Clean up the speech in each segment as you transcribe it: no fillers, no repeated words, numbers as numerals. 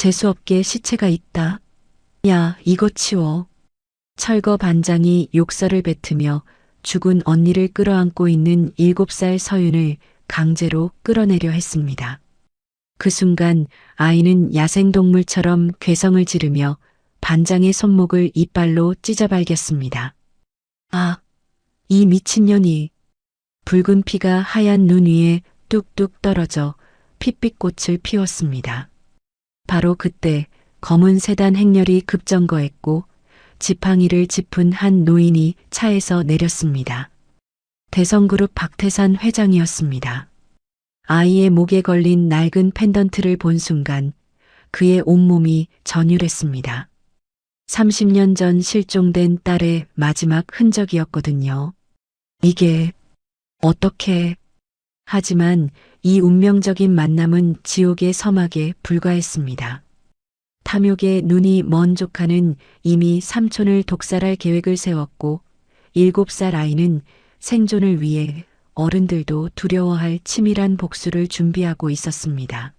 재수없게 시체가 있다. 야, 이거 치워. 철거 반장이 욕설을 뱉으며 죽은 언니를 끌어안고 있는 7살 서윤을 강제로 끌어내려 했습니다. 그 순간 아이는 야생동물처럼 괴성을 지르며 반장의 손목을 이빨로 찢어발겼습니다. 아, 이 미친년이. 붉은 피가 하얀 눈 위에 뚝뚝 떨어져 핏빛꽃을 피웠습니다. 바로 그때 검은 세단 행렬이 급정거했고 지팡이를 짚은 한 노인이 차에서 내렸습니다. 대성그룹 박태산 회장이었습니다. 아이의 목에 걸린 낡은 펜던트를 본 순간 그의 온몸이 전율했습니다. 30년 전 실종된 딸의 마지막 흔적이었거든요. 이게 어떻게... 하지만 이 운명적인 만남은 지옥의 서막에 불과했습니다. 탐욕의 눈이 먼 조카는 이미 삼촌을 독살할 계획을 세웠고 7살 아이는 생존을 위해 어른들도 두려워할 치밀한 복수를 준비하고 있었습니다.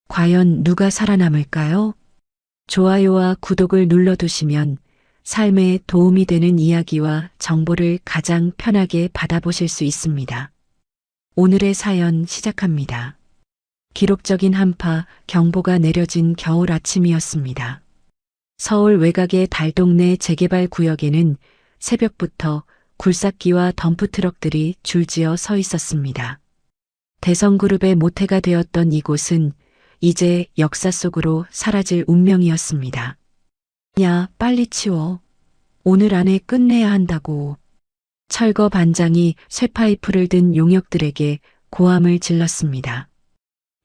과연 누가 살아남을까요? 좋아요와 구독을 눌러두시면 삶에 도움이 되는 이야기와 정보를 가장 편하게 받아보실 수 있습니다. 오늘의 사연 시작합니다. 기록적인 한파 경보가 내려진 겨울 아침이었습니다. 서울 외곽의 달동네 재개발 구역에는 새벽부터 굴삭기와 덤프트럭들이 줄지어 서 있었습니다. 대성그룹의 모태가 되었던 이곳은 이제 역사 속으로 사라질 운명이었습니다. 야, 빨리 치워. 오늘 안에 끝내야 한다고. 철거 반장이 쇠파이프를 든 용역들에게 고함을 질렀습니다.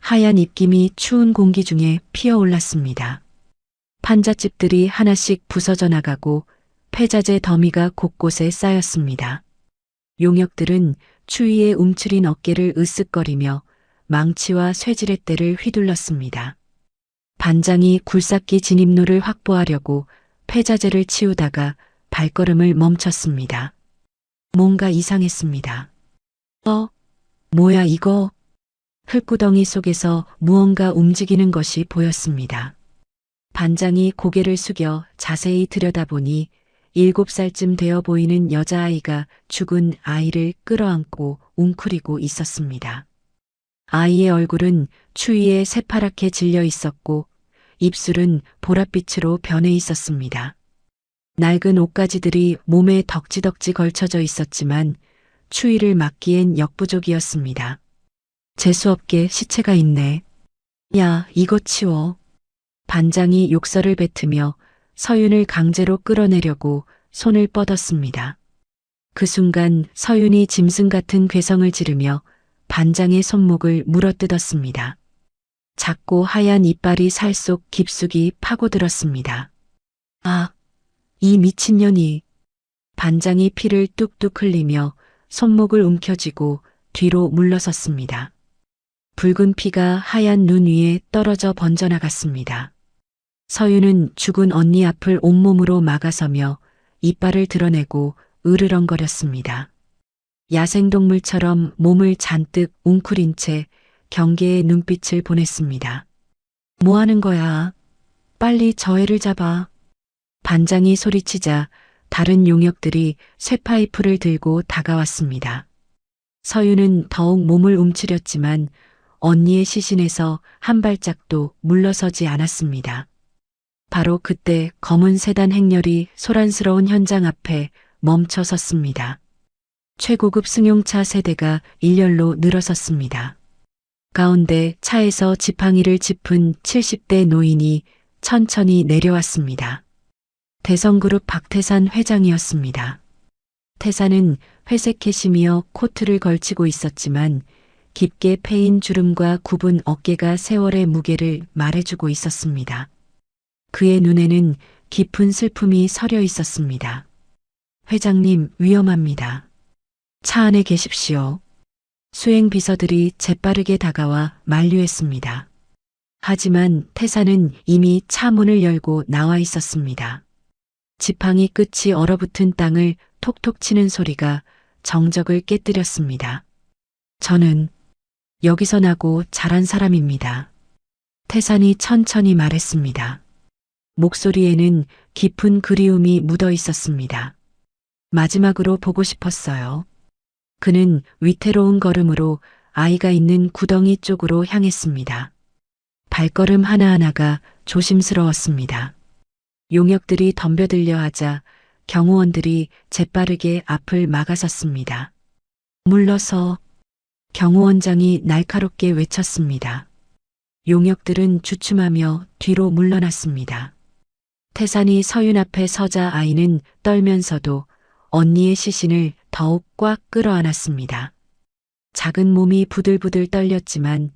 하얀 입김이 추운 공기 중에 피어올랐습니다. 판잣집들이 하나씩 부서져 나가고 폐자재 더미가 곳곳에 쌓였습니다. 용역들은 추위에 움츠린 어깨를 으쓱거리며 망치와 쇠지렛대를 휘둘렀습니다. 반장이 굴삭기 진입로를 확보하려고 폐자재를 치우다가 발걸음을 멈췄습니다. 뭔가 이상했습니다. 뭐야 이거? 흙구덩이 속에서 무언가 움직이는 것이 보였습니다. 반장이 고개를 숙여 자세히 들여다보니 7살쯤 되어 보이는 여자아이가 죽은 아이를 끌어안고 웅크리고 있었습니다. 아이의 얼굴은 추위에 새파랗게 질려 있었고 입술은 보랏빛으로 변해 있었습니다. 낡은 옷가지들이 몸에 덕지덕지 걸쳐져 있었지만 추위를 막기엔 역부족이었습니다. 재수없게 시체가 있네. 야, 이거 치워. 반장이 욕설을 뱉으며 서윤을 강제로 끌어내려고 손을 뻗었습니다. 그 순간 서윤이 짐승 같은 괴성을 지르며 반장의 손목을 물어뜯었습니다. 작고 하얀 이빨이 살 속 깊숙이 파고들었습니다. 아, 이 미친년이. 반장이 피를 뚝뚝 흘리며 손목을 움켜쥐고 뒤로 물러섰습니다. 붉은 피가 하얀 눈 위에 떨어져 번져나갔습니다. 서윤은 죽은 언니 앞을 온몸으로 막아서며 이빨을 드러내고 으르렁거렸습니다. 야생동물처럼 몸을 잔뜩 웅크린 채 경계의 눈빛을 보냈습니다. 뭐 하는 거야? 빨리 저 애를 잡아. 반장이 소리치자 다른 용역들이 쇠파이프를 들고 다가왔습니다. 서윤은 더욱 몸을 움츠렸지만 언니의 시신에서 한 발짝도 물러서지 않았습니다. 바로 그때 검은 세단 행렬이 소란스러운 현장 앞에 멈춰 섰습니다. 최고급 승용차 세대가 일렬로 늘어섰습니다. 가운데 차에서 지팡이를 짚은 70대 노인이 천천히 내려왔습니다. 대성그룹 박태산 회장이었습니다. 태산은 회색 캐시미어 코트를 걸치고 있었지만 깊게 패인 주름과 굽은 어깨가 세월의 무게를 말해주고 있었습니다. 그의 눈에는 깊은 슬픔이 서려 있었습니다. 회장님, 위험합니다. 차 안에 계십시오. 수행 비서들이 재빠르게 다가와 만류했습니다. 하지만 태산은 이미 차 문을 열고 나와 있었습니다. 지팡이 끝이 얼어붙은 땅을 톡톡 치는 소리가 정적을 깨뜨렸습니다. 저는 여기서 나고 자란 사람입니다. 태산이 천천히 말했습니다. 목소리에는 깊은 그리움이 묻어 있었습니다. 마지막으로 보고 싶었어요. 그는 위태로운 걸음으로 아이가 있는 구덩이 쪽으로 향했습니다. 발걸음 하나하나가 조심스러웠습니다. 용역들이 덤벼들려 하자 경호원들이 재빠르게 앞을 막아섰습니다. 물러서 경호원장이 날카롭게 외쳤습니다. 용역들은 주춤하며 뒤로 물러났습니다. 태산이 서윤 앞에 서자 아이는 떨면서도 언니의 시신을 더욱 꽉 끌어안았습니다. 작은 몸이 부들부들 떨렸지만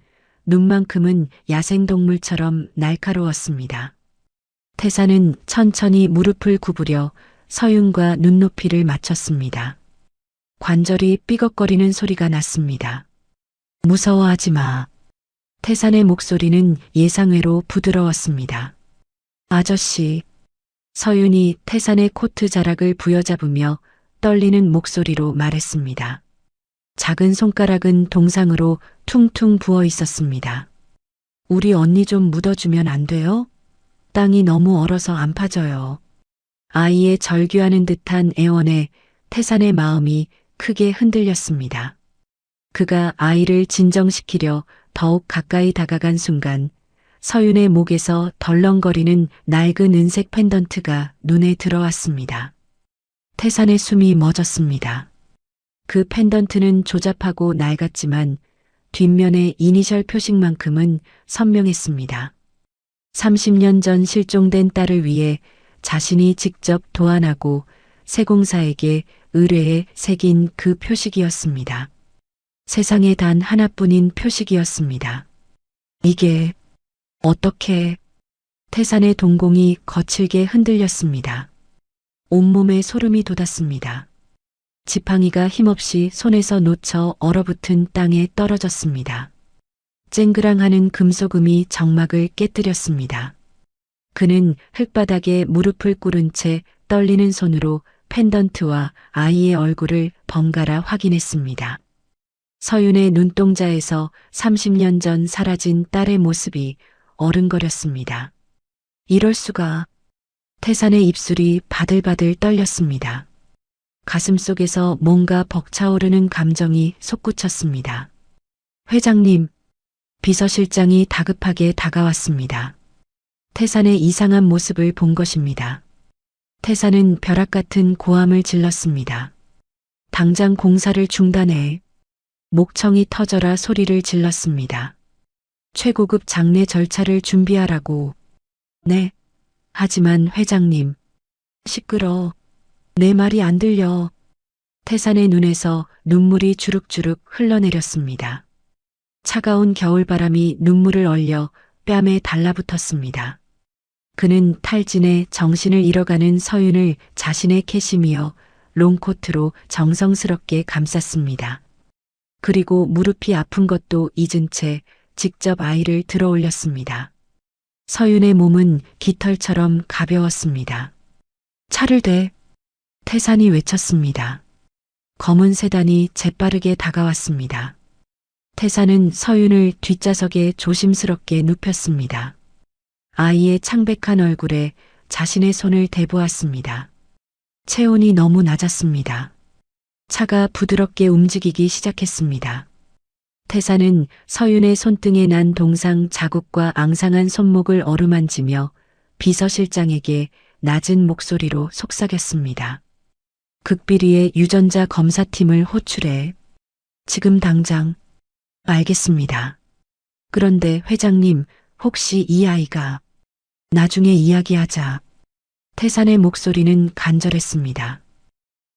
눈만큼은 야생동물처럼 날카로웠습니다. 태산은 천천히 무릎을 구부려 서윤과 눈높이를 맞췄습니다. 관절이 삐걱거리는 소리가 났습니다. 무서워하지 마. 태산의 목소리는 예상외로 부드러웠습니다. 아저씨. 서윤이 태산의 코트 자락을 부여잡으며 떨리는 목소리로 말했습니다. 작은 손가락은 동상으로 퉁퉁 부어 있었습니다. 우리 언니 좀 묻어주면 안 돼요? 땅이 너무 얼어서 안 파져요. 아이의 절규하는 듯한 애원에 태산의 마음이 크게 흔들렸습니다. 그가 아이를 진정시키려 더욱 가까이 다가간 순간 서윤의 목에서 덜렁거리는 낡은 은색 펜던트가 눈에 들어왔습니다. 태산의 숨이 멎었습니다. 그 펜던트는 조잡하고 낡았지만 뒷면의 이니셜 표식만큼은 선명했습니다. 30년 전 실종된 딸을 위해 자신이 직접 도안하고 세공사에게 의뢰해 새긴 그 표식이었습니다. 세상에 단 하나뿐인 표식이었습니다. 이게 어떻게? 태산의 동공이 거칠게 흔들렸습니다. 온몸에 소름이 돋았습니다. 지팡이가 힘없이 손에서 놓쳐 얼어붙은 땅에 떨어졌습니다. 쨍그랑하는 금속음이 정막을 깨뜨렸습니다. 그는 흙바닥에 무릎을 꿇은 채 떨리는 손으로 펜던트와 아이의 얼굴을 번갈아 확인했습니다. 서윤의 눈동자에서 30년 전 사라진 딸의 모습이 어른거렸습니다. 이럴 수가. 태산의 입술이 바들바들 떨렸습니다. 가슴 속에서 뭔가 벅차오르는 감정이 솟구쳤습니다. 회장님, 비서실장이 다급하게 다가왔습니다. 태산의 이상한 모습을 본 것입니다. 태산은 벼락 같은 고함을 질렀습니다. 당장 공사를 중단해. 목청이 터져라 소리를 질렀습니다. 최고급 장례 절차를 준비하라고. 네. 하지만 회장님. 시끄러. 내 말이 안 들려. 태산의 눈에서 눈물이 주룩주룩 흘러내렸습니다. 차가운 겨울바람이 눈물을 얼려 뺨에 달라붙었습니다. 그는 탈진에 정신을 잃어가는 서윤을 자신의 캐시미어 롱코트로 정성스럽게 감쌌습니다. 그리고 무릎이 아픈 것도 잊은 채 직접 아이를 들어 올렸습니다. 서윤의 몸은 깃털처럼 가벼웠습니다. 차를 대. 태산이 외쳤습니다. 검은 세단이 재빠르게 다가왔습니다. 태산은 서윤을 뒷좌석에 조심스럽게 눕혔습니다. 아이의 창백한 얼굴에 자신의 손을 대보았습니다. 체온이 너무 낮았습니다. 차가 부드럽게 움직이기 시작했습니다. 태산은 서윤의 손등에 난 동상 자국과 앙상한 손목을 어루만지며 비서실장에게 낮은 목소리로 속삭였습니다. 극비리의 유전자 검사팀을 호출해. 지금 당장. 알겠습니다. 그런데 회장님, 혹시 이 아이가. 나중에 이야기하자. 태산의 목소리는 간절했습니다.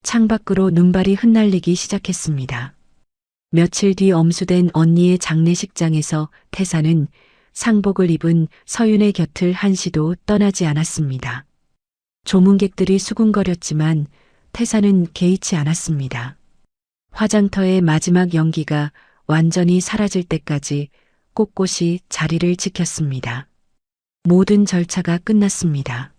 창밖으로 눈발이 흩날리기 시작했습니다. 며칠 뒤 엄수된 언니의 장례식장에서 태산은 상복을 입은 서윤의 곁을 한시도 떠나지 않았습니다. 조문객들이 수군거렸지만 태산은 개의치 않았습니다. 화장터의 마지막 연기가 완전히 사라질 때까지 꼿꼿이 자리를 지켰습니다. 모든 절차가 끝났습니다.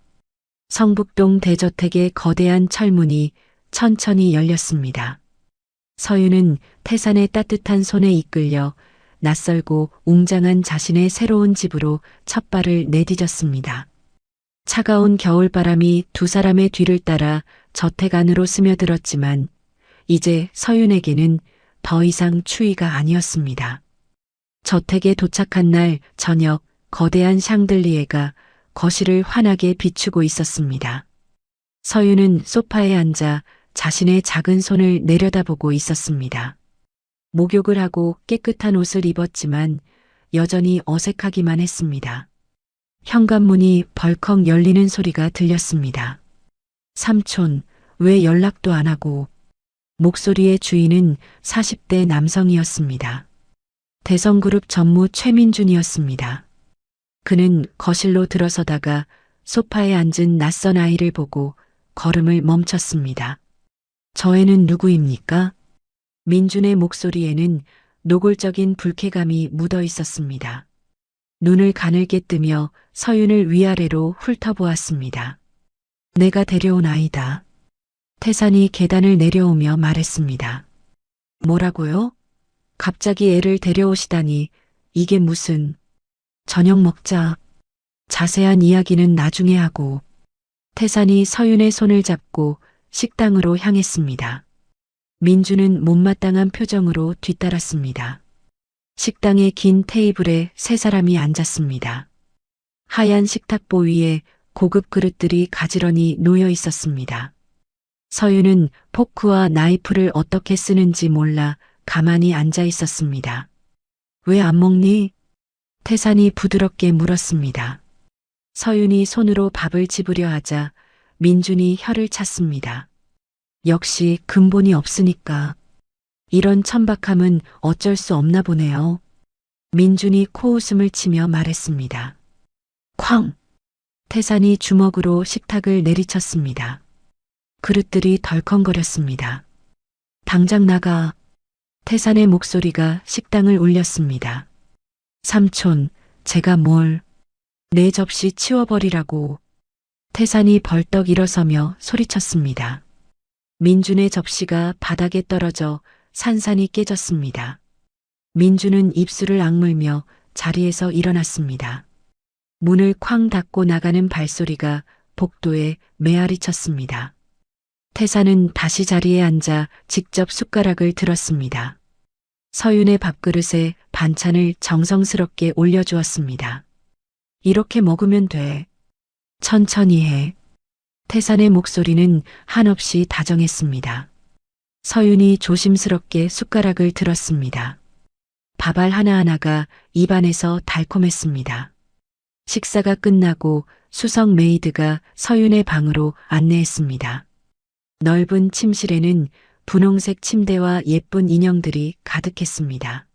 성북동 대저택의 거대한 철문이 천천히 열렸습니다. 서윤은 태산의 따뜻한 손에 이끌려 낯설고 웅장한 자신의 새로운 집으로 첫 발을 내디뎠습니다. 차가운 겨울바람이 두 사람의 뒤를 따라 저택 안으로 스며들었지만 이제 서윤에게는 더 이상 추위가 아니었습니다. 저택에 도착한 날 저녁 거대한 샹들리에가 거실을 환하게 비추고 있었습니다. 서윤은 소파에 앉아 자신의 작은 손을 내려다보고 있었습니다. 목욕을 하고 깨끗한 옷을 입었지만 여전히 어색하기만 했습니다. 현관문이 벌컥 열리는 소리가 들렸습니다. 삼촌, 왜 연락도 안 하고? 목소리의 주인은 40대 남성이었습니다. 대성그룹 전무 최민준이었습니다. 그는 거실로 들어서다가 소파에 앉은 낯선 아이를 보고 걸음을 멈췄습니다. 저 애는 누구입니까? 민준의 목소리에는 노골적인 불쾌감이 묻어 있었습니다. 눈을 가늘게 뜨며 서윤을 위아래로 훑어보았습니다. 내가 데려온 아이다. 태산이 계단을 내려오며 말했습니다. 뭐라고요? 갑자기 애를 데려오시다니 이게 무슨... 저녁 먹자. 자세한 이야기는 나중에 하고. 태산이 서윤의 손을 잡고 식당으로 향했습니다. 민주는 못마땅한 표정으로 뒤따랐습니다. 식당의 긴 테이블에 세 사람이 앉았습니다. 하얀 식탁보 위에 고급 그릇들이 가지런히 놓여 있었습니다. 서윤은 포크와 나이프를 어떻게 쓰는지 몰라 가만히 앉아 있었습니다. 왜 안 먹니? 태산이 부드럽게 물었습니다. 서윤이 손으로 밥을 집으려 하자 민준이 혀를 찼습니다. 역시 근본이 없으니까. 이런 천박함은 어쩔 수 없나 보네요. 민준이 코웃음을 치며 말했습니다. 쾅! 태산이 주먹으로 식탁을 내리쳤습니다. 그릇들이 덜컹거렸습니다. 당장 나가. 태산의 목소리가 식당을 울렸습니다. 삼촌, 제가 뭘... 내 접시 치워버리라고. 태산이 벌떡 일어서며 소리쳤습니다. 민준의 접시가 바닥에 떨어져 산산이 깨졌습니다. 민준은 입술을 악물며 자리에서 일어났습니다. 문을 쾅 닫고 나가는 발소리가 복도에 메아리 쳤습니다. 태산은 다시 자리에 앉아 직접 숟가락을 들었습니다. 서윤의 밥그릇에 반찬을 정성스럽게 올려주었습니다. 이렇게 먹으면 돼. 천천히 해. 태산의 목소리는 한없이 다정했습니다. 서윤이 조심스럽게 숟가락을 들었습니다. 밥알 하나하나가 입안에서 달콤했습니다. 식사가 끝나고 수석 메이드가 서윤의 방으로 안내했습니다. 넓은 침실에는 분홍색 침대와 예쁜 인형들이 가득했습니다.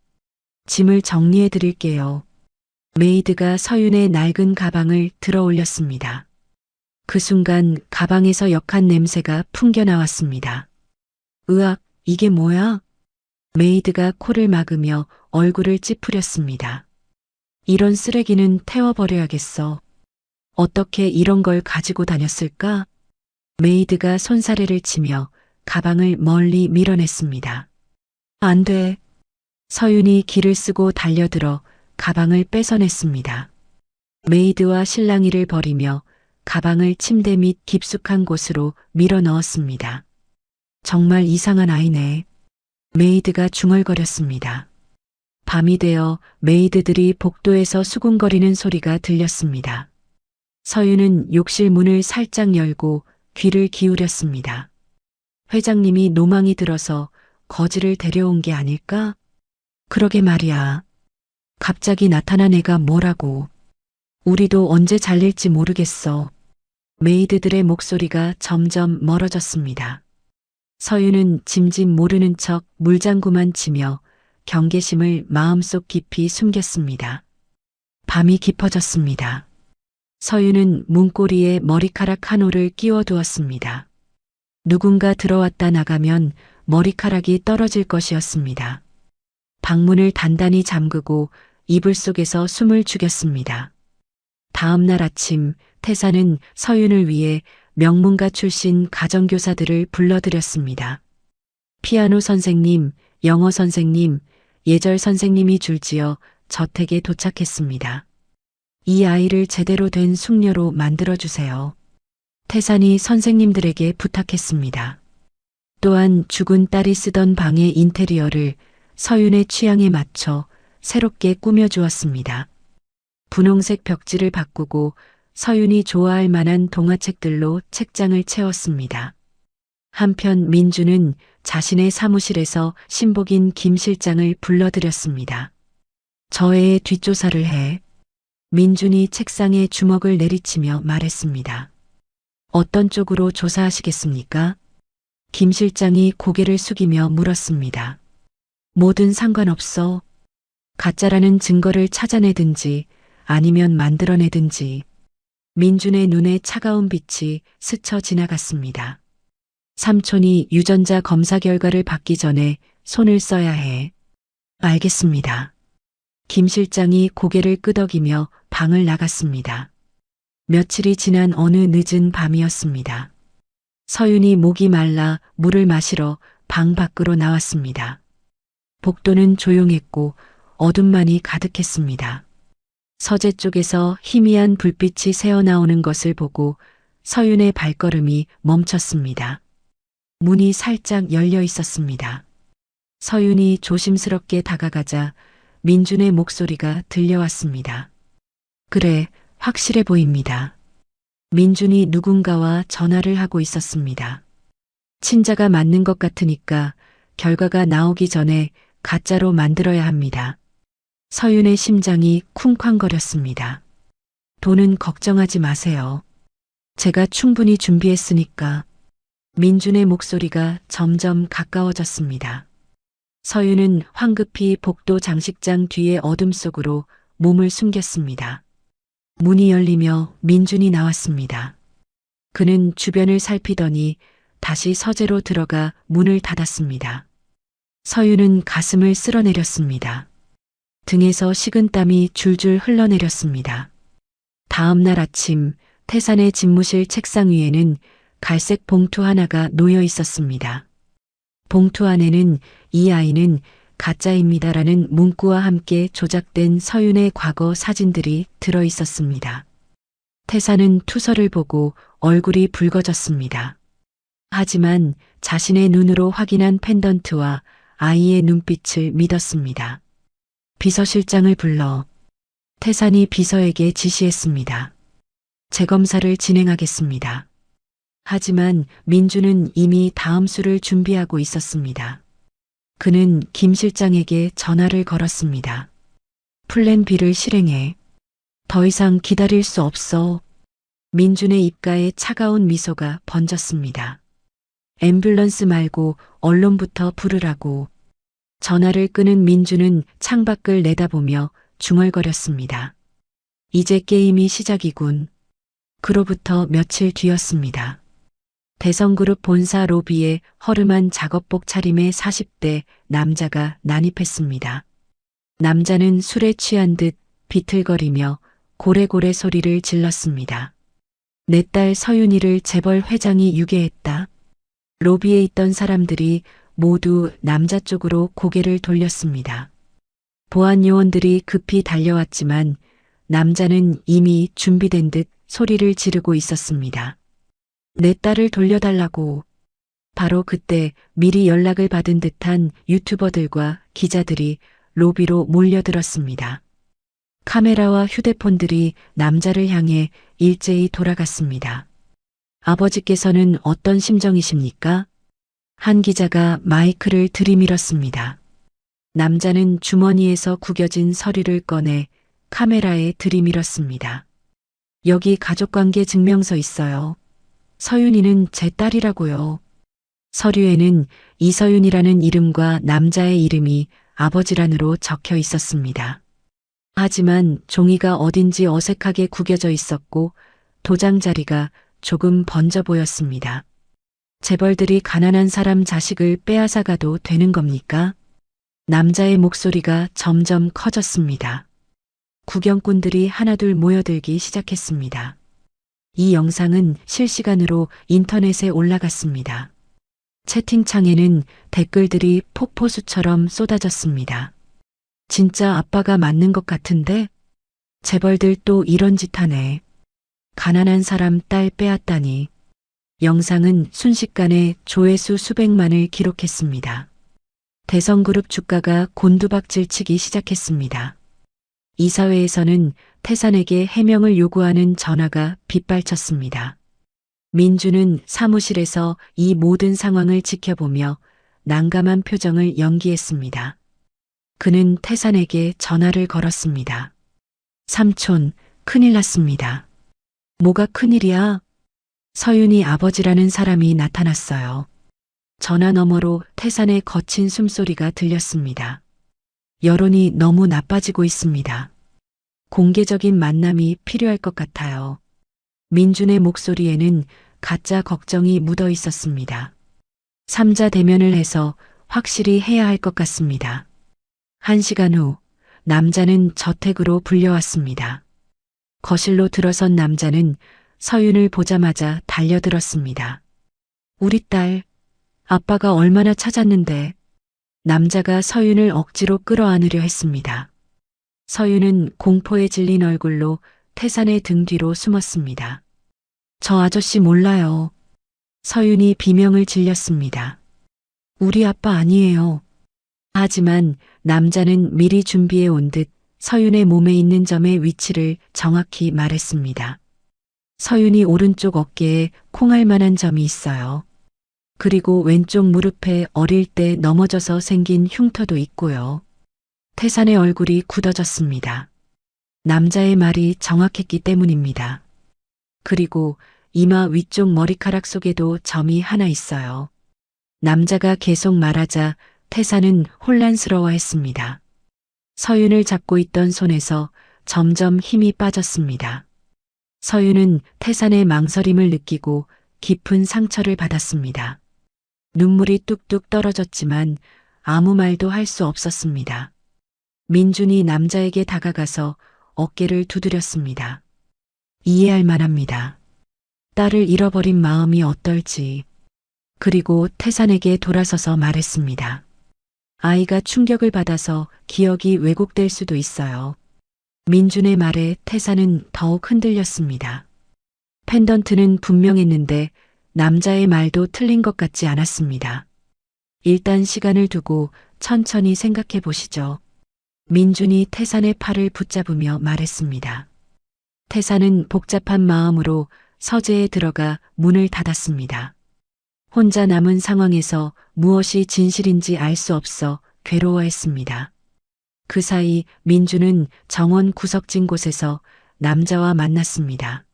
짐을 정리해 드릴게요. 메이드가 서윤의 낡은 가방을 들어 올렸습니다. 그 순간 가방에서 역한 냄새가 풍겨 나왔습니다. 으악, 이게 뭐야? 메이드가 코를 막으며 얼굴을 찌푸렸습니다. 이런 쓰레기는 태워버려야겠어. 어떻게 이런 걸 가지고 다녔을까? 메이드가 손사래를 치며 가방을 멀리 밀어냈습니다. 안 돼. 서윤이 기를 쓰고 달려들어 가방을 뺏어냈습니다. 메이드와 실랑이를 벌이며 가방을 침대 밑 깊숙한 곳으로 밀어 넣었습니다. 정말 이상한 아이네. 메이드가 중얼거렸습니다. 밤이 되어 메이드들이 복도에서 수군거리는 소리가 들렸습니다. 서윤은 욕실 문을 살짝 열고 귀를 기울였습니다. 회장님이 노망이 들어서 거지를 데려온 게 아닐까? 그러게 말이야. 갑자기 나타난 애가 뭐라고. 우리도 언제 잘릴지 모르겠어. 메이드들의 목소리가 점점 멀어졌습니다. 서윤은 짐짓 모르는 척 물장구만 치며 경계심을 마음속 깊이 숨겼습니다. 밤이 깊어졌습니다. 서윤은 문고리에 머리카락 한 올을 끼워두었습니다. 누군가 들어왔다 나가면 머리카락이 떨어질 것이었습니다. 방문을 단단히 잠그고 이불 속에서 숨을 죽였습니다. 다음 날 아침 태사는 서윤을 위해 명문가 출신 가정교사들을 불러들였습니다. 피아노 선생님, 영어 선생님, 예절 선생님이 줄지어 저택에 도착했습니다. 이 아이를 제대로 된 숙녀로 만들어주세요. 태산이 선생님들에게 부탁했습니다. 또한 죽은 딸이 쓰던 방의 인테리어를 서윤의 취향에 맞춰 새롭게 꾸며주었습니다. 분홍색 벽지를 바꾸고 서윤이 좋아할 만한 동화책들로 책장을 채웠습니다. 한편 민주는 자신의 사무실에서 신복인 김 실장을 불러들였습니다. 저 애의 뒷조사를 해. 민준이 책상에 주먹을 내리치며 말했습니다. 어떤 쪽으로 조사하시겠습니까? 김 실장이 고개를 숙이며 물었습니다. 뭐든 상관없어. 가짜라는 증거를 찾아내든지 아니면 만들어내든지. 민준의 눈에 차가운 빛이 스쳐 지나갔습니다. 삼촌이 유전자 검사 결과를 받기 전에 손을 써야 해. 알겠습니다. 김 실장이 고개를 끄덕이며 방을 나갔습니다. 며칠이 지난 어느 늦은 밤이었습니다. 서윤이 목이 말라 물을 마시러 방 밖으로 나왔습니다. 복도는 조용했고 어둠만이 가득했습니다. 서재 쪽에서 희미한 불빛이 새어나오는 것을 보고 서윤의 발걸음이 멈췄습니다. 문이 살짝 열려 있었습니다. 서윤이 조심스럽게 다가가자 민준의 목소리가 들려왔습니다. 그래, 확실해 보입니다. 민준이 누군가와 전화를 하고 있었습니다. 친자가 맞는 것 같으니까 결과가 나오기 전에 가짜로 만들어야 합니다. 서윤의 심장이 쿵쾅거렸습니다. 돈은 걱정하지 마세요. 제가 충분히 준비했으니까. 민준의 목소리가 점점 가까워졌습니다. 서윤은 황급히 복도 장식장 뒤의 어둠 속으로 몸을 숨겼습니다. 문이 열리며 민준이 나왔습니다. 그는 주변을 살피더니 다시 서재로 들어가 문을 닫았습니다. 서윤은 가슴을 쓸어내렸습니다. 등에서 식은땀이 줄줄 흘러내렸습니다. 다음 날 아침 태산의 집무실 책상 위에는 갈색 봉투 하나가 놓여 있었습니다. 봉투 안에는 이 아이는 가짜입니다라는 문구와 함께 조작된 서윤의 과거 사진들이 들어 있었습니다. 태산은 투서를 보고 얼굴이 붉어졌습니다. 하지만 자신의 눈으로 확인한 펜던트와 아이의 눈빛을 믿었습니다. 비서실장을 불러. 태산이 비서에게 지시했습니다. 재검사를 진행하겠습니다. 하지만 민주는 이미 다음 수를 준비하고 있었습니다. 그는 김 실장에게 전화를 걸었습니다. 플랜 B를 실행해. 더 이상 기다릴 수 없어. 민준의 입가에 차가운 미소가 번졌습니다. 앰뷸런스 말고 언론부터 부르라고. 전화를 끄는 민준은 창밖을 내다보며 중얼거렸습니다. 이제 게임이 시작이군. 그로부터 며칠 뒤였습니다. 대성그룹 본사 로비에 허름한 작업복 차림의 40대 남자가 난입했습니다. 남자는 술에 취한 듯 비틀거리며 고래고래 소리를 질렀습니다. 내 딸 서윤이를 재벌 회장이 유괴했다. 로비에 있던 사람들이 모두 남자 쪽으로 고개를 돌렸습니다. 보안 요원들이 급히 달려왔지만 남자는 이미 준비된 듯 소리를 지르고 있었습니다. 내 딸을 돌려달라고. 바로 그때 미리 연락을 받은 듯한 유튜버들과 기자들이 로비로 몰려들었습니다. 카메라와 휴대폰들이 남자를 향해 일제히 돌아갔습니다. 아버지께서는 어떤 심정이십니까? 한 기자가 마이크를 들이밀었습니다. 남자는 주머니에서 구겨진 서류를 꺼내 카메라에 들이밀었습니다. 여기 가족관계 증명서 있어요. 서윤이는 제 딸이라고요. 서류에는 이서윤이라는 이름과 남자의 이름이 아버지란으로 적혀 있었습니다. 하지만 종이가 어딘지 어색하게 구겨져 있었고 도장 자리가 조금 번져 보였습니다. 재벌들이 가난한 사람 자식을 빼앗아가도 되는 겁니까? 남자의 목소리가 점점 커졌습니다. 구경꾼들이 하나둘 모여들기 시작했습니다. 이 영상은 실시간으로 인터넷에 올라갔습니다. 채팅창에는 댓글들이 폭포수처럼 쏟아졌습니다. 진짜 아빠가 맞는 것 같은데? 재벌들 또 이런 짓 하네. 가난한 사람 딸 빼앗다니. 영상은 순식간에 조회수 수백만을 기록했습니다. 대성그룹 주가가 곤두박질 치기 시작했습니다. 이사회에서는 태산에게 해명을 요구하는 전화가 빗발쳤습니다. 민주는 사무실에서 이 모든 상황을 지켜보며 난감한 표정을 연기했습니다. 그는 태산에게 전화를 걸었습니다. 삼촌, 큰일 났습니다. 뭐가 큰일이야? 서윤이 아버지라는 사람이 나타났어요. 전화 너머로 태산의 거친 숨소리가 들렸습니다. 여론이 너무 나빠지고 있습니다. 공개적인 만남이 필요할 것 같아요. 민준의 목소리에는 가짜 걱정이 묻어 있었습니다. 삼자 대면을 해서 확실히 해야 할 것 같습니다. 1시간 후 남자는 저택으로 불려왔습니다. 거실로 들어선 남자는 서윤을 보자마자 달려들었습니다. 우리 딸, 아빠가 얼마나 찾았는데. 남자가 서윤을 억지로 끌어안으려 했습니다. 서윤은 공포에 질린 얼굴로 태산의 등 뒤로 숨었습니다. 저 아저씨 몰라요. 서윤이 비명을 질렸습니다. 우리 아빠 아니에요. 하지만 남자는 미리 준비해 온 듯 서윤의 몸에 있는 점의 위치를 정확히 말했습니다. 서윤이 오른쪽 어깨에 콩알 만한 점이 있어요. 그리고 왼쪽 무릎에 어릴 때 넘어져서 생긴 흉터도 있고요. 태산의 얼굴이 굳어졌습니다. 남자의 말이 정확했기 때문입니다. 그리고 이마 위쪽 머리카락 속에도 점이 하나 있어요. 남자가 계속 말하자 태산은 혼란스러워했습니다. 서윤을 잡고 있던 손에서 점점 힘이 빠졌습니다. 서윤은 태산의 망설임을 느끼고 깊은 상처를 받았습니다. 눈물이 뚝뚝 떨어졌지만 아무 말도 할 수 없었습니다. 민준이 남자에게 다가가서 어깨를 두드렸습니다. 이해할 만합니다. 딸을 잃어버린 마음이 어떨지. 그리고 태산에게 돌아서서 말했습니다. 아이가 충격을 받아서 기억이 왜곡될 수도 있어요. 민준의 말에 태산은 더욱 흔들렸습니다. 펜던트는 분명했는데 남자의 말도 틀린 것 같지 않았습니다. 일단 시간을 두고 천천히 생각해 보시죠. 민준이 태산의 팔을 붙잡으며 말했습니다. 태산은 복잡한 마음으로 서재에 들어가 문을 닫았습니다. 혼자 남은 상황에서 무엇이 진실인지 알 수 없어 괴로워했습니다. 그 사이 민준은 정원 구석진 곳에서 남자와 만났습니다.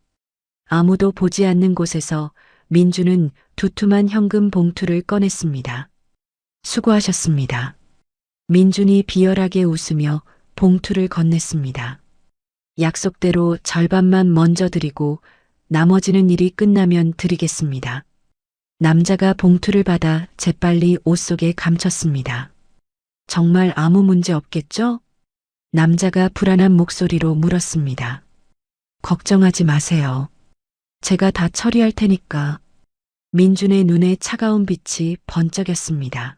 아무도 보지 않는 곳에서 민준은 두툼한 현금 봉투를 꺼냈습니다. 수고하셨습니다. 민준이 비열하게 웃으며 봉투를 건넸습니다. 약속대로 절반만 먼저 드리고 나머지는 일이 끝나면 드리겠습니다. 남자가 봉투를 받아 재빨리 옷 속에 감췄습니다. 정말 아무 문제 없겠죠? 남자가 불안한 목소리로 물었습니다. 걱정하지 마세요. 제가 다 처리할 테니까. 민준의 눈에 차가운 빛이 번쩍였습니다.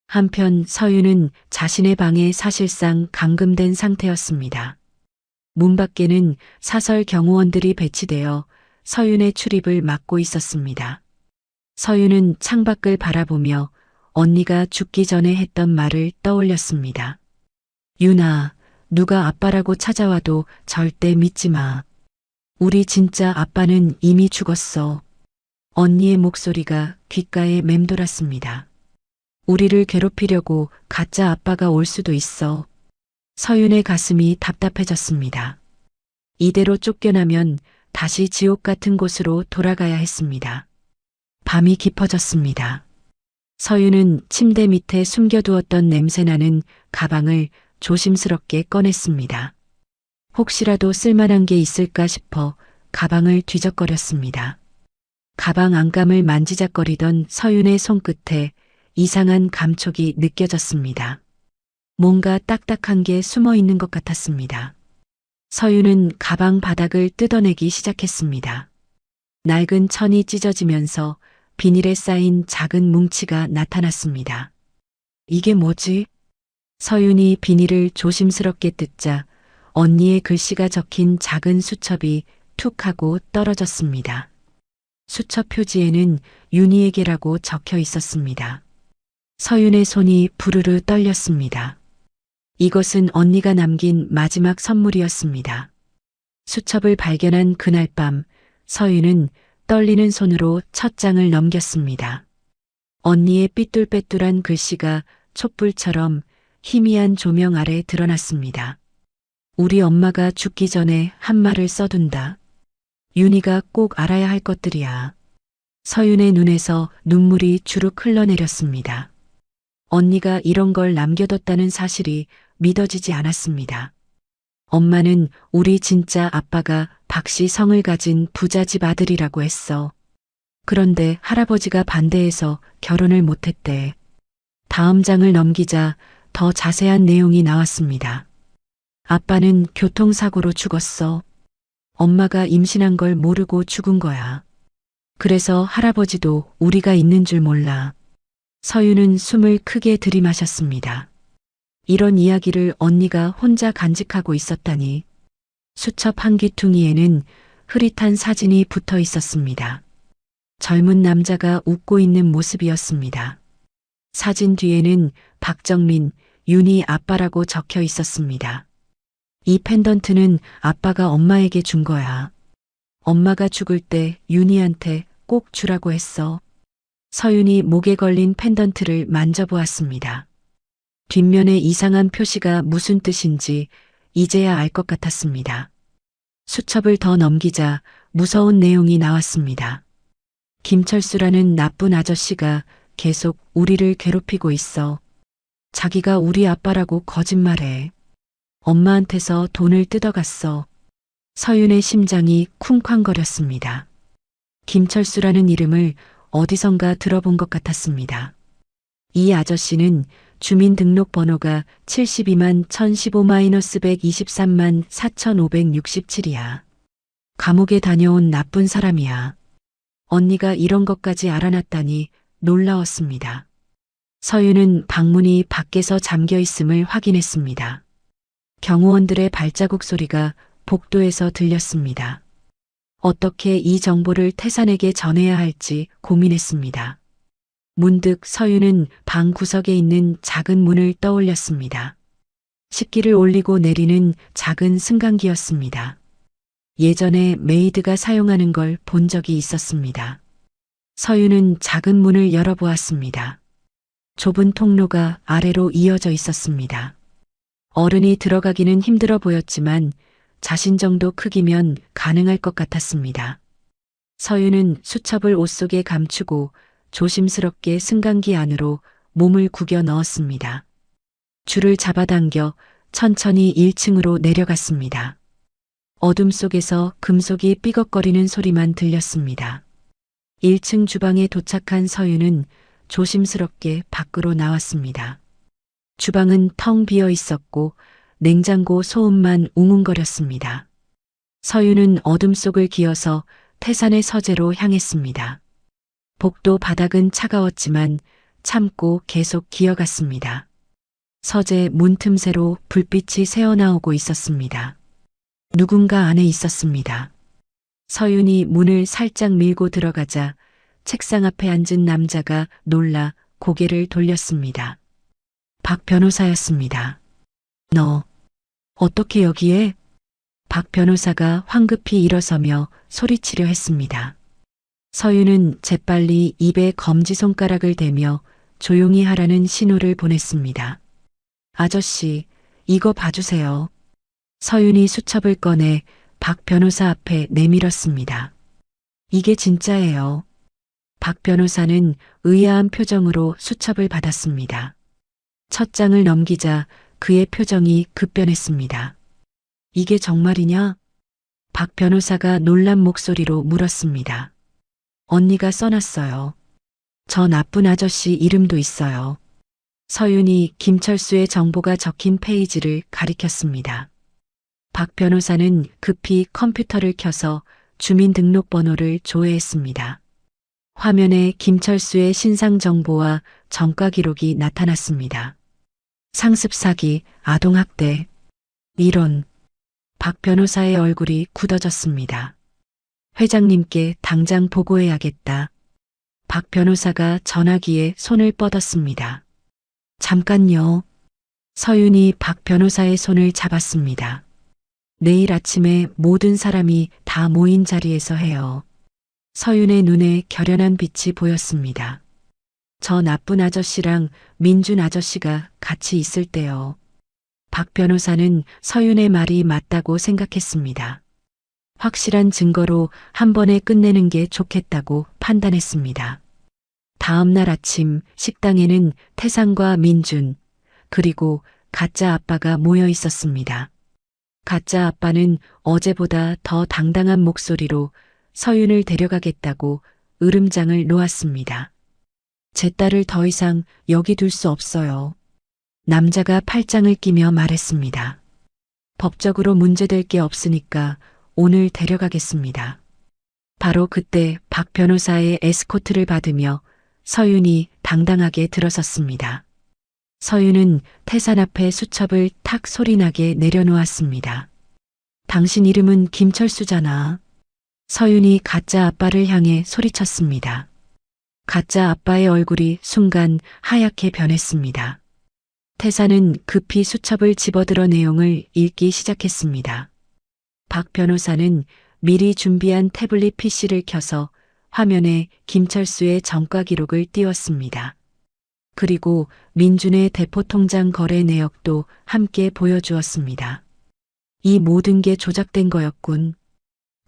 한편 서윤은 자신의 방에 사실상 감금된 상태였습니다. 문 밖에는 사설 경호원들이 배치되어 서윤의 출입을 막고 있었습니다. 서윤은 창밖을 바라보며 언니가 죽기 전에 했던 말을 떠올렸습니다. 윤아, 누가 아빠라고 찾아와도 절대 믿지 마. 우리 진짜 아빠는 이미 죽었어. 언니의 목소리가 귓가에 맴돌았습니다. 우리를 괴롭히려고 가짜 아빠가 올 수도 있어. 서윤의 가슴이 답답해졌습니다. 이대로 쫓겨나면 다시 지옥 같은 곳으로 돌아가야 했습니다. 밤이 깊어졌습니다. 서윤은 침대 밑에 숨겨두었던 냄새나는 가방을 조심스럽게 꺼냈습니다. 혹시라도 쓸만한 게 있을까 싶어 가방을 뒤적거렸습니다. 가방 안감을 만지작거리던 서윤의 손끝에 이상한 감촉이 느껴졌습니다. 뭔가 딱딱한 게 숨어 있는 것 같았습니다. 서윤은 가방 바닥을 뜯어내기 시작했습니다. 낡은 천이 찢어지면서 비닐에 쌓인 작은 뭉치가 나타났습니다. 이게 뭐지? 서윤이 비닐을 조심스럽게 뜯자 언니의 글씨가 적힌 작은 수첩이 툭 하고 떨어졌습니다. 수첩 표지에는 윤희에게라고 적혀 있었습니다. 서윤의 손이 부르르 떨렸습니다. 이것은 언니가 남긴 마지막 선물이었습니다. 수첩을 발견한 그날 밤 서윤은 떨리는 손으로 첫 장을 넘겼습니다. 언니의 삐뚤빼뚤한 글씨가 촛불처럼 희미한 조명 아래 드러났습니다. 우리 엄마가 죽기 전에 한 말을 써둔다. 윤희가 꼭 알아야 할 것들이야. 서윤의 눈에서 눈물이 주룩 흘러내렸습니다. 언니가 이런 걸 남겨뒀다는 사실이 믿어지지 않았습니다. 엄마는 우리 진짜 아빠가 박씨 성을 가진 부잣집 아들이라고 했어. 그런데 할아버지가 반대해서 결혼을 못했대. 다음 장을 넘기자 더 자세한 내용이 나왔습니다. 아빠는 교통사고로 죽었어. 엄마가 임신한 걸 모르고 죽은 거야. 그래서 할아버지도 우리가 있는 줄 몰라. 서윤은 숨을 크게 들이마셨습니다. 이런 이야기를 언니가 혼자 간직하고 있었다니. 수첩 한 귀퉁이에는 흐릿한 사진이 붙어 있었습니다. 젊은 남자가 웃고 있는 모습이었습니다. 사진 뒤에는 박정민, 윤희 아빠라고 적혀 있었습니다. 이 펜던트는 아빠가 엄마에게 준 거야. 엄마가 죽을 때 윤희한테 꼭 주라고 했어. 서윤이 목에 걸린 펜던트를 만져보았습니다. 뒷면에 이상한 표시가 무슨 뜻인지 이제야 알 것 같았습니다. 수첩을 더 넘기자 무서운 내용이 나왔습니다. 김철수라는 나쁜 아저씨가 계속 우리를 괴롭히고 있어. 자기가 우리 아빠라고 거짓말해. 엄마한테서 돈을 뜯어갔어. 서윤의 심장이 쿵쾅거렸습니다. 김철수라는 이름을 어디선가 들어본 것 같았습니다. 이 아저씨는 주민등록번호가 72만 1015-123만 4567이야. 감옥에 다녀온 나쁜 사람이야. 언니가 이런 것까지 알아놨다니 놀라웠습니다. 서윤은 방문이 밖에서 잠겨 있음을 확인했습니다. 경호원들의 발자국 소리가 복도에서 들렸습니다. 어떻게 이 정보를 태산에게 전해야 할지 고민했습니다. 문득 서윤은 방 구석에 있는 작은 문을 떠올렸습니다. 식기를 올리고 내리는 작은 승강기였습니다. 예전에 메이드가 사용하는 걸 본 적이 있었습니다. 서윤은 작은 문을 열어보았습니다. 좁은 통로가 아래로 이어져 있었습니다. 어른이 들어가기는 힘들어 보였지만 자신 정도 크기면 가능할 것 같았습니다. 서윤은 수첩을 옷 속에 감추고 조심스럽게 승강기 안으로 몸을 구겨 넣었습니다. 줄을 잡아당겨 천천히 1층으로 내려갔습니다. 어둠 속에서 금속이 삐걱거리는 소리만 들렸습니다. 1층 주방에 도착한 서윤은 조심스럽게 밖으로 나왔습니다. 주방은 텅 비어 있었고 냉장고 소음만 웅웅거렸습니다. 서윤은 어둠 속을 기어서 태산의 서재로 향했습니다. 복도 바닥은 차가웠지만 참고 계속 기어갔습니다. 서재 문 틈새로 불빛이 새어나오고 있었습니다. 누군가 안에 있었습니다. 서윤이 문을 살짝 밀고 들어가자 책상 앞에 앉은 남자가 놀라 고개를 돌렸습니다. 박 변호사였습니다. 너, 어떻게 여기에? 박 변호사가 황급히 일어서며 소리치려 했습니다. 서윤은 재빨리 입에 검지손가락을 대며 조용히 하라는 신호를 보냈습니다. 아저씨, 이거 봐주세요. 서윤이 수첩을 꺼내 박 변호사 앞에 내밀었습니다. 이게 진짜예요. 박 변호사는 의아한 표정으로 수첩을 받았습니다. 첫 장을 넘기자 그의 표정이 급변했습니다. 이게 정말이냐? 박 변호사가 놀란 목소리로 물었습니다. 언니가 써놨어요. 저 나쁜 아저씨 이름도 있어요. 서윤이 김철수의 정보가 적힌 페이지를 가리켰습니다. 박 변호사는 급히 컴퓨터를 켜서 주민등록번호를 조회했습니다. 화면에 김철수의 신상 정보와 전과 기록이 나타났습니다. 상습 사기, 아동학대. 이런. 박 변호사의 얼굴이 굳어졌습니다. 회장님께 당장 보고해야겠다. 박 변호사가 전화기에 손을 뻗었습니다. 잠깐요. 서윤이 박 변호사의 손을 잡았습니다. 내일 아침에 모든 사람이 다 모인 자리에서 해요. 서윤의 눈에 결연한 빛이 보였습니다. 저 나쁜 아저씨랑 민준 아저씨가 같이 있을 때요. 박 변호사는 서윤의 말이 맞다고 생각했습니다. 확실한 증거로 한 번에 끝내는 게 좋겠다고 판단했습니다. 다음 날 아침 식당에는 태산과 민준, 그리고 가짜 아빠가 모여 있었습니다. 가짜 아빠는 어제보다 더 당당한 목소리로 서윤을 데려가겠다고 으름장을 놓았습니다. 제 딸을 더 이상 여기 둘 수 없어요. 남자가 팔짱을 끼며 말했습니다. 법적으로 문제될 게 없으니까 오늘 데려가겠습니다. 바로 그때 박 변호사의 에스코트를 받으며 서윤이 당당하게 들어섰습니다. 서윤은 태산 앞에 수첩을 탁 소리나게 내려놓았습니다. 당신 이름은 김철수잖아. 서윤이 가짜 아빠를 향해 소리쳤습니다. 가짜 아빠의 얼굴이 순간 하얗게 변했습니다. 태산은 급히 수첩을 집어들어 내용을 읽기 시작했습니다. 박 변호사는 미리 준비한 태블릿 PC를 켜서 화면에 김철수의 전과 기록을 띄웠습니다. 그리고 민준의 대포통장 거래 내역도 함께 보여주었습니다. 이 모든 게 조작된 거였군.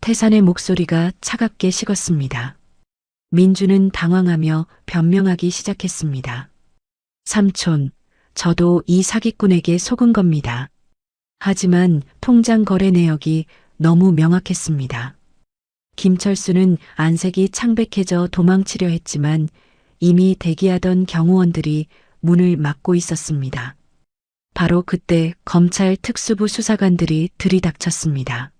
태산의 목소리가 차갑게 식었습니다. 민준은 당황하며 변명하기 시작했습니다. 삼촌, 저도 이 사기꾼에게 속은 겁니다. 하지만 통장 거래 내역이 너무 명확했습니다. 김철수는 안색이 창백해져 도망치려 했지만 이미 대기하던 경호원들이 문을 막고 있었습니다. 바로 그때 검찰 특수부 수사관들이 들이닥쳤습니다.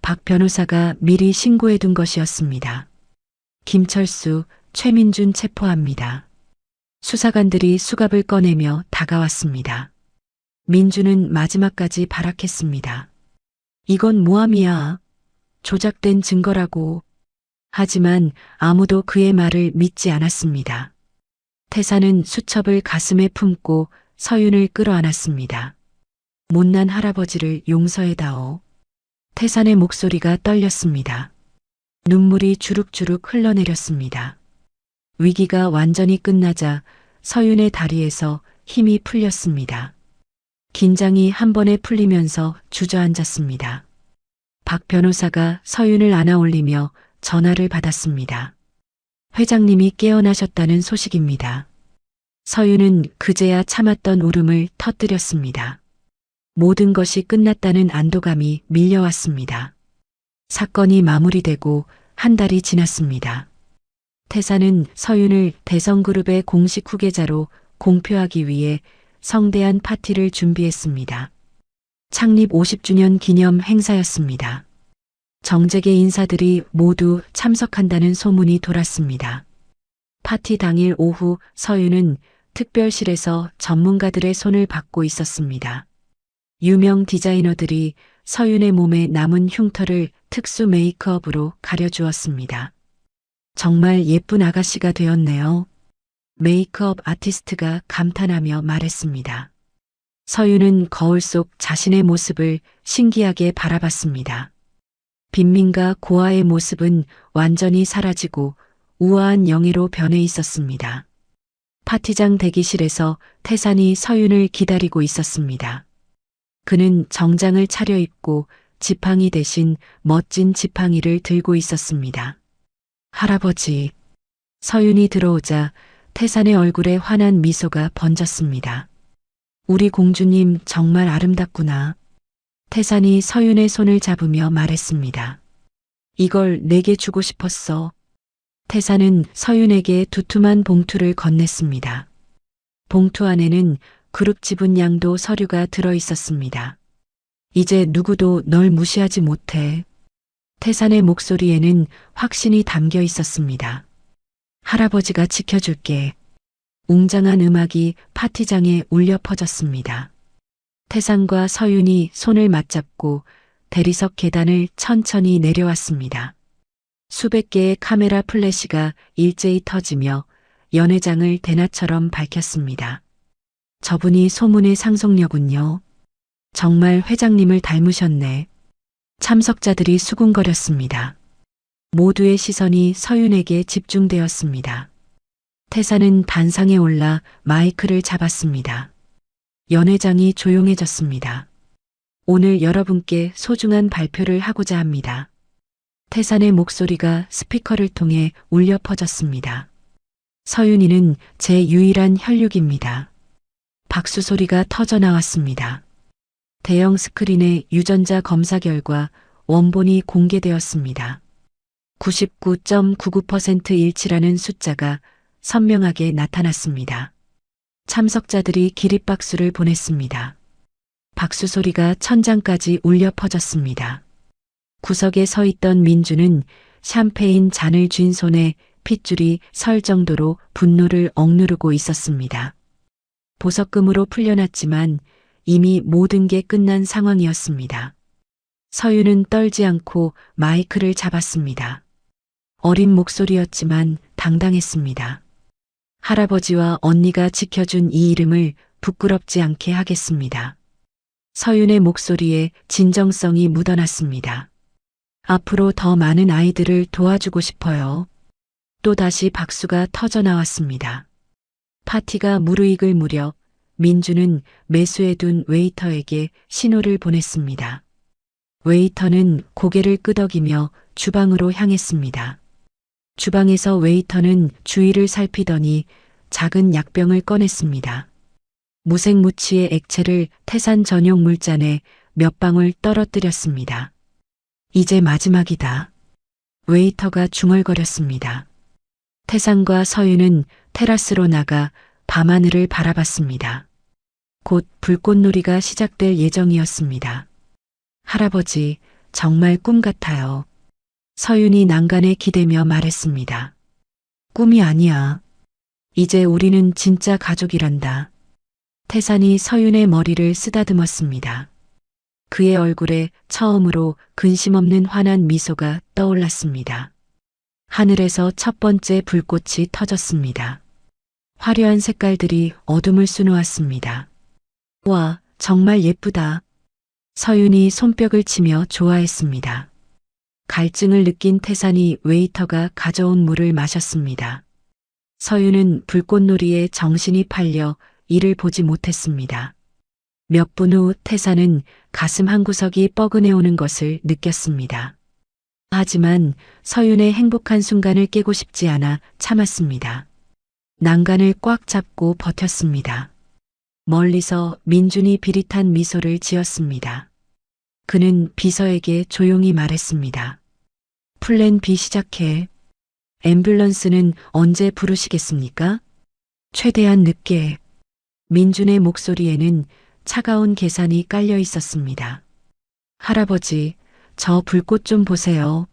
박 변호사가 미리 신고해둔 것이었습니다. 김철수, 최민준 체포합니다. 수사관들이 수갑을 꺼내며 다가왔습니다. 민준은 마지막까지 발악했습니다. 이건 모함이야. 조작된 증거라고. 하지만 아무도 그의 말을 믿지 않았습니다. 태산은 수첩을 가슴에 품고 서윤을 끌어안았습니다. 못난 할아버지를 용서해다오. 태산의 목소리가 떨렸습니다. 눈물이 주룩주룩 흘러내렸습니다. 위기가 완전히 끝나자 서윤의 다리에서 힘이 풀렸습니다. 긴장이 한 번에 풀리면서 주저앉았습니다. 박 변호사가 서윤을 안아 올리며 전화를 받았습니다. 회장님이 깨어나셨다는 소식입니다. 서윤은 그제야 참았던 울음을 터뜨렸습니다. 모든 것이 끝났다는 안도감이 밀려왔습니다. 사건이 마무리되고 한 달이 지났습니다. 태산은 서윤을 대성그룹의 공식 후계자로 공표하기 위해 성대한 파티를 준비했습니다. 창립 50주년 기념 행사였습니다. 정재계 인사들이 모두 참석한다는 소문이 돌았습니다. 파티 당일 오후 서윤은 특별실에서 전문가들의 손을 받고 있었습니다. 유명 디자이너들이 서윤의 몸에 남은 흉터를 특수 메이크업으로 가려주었습니다. 정말 예쁜 아가씨가 되었네요. 메이크업 아티스트가 감탄하며 말했습니다. 서윤은 거울 속 자신의 모습을 신기하게 바라봤습니다. 빈민가 고아의 모습은 완전히 사라지고 우아한 영예로 변해 있었습니다. 파티장 대기실에서 태산이 서윤을 기다리고 있었습니다. 그는 정장을 차려입고 지팡이 대신 멋진 지팡이를 들고 있었습니다. 할아버지. 서윤이 들어오자 태산의 얼굴에 환한 미소가 번졌습니다. 우리 공주님 정말 아름답구나. 태산이 서윤의 손을 잡으며 말했습니다. 이걸 내게 주고 싶었어. 태산은 서윤에게 두툼한 봉투를 건넸습니다. 봉투 안에는 그룹 지분 양도 서류가 들어 있었습니다. 이제 누구도 널 무시하지 못해. 태산의 목소리에는 확신이 담겨 있었습니다. 할아버지가 지켜줄게. 웅장한 음악이 파티장에 울려 퍼졌습니다. 태산과 서윤이 손을 맞잡고 대리석 계단을 천천히 내려왔습니다. 수백 개의 카메라 플래시가 일제히 터지며 연회장을 대낮처럼 밝혔습니다. 저분이 소문의 상속녀군요. 정말 회장님을 닮으셨네. 참석자들이 수군거렸습니다. 모두의 시선이 서윤에게 집중되었습니다. 태산은 단상에 올라 마이크를 잡았습니다. 연회장이 조용해졌습니다. 오늘 여러분께 소중한 발표를 하고자 합니다. 태산의 목소리가 스피커를 통해 울려 퍼졌습니다. 서윤이는 제 유일한 혈육입니다. 박수 소리가 터져 나왔습니다. 대형 스크린에 유전자 검사 결과 원본이 공개되었습니다. 99.99% 일치라는 숫자가 선명하게 나타났습니다. 참석자들이 기립박수를 보냈습니다. 박수 소리가 천장까지 울려 퍼졌습니다. 구석에 서 있던 민주는 샴페인 잔을 쥔 손에 핏줄이 설 정도로 분노를 억누르고 있었습니다. 보석금으로 풀려났지만 이미 모든 게 끝난 상황이었습니다. 서윤은 떨지 않고 마이크를 잡았습니다. 어린 목소리였지만 당당했습니다. 할아버지와 언니가 지켜준 이 이름을 부끄럽지 않게 하겠습니다. 서윤의 목소리에 진정성이 묻어났습니다. 앞으로 더 많은 아이들을 도와주고 싶어요. 또다시 박수가 터져 나왔습니다. 파티가 무르익을 무렵 민주는 매수해둔 웨이터에게 신호를 보냈습니다. 웨이터는 고개를 끄덕이며 주방으로 향했습니다. 주방에서 웨이터는 주위를 살피더니 작은 약병을 꺼냈습니다. 무색무취의 액체를 태산 전용 물잔에 몇 방울 떨어뜨렸습니다. 이제 마지막이다. 웨이터가 중얼거렸습니다. 태산과 서윤은 테라스로 나가 밤하늘을 바라봤습니다. 곧 불꽃놀이가 시작될 예정이었습니다. 할아버지, 정말 꿈 같아요. 서윤이 난간에 기대며 말했습니다. 꿈이 아니야. 이제 우리는 진짜 가족이란다. 태산이 서윤의 머리를 쓰다듬었습니다. 그의 얼굴에 처음으로 근심 없는 환한 미소가 떠올랐습니다. 하늘에서 첫 번째 불꽃이 터졌습니다. 화려한 색깔들이 어둠을 수놓았습니다. 와, 정말 예쁘다. 서윤이 손뼉을 치며 좋아했습니다. 갈증을 느낀 태산이 웨이터가 가져온 물을 마셨습니다. 서윤은 불꽃놀이에 정신이 팔려 이를 보지 못했습니다. 몇 분 후 태산은 가슴 한구석이 뻐근해오는 것을 느꼈습니다. 하지만 서윤의 행복한 순간을 깨고 싶지 않아 참았습니다. 난간을 꽉 잡고 버텼습니다. 멀리서 민준이 비릿한 미소를 지었습니다. 그는 비서에게 조용히 말했습니다. 플랜 B 시작해. 앰뷸런스는 언제 부르시겠습니까? 최대한 늦게. 민준의 목소리에는 차가운 계산이 깔려 있었습니다. 할아버지, 저 불꽃 좀 보세요.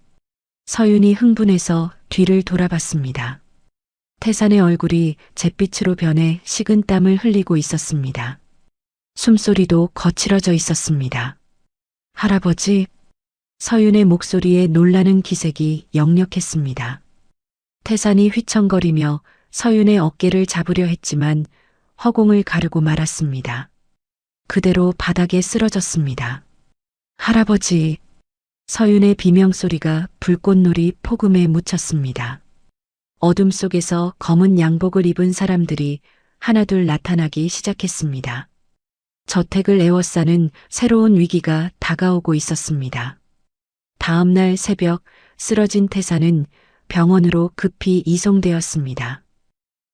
서윤이 흥분해서 뒤를 돌아봤습니다. 태산의 얼굴이 잿빛으로 변해 식은 땀을 흘리고 있었습니다. 숨소리도 거칠어져 있었습니다. 할아버지, 서윤의 목소리에 놀라는 기색이 역력했습니다. 태산이 휘청거리며 서윤의 어깨를 잡으려 했지만 허공을 가르고 말았습니다. 그대로 바닥에 쓰러졌습니다. 할아버지, 서윤의 비명소리가 불꽃놀이 폭음에 묻혔습니다. 어둠 속에서 검은 양복을 입은 사람들이 하나둘 나타나기 시작했습니다. 저택을 에워싸는 새로운 위기가 다가오고 있었습니다. 다음 날 새벽 쓰러진 태산은 병원으로 급히 이송되었습니다.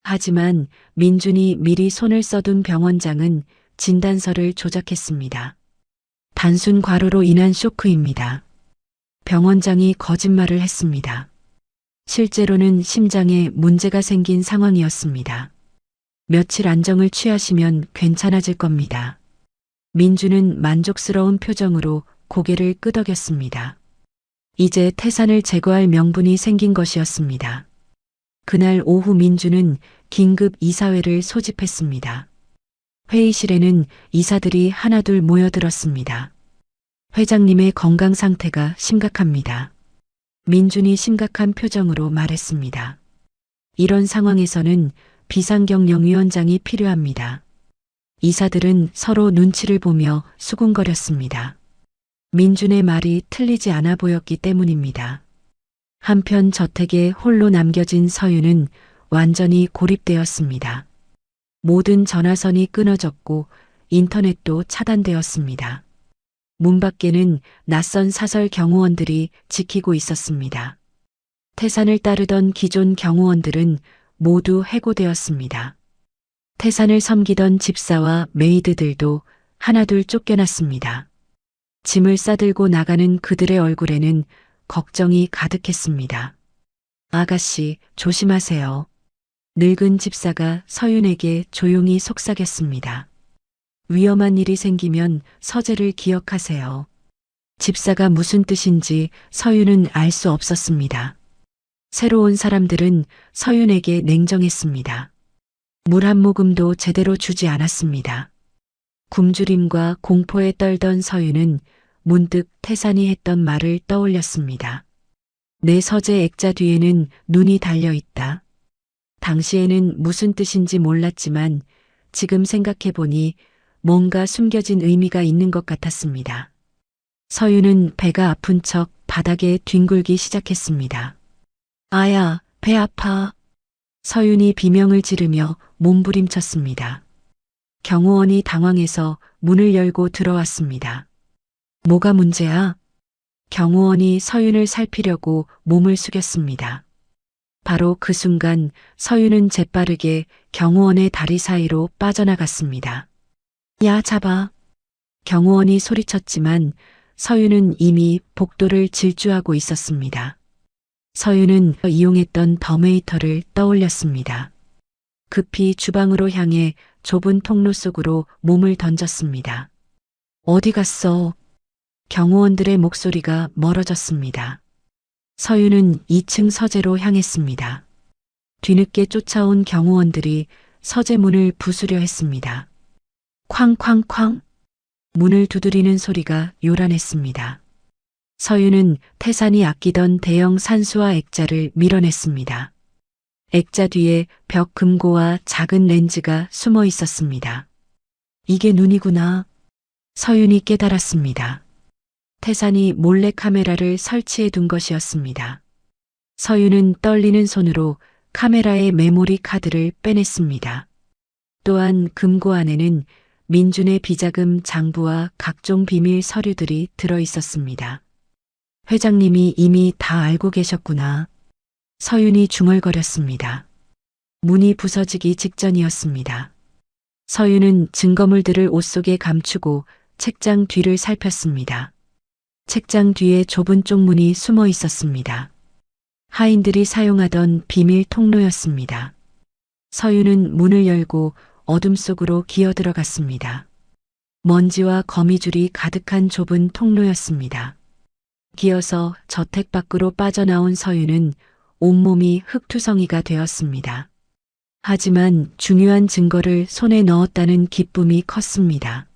하지만 민준이 미리 손을 써둔 병원장은 진단서를 조작했습니다. 단순 과로로 인한 쇼크입니다. 병원장이 거짓말을 했습니다. 실제로는 심장에 문제가 생긴 상황이었습니다. 며칠 안정을 취하시면 괜찮아질 겁니다. 민주는 만족스러운 표정으로 고개를 끄덕였습니다. 이제 태산을 제거할 명분이 생긴 것이었습니다. 그날 오후 민주는 긴급 이사회를 소집했습니다. 회의실에는 이사들이 하나둘 모여들었습니다. 회장님의 건강 상태가 심각합니다. 민준이 심각한 표정으로 말했습니다. 이런 상황에서는 비상경영위원장이 필요합니다. 이사들은 서로 눈치를 보며 수군거렸습니다. 민준의 말이 틀리지 않아 보였기 때문입니다. 한편 저택에 홀로 남겨진 서윤은 완전히 고립되었습니다. 모든 전화선이 끊어졌고 인터넷도 차단되었습니다. 문 밖에는 낯선 사설 경호원들이 지키고 있었습니다. 태산을 따르던 기존 경호원들은 모두 해고되었습니다. 태산을 섬기던 집사와 메이드들도 하나둘 쫓겨났습니다. 짐을 싸들고 나가는 그들의 얼굴에는 걱정이 가득했습니다. 아가씨, 조심하세요. 늙은 집사가 서윤에게 조용히 속삭였습니다. 위험한 일이 생기면 서재를 기억하세요. 집사가 무슨 뜻인지 서윤은 알 수 없었습니다. 새로운 사람들은 서윤에게 냉정했습니다. 물 한 모금도 제대로 주지 않았습니다. 굶주림과 공포에 떨던 서윤은 문득 태산이 했던 말을 떠올렸습니다. 내 서재 액자 뒤에는 눈이 달려 있다. 당시에는 무슨 뜻인지 몰랐지만 지금 생각해보니 뭔가 숨겨진 의미가 있는 것 같았습니다. 서윤은 배가 아픈 척 바닥에 뒹굴기 시작했습니다. 아야, 배 아파. 서윤이 비명을 지르며 몸부림쳤습니다. 경호원이 당황해서 문을 열고 들어왔습니다. 뭐가 문제야? 경호원이 서윤을 살피려고 몸을 숙였습니다. 바로 그 순간 서윤은 재빠르게 경호원의 다리 사이로 빠져나갔습니다. 야, 잡아. 경호원이 소리쳤지만 서윤은 이미 복도를 질주하고 있었습니다. 서윤은 이용했던 더메이터를 떠올렸습니다. 급히 주방으로 향해 좁은 통로 속으로 몸을 던졌습니다. 어디 갔어? 경호원들의 목소리가 멀어졌습니다. 서윤은 2층 서재로 향했습니다. 뒤늦게 쫓아온 경호원들이 서재 문을 부수려 했습니다. 쾅쾅쾅! 문을 두드리는 소리가 요란했습니다. 서윤은 태산이 아끼던 대형 산수화 액자를 밀어냈습니다. 액자 뒤에 벽 금고와 작은 렌즈가 숨어 있었습니다. 이게 눈이구나. 서윤이 깨달았습니다. 태산이 몰래 카메라를 설치해 둔 것이었습니다. 서윤은 떨리는 손으로 카메라의 메모리 카드를 빼냈습니다. 또한 금고 안에는 민준의 비자금 장부와 각종 비밀 서류들이 들어 있었습니다. 회장님이 이미 다 알고 계셨구나. 서윤이 중얼거렸습니다. 문이 부서지기 직전이었습니다. 서윤은 증거물들을 옷 속에 감추고 책장 뒤를 살폈습니다. 책장 뒤에 좁은 쪽문이 숨어 있었습니다. 하인들이 사용하던 비밀 통로였습니다. 서윤은 문을 열고 어둠 속으로 기어 들어갔습니다. 먼지와 거미줄이 가득한 좁은 통로였습니다. 기어서 저택 밖으로 빠져나온 서윤은 온몸이 흙투성이가 되었습니다. 하지만 중요한 증거를 손에 넣었다는 기쁨이 컸습니다.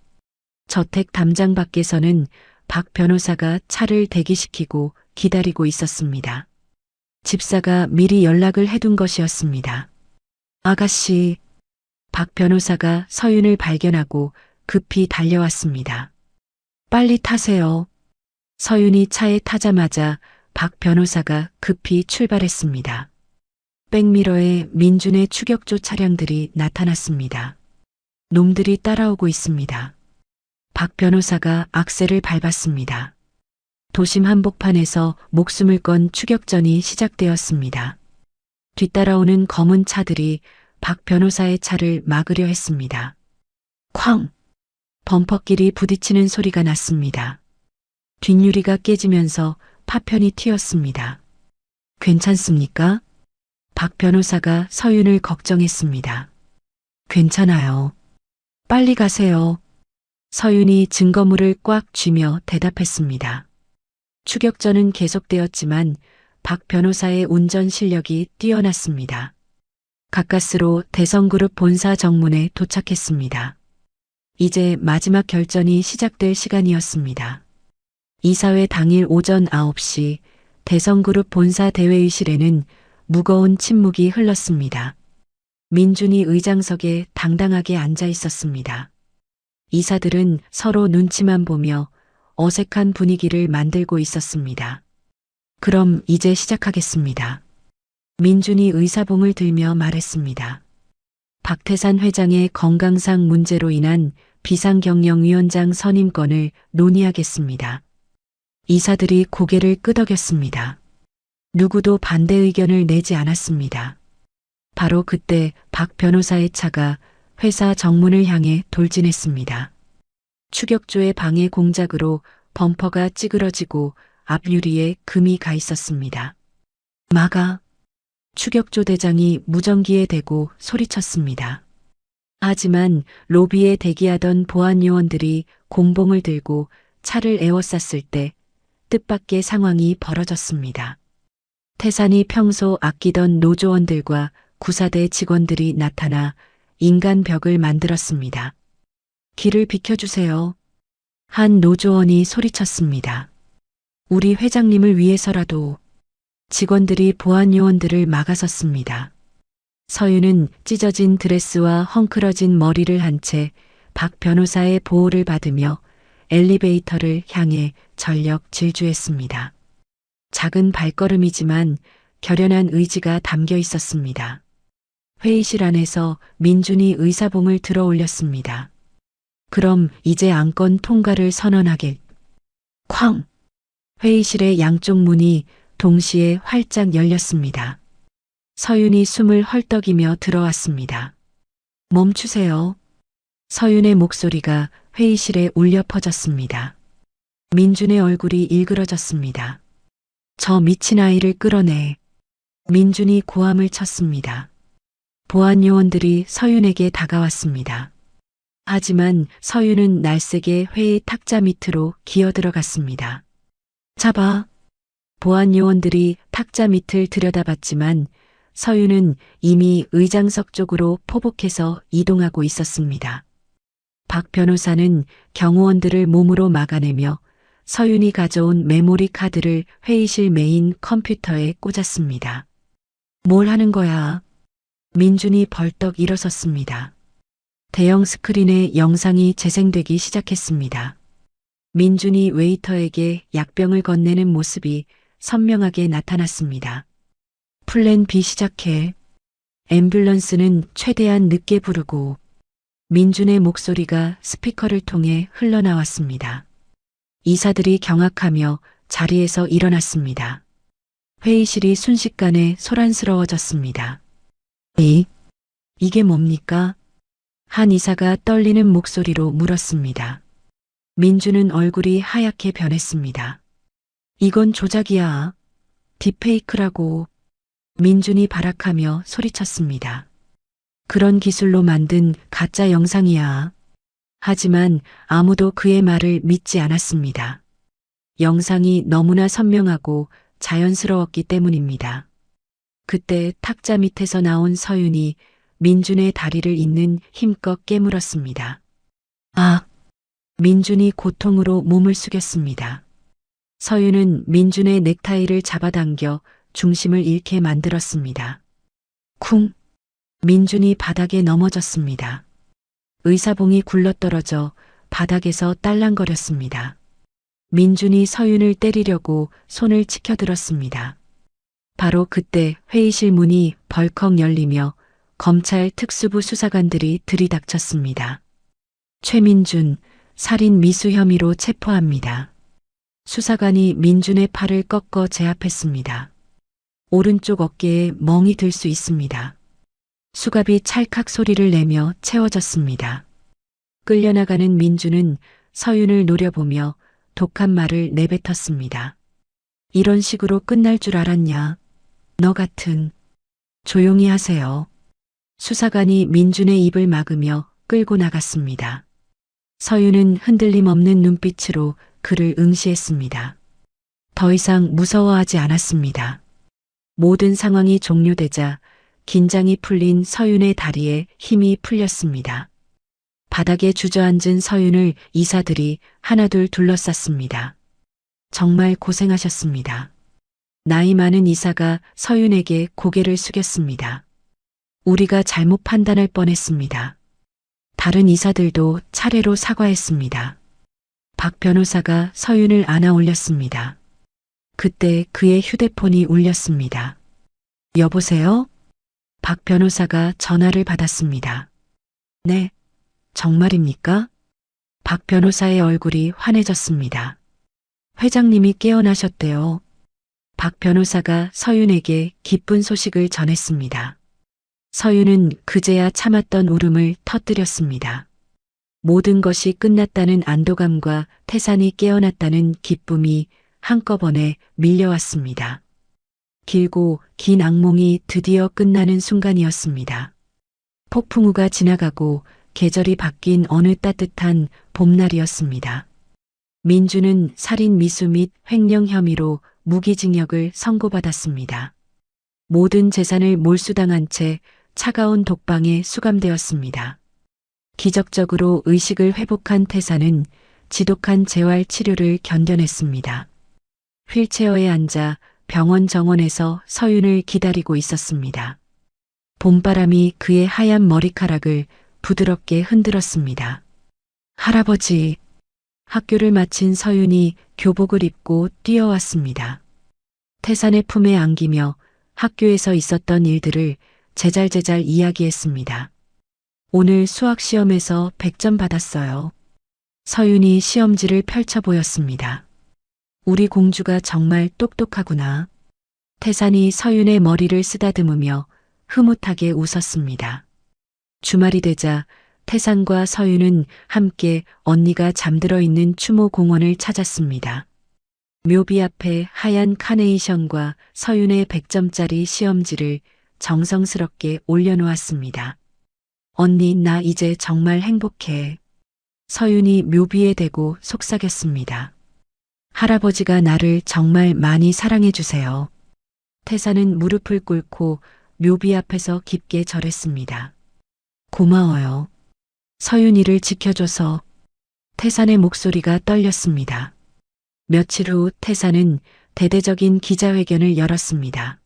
저택 담장 밖에서는 박 변호사가 차를 대기시키고 기다리고 있었습니다. 집사가 미리 연락을 해둔 것이었습니다. 아가씨, 박 변호사가 서윤을 발견하고 급히 달려왔습니다. 빨리 타세요. 서윤이 차에 타자마자 박 변호사가 급히 출발했습니다. 백미러에 민준의 추격조 차량들이 나타났습니다. 놈들이 따라오고 있습니다. 박 변호사가 악셀을 밟았습니다. 도심 한복판에서 목숨을 건 추격전이 시작되었습니다. 뒤따라오는 검은 차들이 박 변호사의 차를 막으려 했습니다. 쾅! 범퍼끼리 부딪히는 소리가 났습니다. 뒷유리가 깨지면서 파편이 튀었습니다. 괜찮습니까? 박 변호사가 서윤을 걱정했습니다. 괜찮아요. 빨리 가세요. 서윤이 증거물을 꽉 쥐며 대답했습니다. 추격전은 계속되었지만 박 변호사의 운전 실력이 뛰어났습니다. 가까스로 대성그룹 본사 정문에 도착했습니다. 이제 마지막 결전이 시작될 시간이었습니다. 이사회 당일 오전 9시 대성그룹 본사 대회의실에는 무거운 침묵이 흘렀습니다. 민준이 의장석에 당당하게 앉아 있었습니다. 이사들은 서로 눈치만 보며 어색한 분위기를 만들고 있었습니다. 그럼 이제 시작하겠습니다. 민준이 의사봉을 들며 말했습니다. 박태산 회장의 건강상 문제로 인한 비상경영위원장 선임권을 논의하겠습니다. 이사들이 고개를 끄덕였습니다. 누구도 반대 의견을 내지 않았습니다. 바로 그때 박 변호사의 차가 회사 정문을 향해 돌진했습니다. 추격조의 방해 공작으로 범퍼가 찌그러지고 앞유리에 금이 가 있었습니다. 막아! 추격조 대장이 무전기에 대고 소리쳤습니다. 하지만 로비에 대기하던 보안 요원들이 곤봉을 들고 차를 에워쌌을 때 뜻밖의 상황이 벌어졌습니다. 태산이 평소 아끼던 노조원들과 구사대 직원들이 나타나 인간 벽을 만들었습니다. 길을 비켜주세요. 한 노조원이 소리쳤습니다. 우리 회장님을 위해서라도. 직원들이 보안 요원들을 막아섰습니다. 서윤은 찢어진 드레스와 헝클어진 머리를 한 채 박 변호사의 보호를 받으며 엘리베이터를 향해 전력 질주했습니다. 작은 발걸음이지만 결연한 의지가 담겨 있었습니다. 회의실 안에서 민준이 의사봉을 들어 올렸습니다. 그럼 이제 안건 통과를 선언하겠. 쾅! 회의실의 양쪽 문이 동시에 활짝 열렸습니다. 서윤이 숨을 헐떡이며 들어왔습니다. 멈추세요. 서윤의 목소리가 회의실에 울려 퍼졌습니다. 민준의 얼굴이 일그러졌습니다. 저 미친 아이를 끌어내. 민준이 고함을 쳤습니다. 보안 요원들이 서윤에게 다가왔습니다. 하지만 서윤은 날쌔게 회의 탁자 밑으로 기어 들어갔습니다. 잡아! 보안 요원들이 탁자 밑을 들여다봤지만 서윤은 이미 의장석 쪽으로 포복해서 이동하고 있었습니다. 박 변호사는 경호원들을 몸으로 막아내며 서윤이 가져온 메모리 카드를 회의실 메인 컴퓨터에 꽂았습니다. 뭘 하는 거야? 민준이 벌떡 일어섰습니다. 대형 스크린에 영상이 재생되기 시작했습니다. 민준이 웨이터에게 약병을 건네는 모습이 선명하게 나타났습니다. 플랜 B 시작해. 앰뷸런스는 최대한 늦게 부르고. 민준의 목소리가 스피커를 통해 흘러나왔습니다. 이사들이 경악하며 자리에서 일어났습니다. 회의실이 순식간에 소란스러워졌습니다. 이게 뭡니까? 한 이사가 떨리는 목소리로 물었습니다. 민준은 얼굴이 하얗게 변했습니다. 이건 조작이야. 딥페이크라고. 민준이 발악하며 소리쳤습니다. 그런 기술로 만든 가짜 영상이야. 하지만 아무도 그의 말을 믿지 않았습니다. 영상이 너무나 선명하고 자연스러웠기 때문입니다. 그때 탁자 밑에서 나온 서윤이 민준의 다리를 잇는 힘껏 깨물었습니다. 아! 민준이 고통으로 몸을 숙였습니다. 서윤은 민준의 넥타이를 잡아당겨 중심을 잃게 만들었습니다. 쿵! 민준이 바닥에 넘어졌습니다. 의사봉이 굴러떨어져 바닥에서 딸랑거렸습니다. 민준이 서윤을 때리려고 손을 치켜들었습니다. 바로 그때 회의실 문이 벌컥 열리며 검찰 특수부 수사관들이 들이닥쳤습니다. 최민준, 살인 미수 혐의로 체포합니다. 수사관이 민준의 팔을 꺾어 제압했습니다. 오른쪽 어깨에 멍이 들 수 있습니다. 수갑이 찰칵 소리를 내며 채워졌습니다. 끌려나가는 민준은 서윤을 노려보며 독한 말을 내뱉었습니다. 이런 식으로 끝날 줄 알았냐? 너 같은. 조용히 하세요. 수사관이 민준의 입을 막으며 끌고 나갔습니다. 서윤은 흔들림 없는 눈빛으로 그를 응시했습니다. 더 이상 무서워하지 않았습니다. 모든 상황이 종료되자 긴장이 풀린 서윤의 다리에 힘이 풀렸습니다. 바닥에 주저앉은 서윤을 이사들이 하나둘 둘러쌌습니다. 정말 고생하셨습니다. 나이 많은 이사가 서윤에게 고개를 숙였습니다. 우리가 잘못 판단할 뻔했습니다. 다른 이사들도 차례로 사과했습니다. 박 변호사가 서윤을 안아 올렸습니다. 그때 그의 휴대폰이 울렸습니다. 여보세요? 박 변호사가 전화를 받았습니다. 네, 정말입니까? 박 변호사의 얼굴이 환해졌습니다. 회장님이 깨어나셨대요. 박 변호사가 서윤에게 기쁜 소식을 전했습니다. 서윤은 그제야 참았던 울음을 터뜨렸습니다. 모든 것이 끝났다는 안도감과 태산이 깨어났다는 기쁨이 한꺼번에 밀려왔습니다. 길고 긴 악몽이 드디어 끝나는 순간이었습니다. 폭풍우가 지나가고 계절이 바뀐 어느 따뜻한 봄날이었습니다. 민주는 살인 미수 및 횡령 혐의로 무기징역을 선고받았습니다. 모든 재산을 몰수당한 채 차가운 독방에 수감되었습니다. 기적적으로 의식을 회복한 태사는 지독한 재활 치료를 견뎌냈습니다. 휠체어에 앉아 병원 정원에서 서윤을 기다리고 있었습니다. 봄바람이 그의 하얀 머리카락을 부드럽게 흔들었습니다. 할아버지, 학교를 마친 서윤이 교복을 입고 뛰어왔습니다. 태산의 품에 안기며 학교에서 있었던 일들을 제잘제잘 이야기했습니다. 오늘 수학 시험에서 100점 받았어요. 서윤이 시험지를 펼쳐 보였습니다. 우리 공주가 정말 똑똑하구나. 태산이 서윤의 머리를 쓰다듬으며 흐뭇하게 웃었습니다. 주말이 되자 태산과 서윤은 함께 언니가 잠들어 있는 추모 공원을 찾았습니다. 묘비 앞에 하얀 카네이션과 서윤의 100점짜리 시험지를 정성스럽게 올려놓았습니다. 언니, 나 이제 정말 행복해. 서윤이 묘비에 대고 속삭였습니다. 할아버지가 나를 정말 많이 사랑해 주세요. 태산은 무릎을 꿇고 묘비 앞에서 깊게 절했습니다. 고마워요. 서윤이를 지켜줘서. 태산의 목소리가 떨렸습니다. 며칠 후 태산은 대대적인 기자회견을 열었습니다.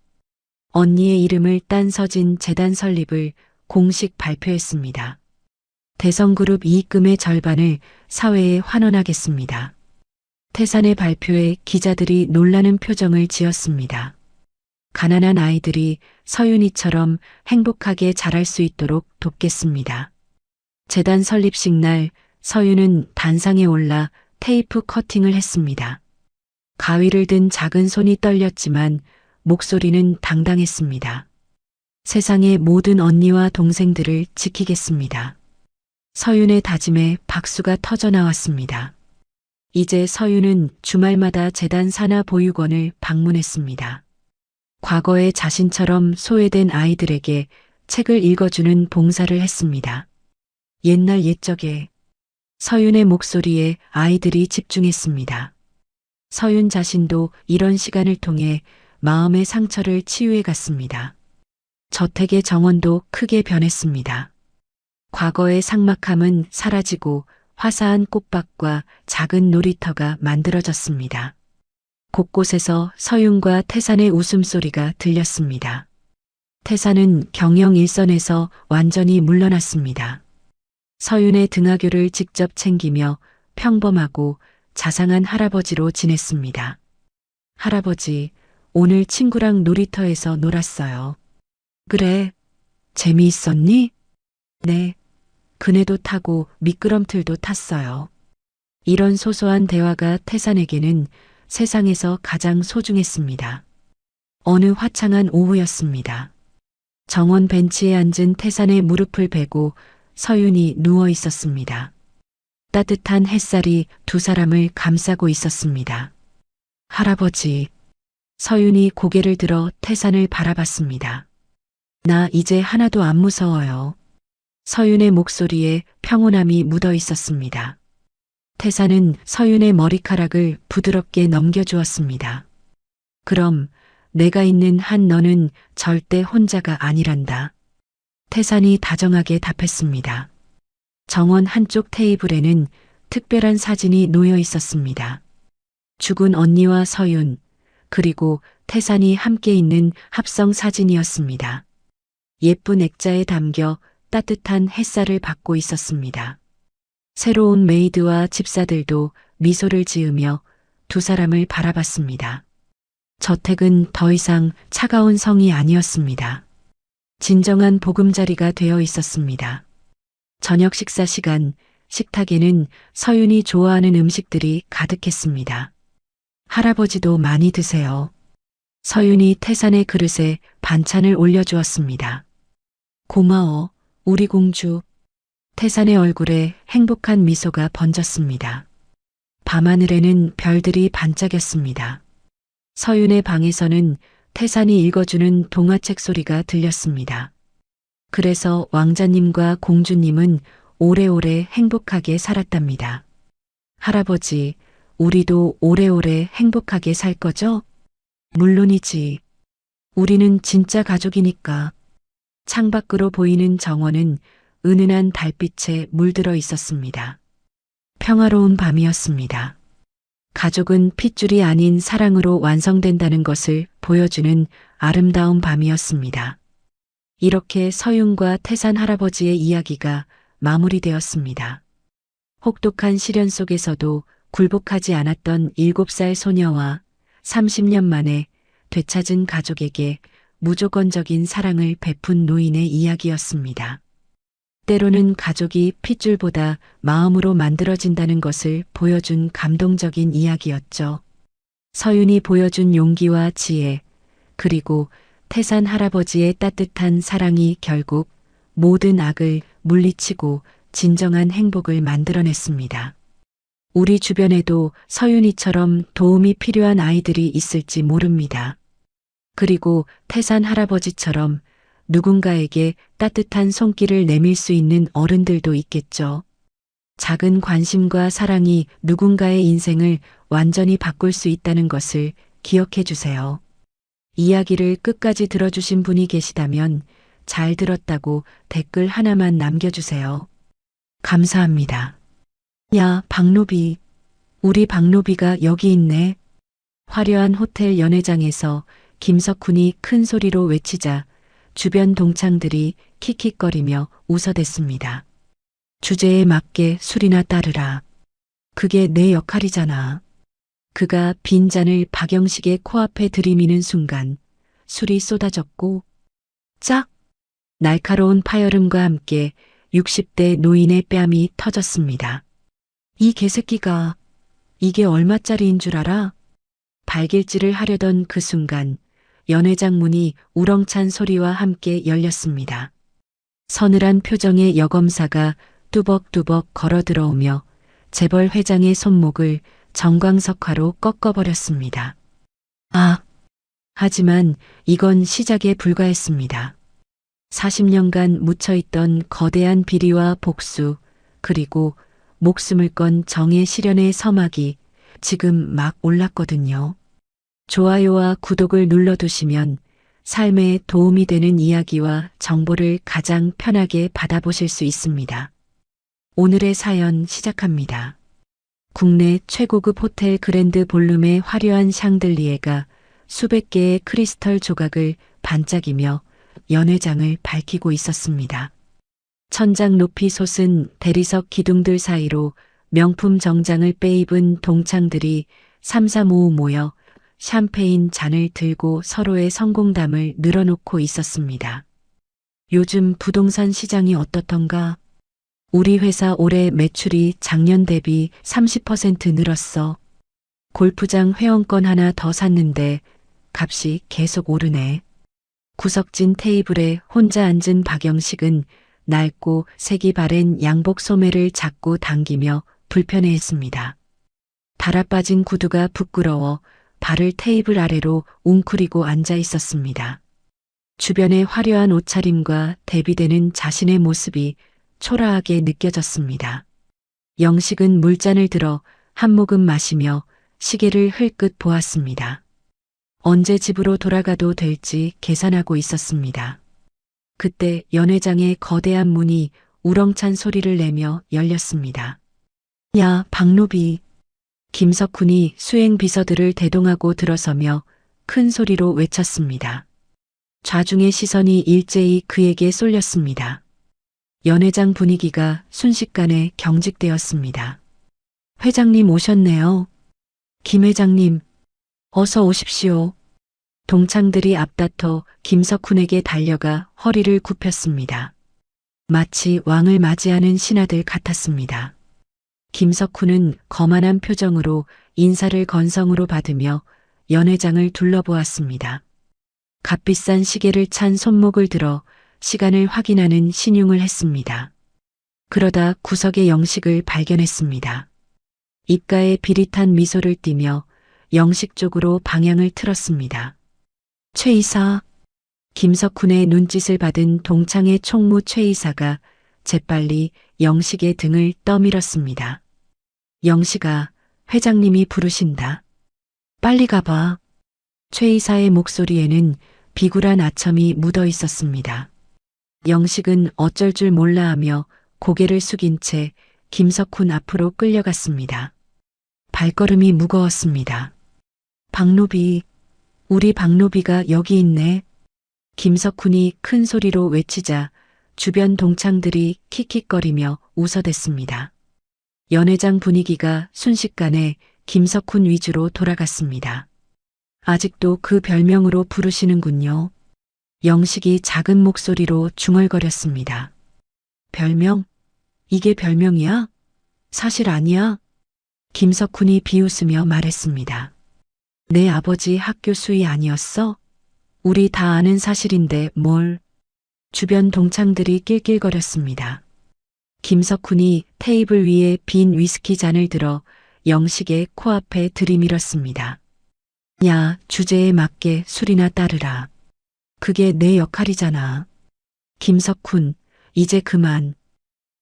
언니의 이름을 딴 서진 재단 설립을 공식 발표했습니다. 대성그룹 이익금의 절반을 사회에 환원하겠습니다. 태산의 발표에 기자들이 놀라는 표정을 지었습니다. 가난한 아이들이 서윤이처럼 행복하게 자랄 수 있도록 돕겠습니다. 재단 설립식 날 서윤은 단상에 올라 테이프 커팅을 했습니다. 가위를 든 작은 손이 떨렸지만 목소리는 당당했습니다. 세상의 모든 언니와 동생들을 지키겠습니다. 서윤의 다짐에 박수가 터져 나왔습니다. 이제 서윤은 주말마다 재단 산하 보육원을 방문했습니다. 과거의 자신처럼 소외된 아이들에게 책을 읽어주는 봉사를 했습니다. 옛날 옛적에 서윤의 목소리에 아이들이 집중했습니다. 서윤 자신도 이런 시간을 통해 마음의 상처를 치유해 갔습니다. 저택의 정원도 크게 변했습니다. 과거의 삭막함은 사라지고 화사한 꽃밭과 작은 놀이터가 만들어졌습니다. 곳곳에서 서윤과 태산의 웃음소리가 들렸습니다. 태산은 경영 일선에서 완전히 물러났습니다. 서윤의 등하교를 직접 챙기며 평범하고 자상한 할아버지로 지냈습니다. 할아버지, 오늘 친구랑 놀이터에서 놀았어요. 그래, 재미있었니? 네, 그네도 타고 미끄럼틀도 탔어요. 이런 소소한 대화가 태산에게는 세상에서 가장 소중했습니다. 어느 화창한 오후였습니다. 정원 벤치에 앉은 태산의 무릎을 베고 서윤이 누워 있었습니다. 따뜻한 햇살이 두 사람을 감싸고 있었습니다. 할아버지, 서윤이 고개를 들어 태산을 바라봤습니다. 나 이제 하나도 안 무서워요. 서윤의 목소리에 평온함이 묻어 있었습니다. 태산은 서윤의 머리카락을 부드럽게 넘겨주었습니다. 그럼 내가 있는 한 너는 절대 혼자가 아니란다. 태산이 다정하게 답했습니다. 정원 한쪽 테이블에는 특별한 사진이 놓여 있었습니다. 죽은 언니와 서윤, 그리고 태산이 함께 있는 합성 사진이었습니다. 예쁜 액자에 담겨 따뜻한 햇살을 받고 있었습니다. 새로운 메이드와 집사들도 미소를 지으며 두 사람을 바라봤습니다. 저택은 더 이상 차가운 성이 아니었습니다. 진정한 보금자리가 되어 있었습니다. 저녁 식사 시간, 식탁에는 서윤이 좋아하는 음식들이 가득했습니다. 할아버지도 많이 드세요. 서윤이 태산의 그릇에 반찬을 올려주었습니다. 고마워, 우리 공주. 태산의 얼굴에 행복한 미소가 번졌습니다. 밤하늘에는 별들이 반짝였습니다. 서윤의 방에서는 태산이 읽어주는 동화책 소리가 들렸습니다. 그래서 왕자님과 공주님은 오래오래 행복하게 살았답니다. 할아버지, 우리도 오래오래 행복하게 살 거죠? 물론이지. 우리는 진짜 가족이니까. 창밖으로 보이는 정원은 은은한 달빛에 물들어 있었습니다. 평화로운 밤이었습니다. 가족은 핏줄이 아닌 사랑으로 완성된다는 것을 보여주는 아름다운 밤이었습니다. 이렇게 서윤과 태산 할아버지의 이야기가 마무리되었습니다. 혹독한 시련 속에서도 굴복하지 않았던 7살 소녀와 30년 만에 되찾은 가족에게 무조건적인 사랑을 베푼 노인의 이야기였습니다. 때로는 가족이 핏줄보다 마음으로 만들어진다는 것을 보여준 감동적인 이야기였죠. 서윤이 보여준 용기와 지혜, 그리고 태산 할아버지의 따뜻한 사랑이 결국 모든 악을 물리치고 진정한 행복을 만들어냈습니다. 우리 주변에도 서윤이처럼 도움이 필요한 아이들이 있을지 모릅니다. 그리고 태산 할아버지처럼 누군가에게 따뜻한 손길을 내밀 수 있는 어른들도 있겠죠. 작은 관심과 사랑이 누군가의 인생을 완전히 바꿀 수 있다는 것을 기억해 주세요. 이야기를 끝까지 들어주신 분이 계시다면 잘 들었다고 댓글 하나만 남겨주세요. 감사합니다. 야, 박노비. 우리 박노비가 여기 있네. 화려한 호텔 연회장에서 김석훈이 큰 소리로 외치자 주변 동창들이 킥킥거리며 웃어댔습니다. 주제에 맞게 술이나 따르라. 그게 내 역할이잖아. 그가 빈 잔을 박영식의 코앞에 들이미는 순간 술이 쏟아졌고 짝! 날카로운 파열음과 함께 60대 노인의 뺨이 터졌습니다. 이 개새끼가 이게 얼마짜리인 줄 알아? 발길질을 하려던 그 순간 연회장 문이 우렁찬 소리와 함께 열렸습니다. 서늘한 표정의 여검사가 뚜벅뚜벅 걸어 들어오며 재벌 회장의 손목을 정광석화로 꺾어버렸습니다. 아! 하지만 이건 시작에 불과했습니다. 40년간 묻혀있던 거대한 비리와 복수, 그리고 목숨을 건 정의 실현의 서막이 지금 막 올랐거든요. 좋아요와 구독을 눌러두시면 삶에 도움이 되는 이야기와 정보를 가장 편하게 받아보실 수 있습니다. 오늘의 사연 시작합니다. 국내 최고급 호텔 그랜드 볼룸의 화려한 샹들리에가 수백 개의 크리스털 조각을 반짝이며 연회장을 밝히고 있었습니다. 천장 높이 솟은 대리석 기둥들 사이로 명품 정장을 빼입은 동창들이 삼삼오오 모여 샴페인 잔을 들고 서로의 성공담을 늘어놓고 있었습니다. 요즘 부동산 시장이 어떻던가? 우리 회사 올해 매출이 작년 대비 30% 늘었어. 골프장 회원권 하나 더 샀는데 값이 계속 오르네. 구석진 테이블에 혼자 앉은 박영식은 낡고 색이 바랜 양복 소매를 자꾸 당기며 불편해했습니다. 달아빠진 구두가 부끄러워 발을 테이블 아래로 웅크리고 앉아 있었습니다. 주변의 화려한 옷차림과 대비되는 자신의 모습이 초라하게 느껴졌습니다. 영식은 물잔을 들어 한 모금 마시며 시계를 흘끗 보았습니다. 언제 집으로 돌아가도 될지 계산하고 있었습니다. 그때 연회장의 거대한 문이 우렁찬 소리를 내며 열렸습니다. 야, 박노비. 김석훈이 수행 비서들을 대동하고 들어서며 큰 소리로 외쳤습니다. 좌중의 시선이 일제히 그에게 쏠렸습니다. 연회장 분위기가 순식간에 경직되었습니다. 회장님 오셨네요. 김 회장님, 어서 오십시오. 동창들이 앞다퉈 김석훈에게 달려가 허리를 굽혔습니다. 마치 왕을 맞이하는 신하들 같았습니다. 김석훈은 거만한 표정으로 인사를 건성으로 받으며 연회장을 둘러보았습니다. 값비싼 시계를 찬 손목을 들어 시간을 확인하는 신용을 했습니다. 그러다 구석의 영식을 발견했습니다. 입가에 비릿한 미소를 띠며 영식 쪽으로 방향을 틀었습니다. 최 이사. 김석훈의 눈짓을 받은 동창의 총무 최 이사가 재빨리 영식의 등을 떠밀었습니다. 영식아, 회장님이 부르신다. 빨리 가봐. 최 이사의 목소리에는 비굴한 아첨이 묻어 있었습니다. 영식은 어쩔 줄 몰라 하며 고개를 숙인 채 김석훈 앞으로 끌려갔습니다. 발걸음이 무거웠습니다. 박노비, 우리 박노비가 여기 있네. 김석훈이 큰 소리로 외치자 주변 동창들이 킥킥거리며 웃어댔습니다. 연회장 분위기가 순식간에 김석훈 위주로 돌아갔습니다. 아직도 그 별명으로 부르시는군요. 영식이 작은 목소리로 중얼거렸습니다. 별명? 이게 별명이야? 사실 아니야? 김석훈이 비웃으며 말했습니다. 내 아버지 학교 수위 아니었어? 우리 다 아는 사실인데 뭘? 주변 동창들이 낄낄거렸습니다. 김석훈이 테이블 위에 빈 위스키 잔을 들어 영식의 코앞에 들이밀었습니다. 야, 주제에 맞게 술이나 따르라. 그게 내 역할이잖아. 김석훈, 이제 그만.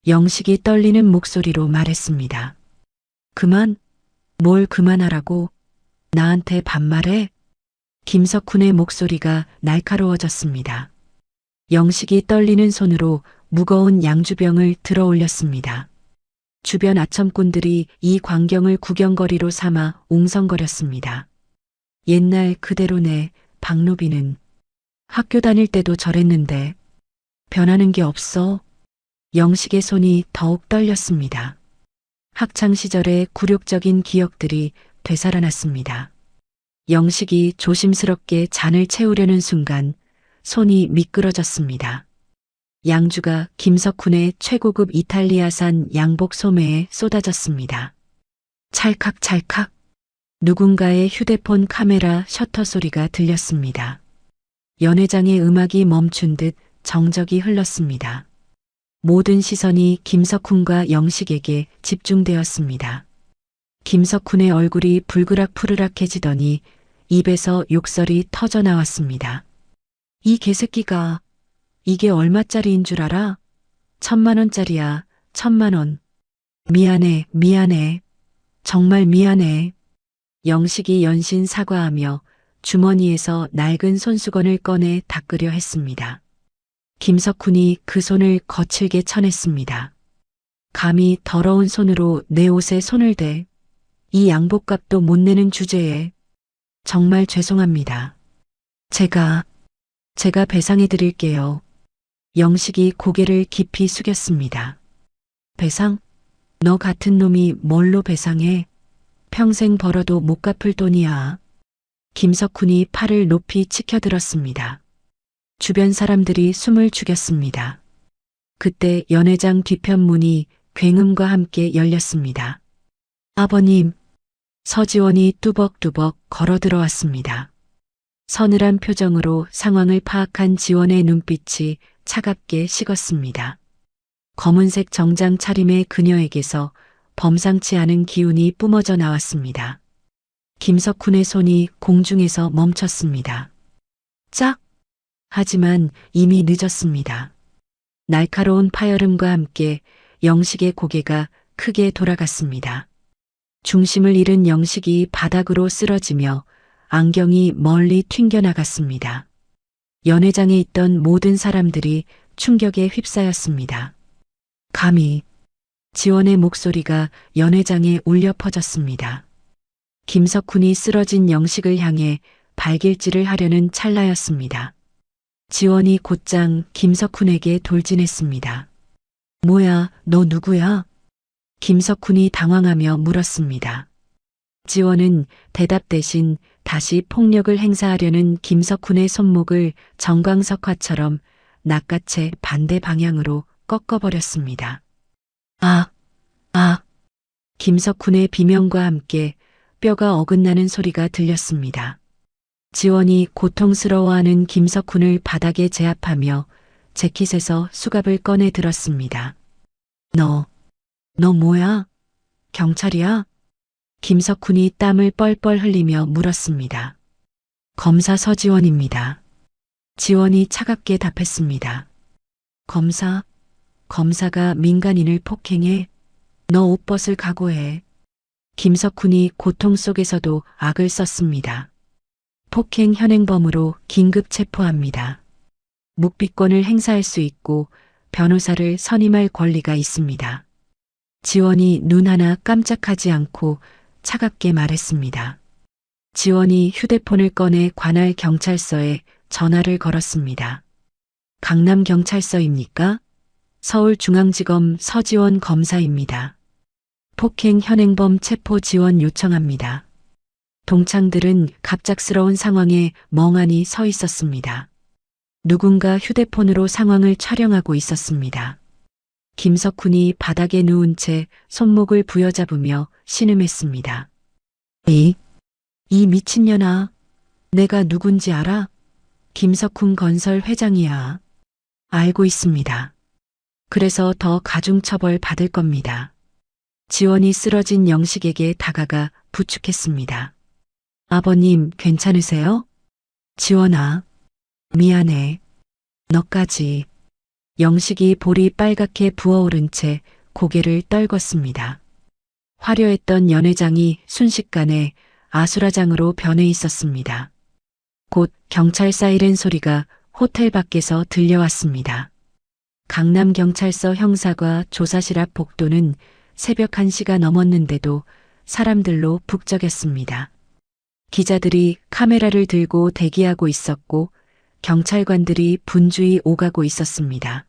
영식이 떨리는 목소리로 말했습니다. 그만? 뭘 그만하라고? 나한테 반말해? 김석훈의 목소리가 날카로워졌습니다. 영식이 떨리는 손으로 무거운 양주병을 들어 올렸습니다. 주변 아첨꾼들이 이 광경을 구경거리로 삼아 웅성거렸습니다. 옛날 그대로네, 박노비는. 학교 다닐 때도 저랬는데 변하는 게 없어. 영식의 손이 더욱 떨렸습니다. 학창 시절의 굴욕적인 기억들이 되살아났습니다. 영식이 조심스럽게 잔을 채우려는 순간 손이 미끄러졌습니다. 양주가 김석훈의 최고급 이탈리아산 양복 소매에 쏟아졌습니다. 찰칵찰칵. 누군가의 휴대폰 카메라 셔터 소리가 들렸습니다. 연회장의 음악이 멈춘 듯 정적이 흘렀습니다. 모든 시선이 김석훈과 영식에게 집중되었습니다. 김석훈의 얼굴이 불그락푸르락해지더니 입에서 욕설이 터져 나왔습니다. 이 개새끼가 이게 얼마짜리인 줄 알아? 1,000만 원짜리야. 1,000만 원. 미안해, 미안해. 정말 미안해. 영식이 연신 사과하며 주머니에서 낡은 손수건을 꺼내 닦으려 했습니다. 김석훈이 그 손을 거칠게 쳐냈습니다. 감히 더러운 손으로 내 옷에 손을 대. 이 양복값도 못 내는 주제에. 정말 죄송합니다. 제가 배상해 드릴게요. 영식이 고개를 깊이 숙였습니다. 배상? 너 같은 놈이 뭘로 배상해? 평생 벌어도 못 갚을 돈이야. 김석훈이 팔을 높이 치켜들었습니다. 주변 사람들이 숨을 죽였습니다. 그때 연회장 뒤편 문이 굉음과 함께 열렸습니다. 아버님, 서지원이 뚜벅뚜벅 걸어 들어왔습니다. 서늘한 표정으로 상황을 파악한 지원의 눈빛이 차갑게 식었습니다. 검은색 정장 차림의 그녀에게서 범상치 않은 기운이 뿜어져 나왔습니다. 김석훈의 손이 공중에서 멈췄습니다. 짝! 하지만 이미 늦었습니다. 날카로운 파열음과 함께 영식의 고개가 크게 돌아갔습니다. 중심을 잃은 영식이 바닥으로 쓰러지며 안경이 멀리 튕겨나갔습니다. 연회장에 있던 모든 사람들이 충격에 휩싸였습니다. 감히 지원의 목소리가 연회장에 울려 퍼졌습니다. 김석훈이 쓰러진 영식을 향해 발길질을 하려는 찰나였습니다. 지원이 곧장 김석훈에게 돌진했습니다. 뭐야, 너 누구야? 김석훈이 당황하며 물었습니다. 지원은 대답 대신 다시 폭력을 행사하려는 김석훈의 손목을 정광석화처럼 낚아채 반대 방향으로 꺾어버렸습니다. 아! 김석훈의 비명과 함께 뼈가 어긋나는 소리가 들렸습니다. 지원이 고통스러워하는 김석훈을 바닥에 제압하며 재킷에서 수갑을 꺼내 들었습니다. 너 뭐야? 경찰이야? 김석훈이 땀을 뻘뻘 흘리며 물었습니다. 검사 서지원입니다. 지원이 차갑게 답했습니다. 검사가 민간인을 폭행해? 너 옷 벗을 각오해. 김석훈이 고통 속에서도 악을 썼습니다. 폭행 현행범으로 긴급 체포합니다. 묵비권을 행사할 수 있고 변호사를 선임할 권리가 있습니다. 지원이 눈 하나 깜짝하지 않고 차갑게 말했습니다. 지원이 휴대폰을 꺼내 관할 경찰서에 전화를 걸었습니다. 강남경찰서입니까? 서울중앙지검 서지원 검사입니다. 폭행 현행범 체포 지원 요청합니다. 동창들은 갑작스러운 상황에 멍하니 서 있었습니다. 누군가 휴대폰으로 상황을 촬영하고 있었습니다. 김석훈이 바닥에 누운 채 손목을 부여잡으며 신음했습니다. 이 미친년아, 내가 누군지 알아? 김석훈 건설 회장이야. 알고 있습니다. 그래서 더 가중처벌 받을 겁니다. 지원이 쓰러진 영식에게 다가가 부축했습니다. 아버님 괜찮으세요? 지원아, 미안해. 너까지. 영식이 볼이 빨갛게 부어오른 채 고개를 떨궜습니다. 화려했던 연회장이 순식간에 아수라장으로 변해 있었습니다. 곧 경찰 사이렌 소리가 호텔 밖에서 들려왔습니다. 강남경찰서 형사과 조사실 앞 복도는 새벽 1시가 넘었는데도 사람들로 북적였습니다. 기자들이 카메라를 들고 대기하고 있었고 경찰관들이 분주히 오가고 있었습니다.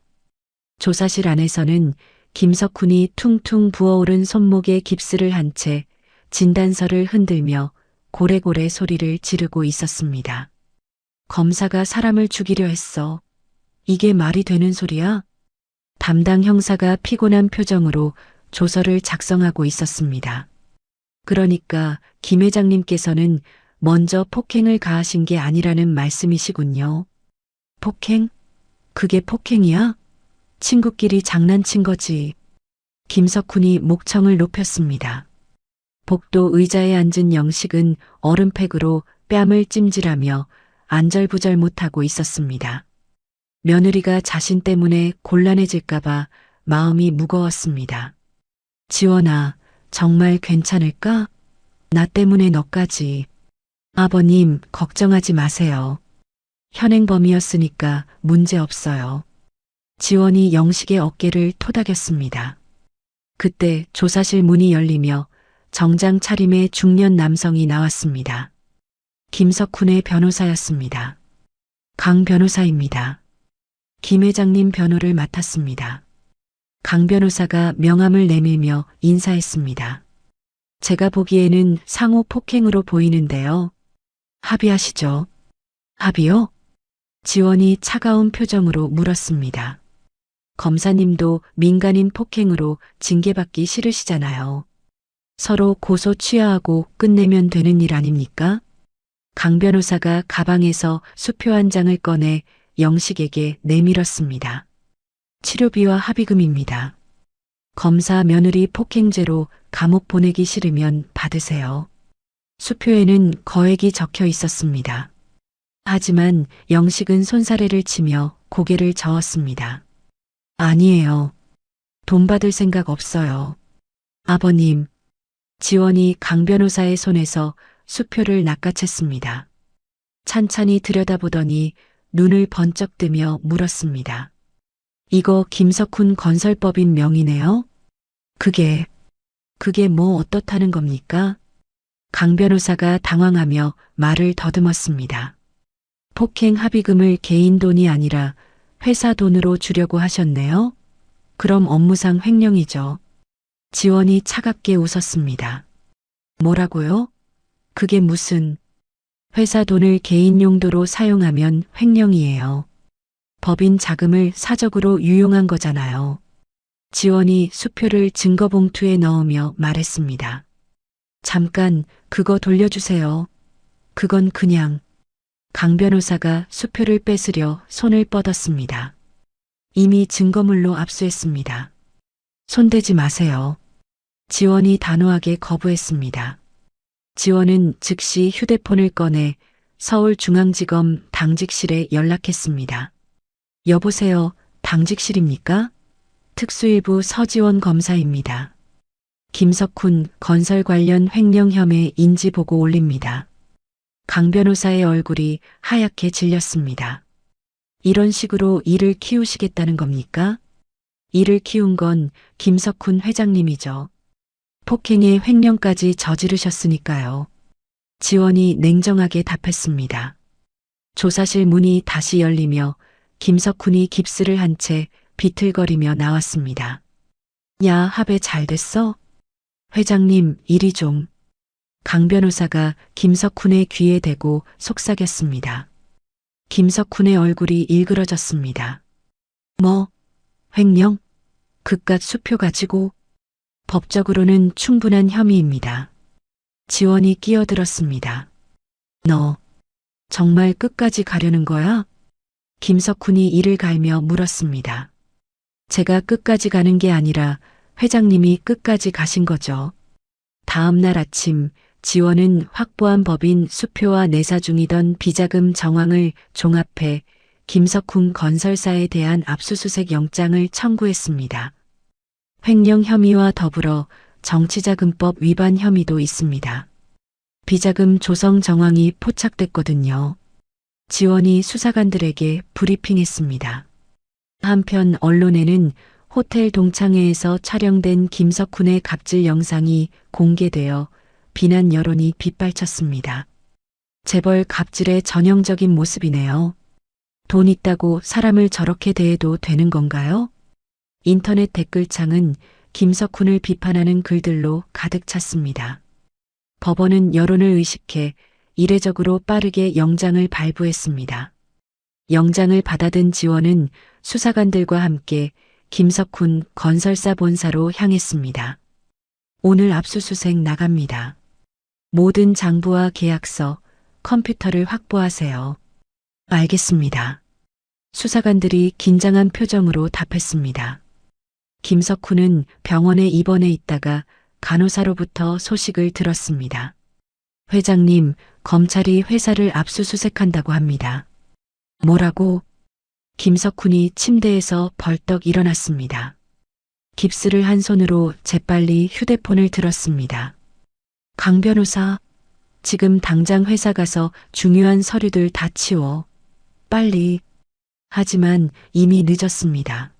조사실 안에서는 김석훈이 퉁퉁 부어오른 손목에 깁스를 한 채 진단서를 흔들며 고래고래 소리를 지르고 있었습니다. 검사가 사람을 죽이려 했어. 이게 말이 되는 소리야? 담당 형사가 피곤한 표정으로 조서를 작성하고 있었습니다. 그러니까 김 회장님께서는 먼저 폭행을 가하신 게 아니라는 말씀이시군요. 폭행? 그게 폭행이야? 친구끼리 장난친 거지. 김석훈이 목청을 높였습니다. 복도 의자에 앉은 영식은 얼음팩으로 뺨을 찜질하며 안절부절 못하고 있었습니다. 며느리가 자신 때문에 곤란해질까봐 마음이 무거웠습니다. 지원아, 정말 괜찮을까? 나 때문에 너까지. 아버님, 걱정하지 마세요. 현행범이었으니까 문제 없어요. 지원이 영식의 어깨를 토닥였습니다. 그때 조사실 문이 열리며 정장 차림의 중년 남성이 나왔습니다. 김석훈의 변호사였습니다. 강 변호사입니다. 김 회장님 변호를 맡았습니다. 강 변호사가 명함을 내밀며 인사했습니다. 제가 보기에는 상호 폭행으로 보이는데요. 합의하시죠. 합의요? 지원이 차가운 표정으로 물었습니다. 검사님도 민간인 폭행으로 징계받기 싫으시잖아요. 서로 고소 취하하고 끝내면 되는 일 아닙니까? 강 변호사가 가방에서 수표 한 장을 꺼내 영식에게 내밀었습니다. 치료비와 합의금입니다. 검사 며느리 폭행죄로 감옥 보내기 싫으면 받으세요. 수표에는 거액이 적혀 있었습니다. 하지만 영식은 손사래를 치며 고개를 저었습니다. 아니에요. 돈 받을 생각 없어요. 아버님. 지원이 강 변호사의 손에서 수표를 낚아챘습니다. 찬찬히 들여다보더니 눈을 번쩍 뜨며 물었습니다. 이거 김석훈 건설법인 명의네요? 그게 뭐 어떻다는 겁니까? 강 변호사가 당황하며 말을 더듬었습니다. 폭행 합의금을 개인 돈이 아니라 회사 돈으로 주려고 하셨네요? 그럼 업무상 횡령이죠. 지원이 차갑게 웃었습니다. 뭐라고요? 그게 무슨... 회사 돈을 개인 용도로 사용하면 횡령이에요. 법인 자금을 사적으로 유용한 거잖아요. 지원이 수표를 증거봉투에 넣으며 말했습니다. 잠깐 그거 돌려주세요. 그건 그냥... 강 변호사가 수표를 뺏으려 손을 뻗었습니다. 이미 증거물로 압수했습니다. 손대지 마세요. 지원이 단호하게 거부했습니다. 지원은 즉시 휴대폰을 꺼내 서울중앙지검 당직실에 연락했습니다. 여보세요, 당직실입니까? 특수일부 서지원 검사입니다. 김석훈 건설 관련 횡령 혐의 인지보고 올립니다. 강 변호사의 얼굴이 하얗게 질렸습니다. 이런 식으로 일을 키우시겠다는 겁니까? 일을 키운 건 김석훈 회장님이죠. 폭행의 횡령까지 저지르셨으니까요. 지원이 냉정하게 답했습니다. 조사실 문이 다시 열리며 김석훈이 깁스를 한 채 비틀거리며 나왔습니다. 야, 합의 잘 됐어? 회장님, 이리 좀. 강 변호사가 김석훈의 귀에 대고 속삭였습니다. 김석훈의 얼굴이 일그러졌습니다. 뭐? 횡령? 그깟 수표 가지고? 법적으로는 충분한 혐의입니다. 지원이 끼어들었습니다. 너 정말 끝까지 가려는 거야? 김석훈이 이를 갈며 물었습니다. 제가 끝까지 가는 게 아니라 회장님이 끝까지 가신 거죠. 다음 날 아침 지원은 확보한 법인 수표와 내사 중이던 비자금 정황을 종합해 김석훈 건설사에 대한 압수수색 영장을 청구했습니다. 횡령 혐의와 더불어 정치자금법 위반 혐의도 있습니다. 비자금 조성 정황이 포착됐거든요. 지원이 수사관들에게 브리핑했습니다. 한편 언론에는 호텔 동창회에서 촬영된 김석훈의 갑질 영상이 공개되어 비난 여론이 빗발쳤습니다. 재벌 갑질의 전형적인 모습이네요. 돈 있다고 사람을 저렇게 대해도 되는 건가요? 인터넷 댓글창은 김석훈을 비판하는 글들로 가득 찼습니다. 법원은 여론을 의식해 이례적으로 빠르게 영장을 발부했습니다. 영장을 받아든 지원은 수사관들과 함께 김석훈 건설사 본사로 향했습니다. 오늘 압수수색 나갑니다. 모든 장부와 계약서, 컴퓨터를 확보하세요. 알겠습니다. 수사관들이 긴장한 표정으로 답했습니다. 김석훈은 병원에 입원해 있다가 간호사로부터 소식을 들었습니다. 회장님, 검찰이 회사를 압수수색한다고 합니다. 뭐라고? 김석훈이 침대에서 벌떡 일어났습니다. 깁스를 한 손으로 재빨리 휴대폰을 들었습니다. 강 변호사, 지금 당장 회사 가서 중요한 서류들 다 치워. 빨리. 하지만 이미 늦었습니다.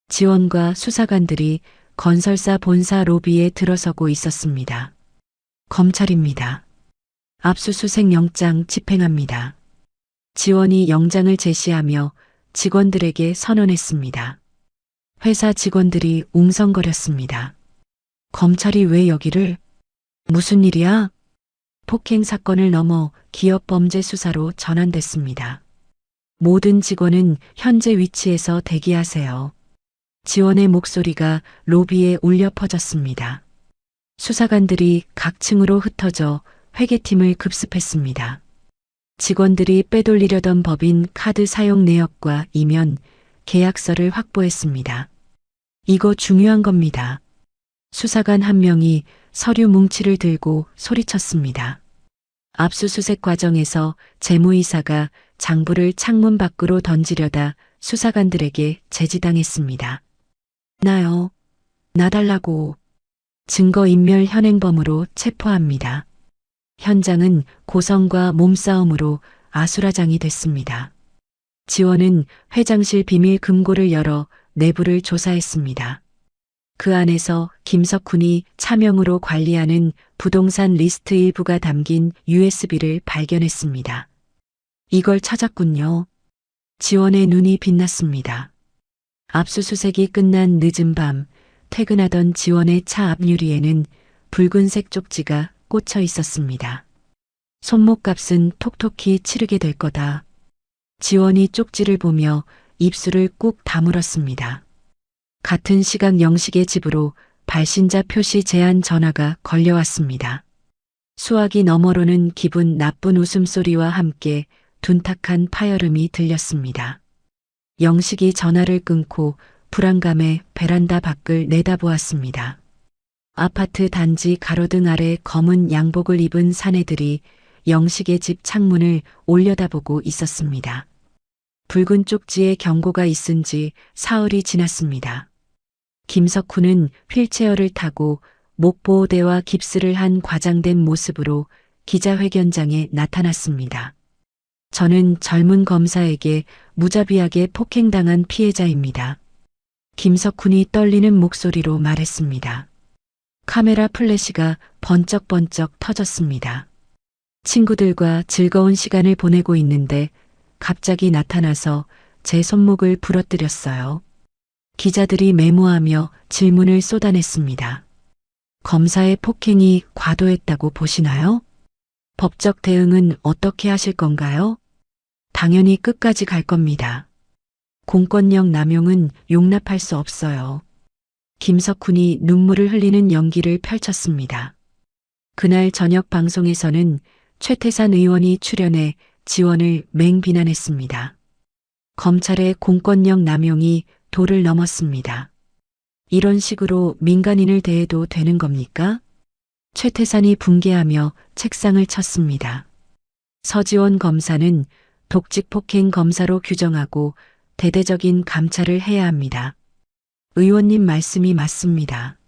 지원과 수사관들이 건설사 본사 로비에 들어서고 있었습니다. 검찰입니다. 압수수색 영장 집행합니다. 지원이 영장을 제시하며 직원들에게 선언했습니다. 회사 직원들이 웅성거렸습니다. 검찰이 왜 여기를? 무슨 일이야? 폭행 사건을 넘어 기업 범죄 수사로 전환됐습니다. 모든 직원은 현재 위치에서 대기하세요. 지원의 목소리가 로비에 울려 퍼졌습니다. 수사관들이 각 층으로 흩어져 회계팀을 급습했습니다. 직원들이 빼돌리려던 법인 카드 사용 내역과 이면, 계약서를 확보했습니다. 이거 중요한 겁니다. 수사관 한 명이 서류 뭉치를 들고 소리쳤습니다. 압수수색 과정에서 재무이사가 장부를 창문 밖으로 던지려다 수사관들에게 제지당했습니다. 나요. 나달라고. 증거인멸 현행범으로 체포합니다. 현장은 고성과 몸싸움으로 아수라장이 됐습니다. 지원은 회장실 비밀 금고를 열어 내부를 조사했습니다. 그 안에서 김석훈이 차명으로 관리하는 부동산 리스트 일부가 담긴 USB를 발견했습니다. 이걸 찾았군요. 지원의 눈이 빛났습니다. 압수수색이 끝난 늦은 밤, 퇴근하던 지원의 차 앞유리에는 붉은색 쪽지가 꽂혀 있었습니다. 손목값은 톡톡히 치르게 될 거다. 지원이 쪽지를 보며 입술을 꾹 다물었습니다. 같은 시각 영식의 집으로 발신자 표시 제한 전화가 걸려왔습니다. 수화기 너머로는 기분 나쁜 웃음소리와 함께 둔탁한 파열음이 들렸습니다. 영식이 전화를 끊고 불안감에 베란다 밖을 내다보았습니다. 아파트 단지 가로등 아래 검은 양복을 입은 사내들이 영식의 집 창문을 올려다보고 있었습니다. 붉은 쪽지에 경고가 있은지 사흘이 지났습니다. 김석훈은 휠체어를 타고 목보호대와 깁스를 한 과장된 모습으로 기자회견장에 나타났습니다. 저는 젊은 검사에게 무자비하게 폭행당한 피해자입니다. 김석훈이 떨리는 목소리로 말했습니다. 카메라 플래시가 번쩍번쩍 터졌습니다. 친구들과 즐거운 시간을 보내고 있는데 갑자기 나타나서 제 손목을 부러뜨렸어요. 기자들이 메모하며 질문을 쏟아냈습니다. 검사의 폭행이 과도했다고 보시나요? 법적 대응은 어떻게 하실 건가요? 당연히 끝까지 갈 겁니다. 공권력 남용은 용납할 수 없어요. 김석훈이 눈물을 흘리는 연기를 펼쳤습니다. 그날 저녁 방송에서는 최태산 의원이 출연해 지원을 맹비난했습니다. 검찰의 공권력 남용이 도를 넘었습니다. 이런 식으로 민간인을 대해도 되는 겁니까? 최태산이 붕괴하며 책상을 쳤습니다. 서지원 검사는 독직 폭행 검사로 규정하고 대대적인 감찰을 해야 합니다. 의원님 말씀이 맞습니다.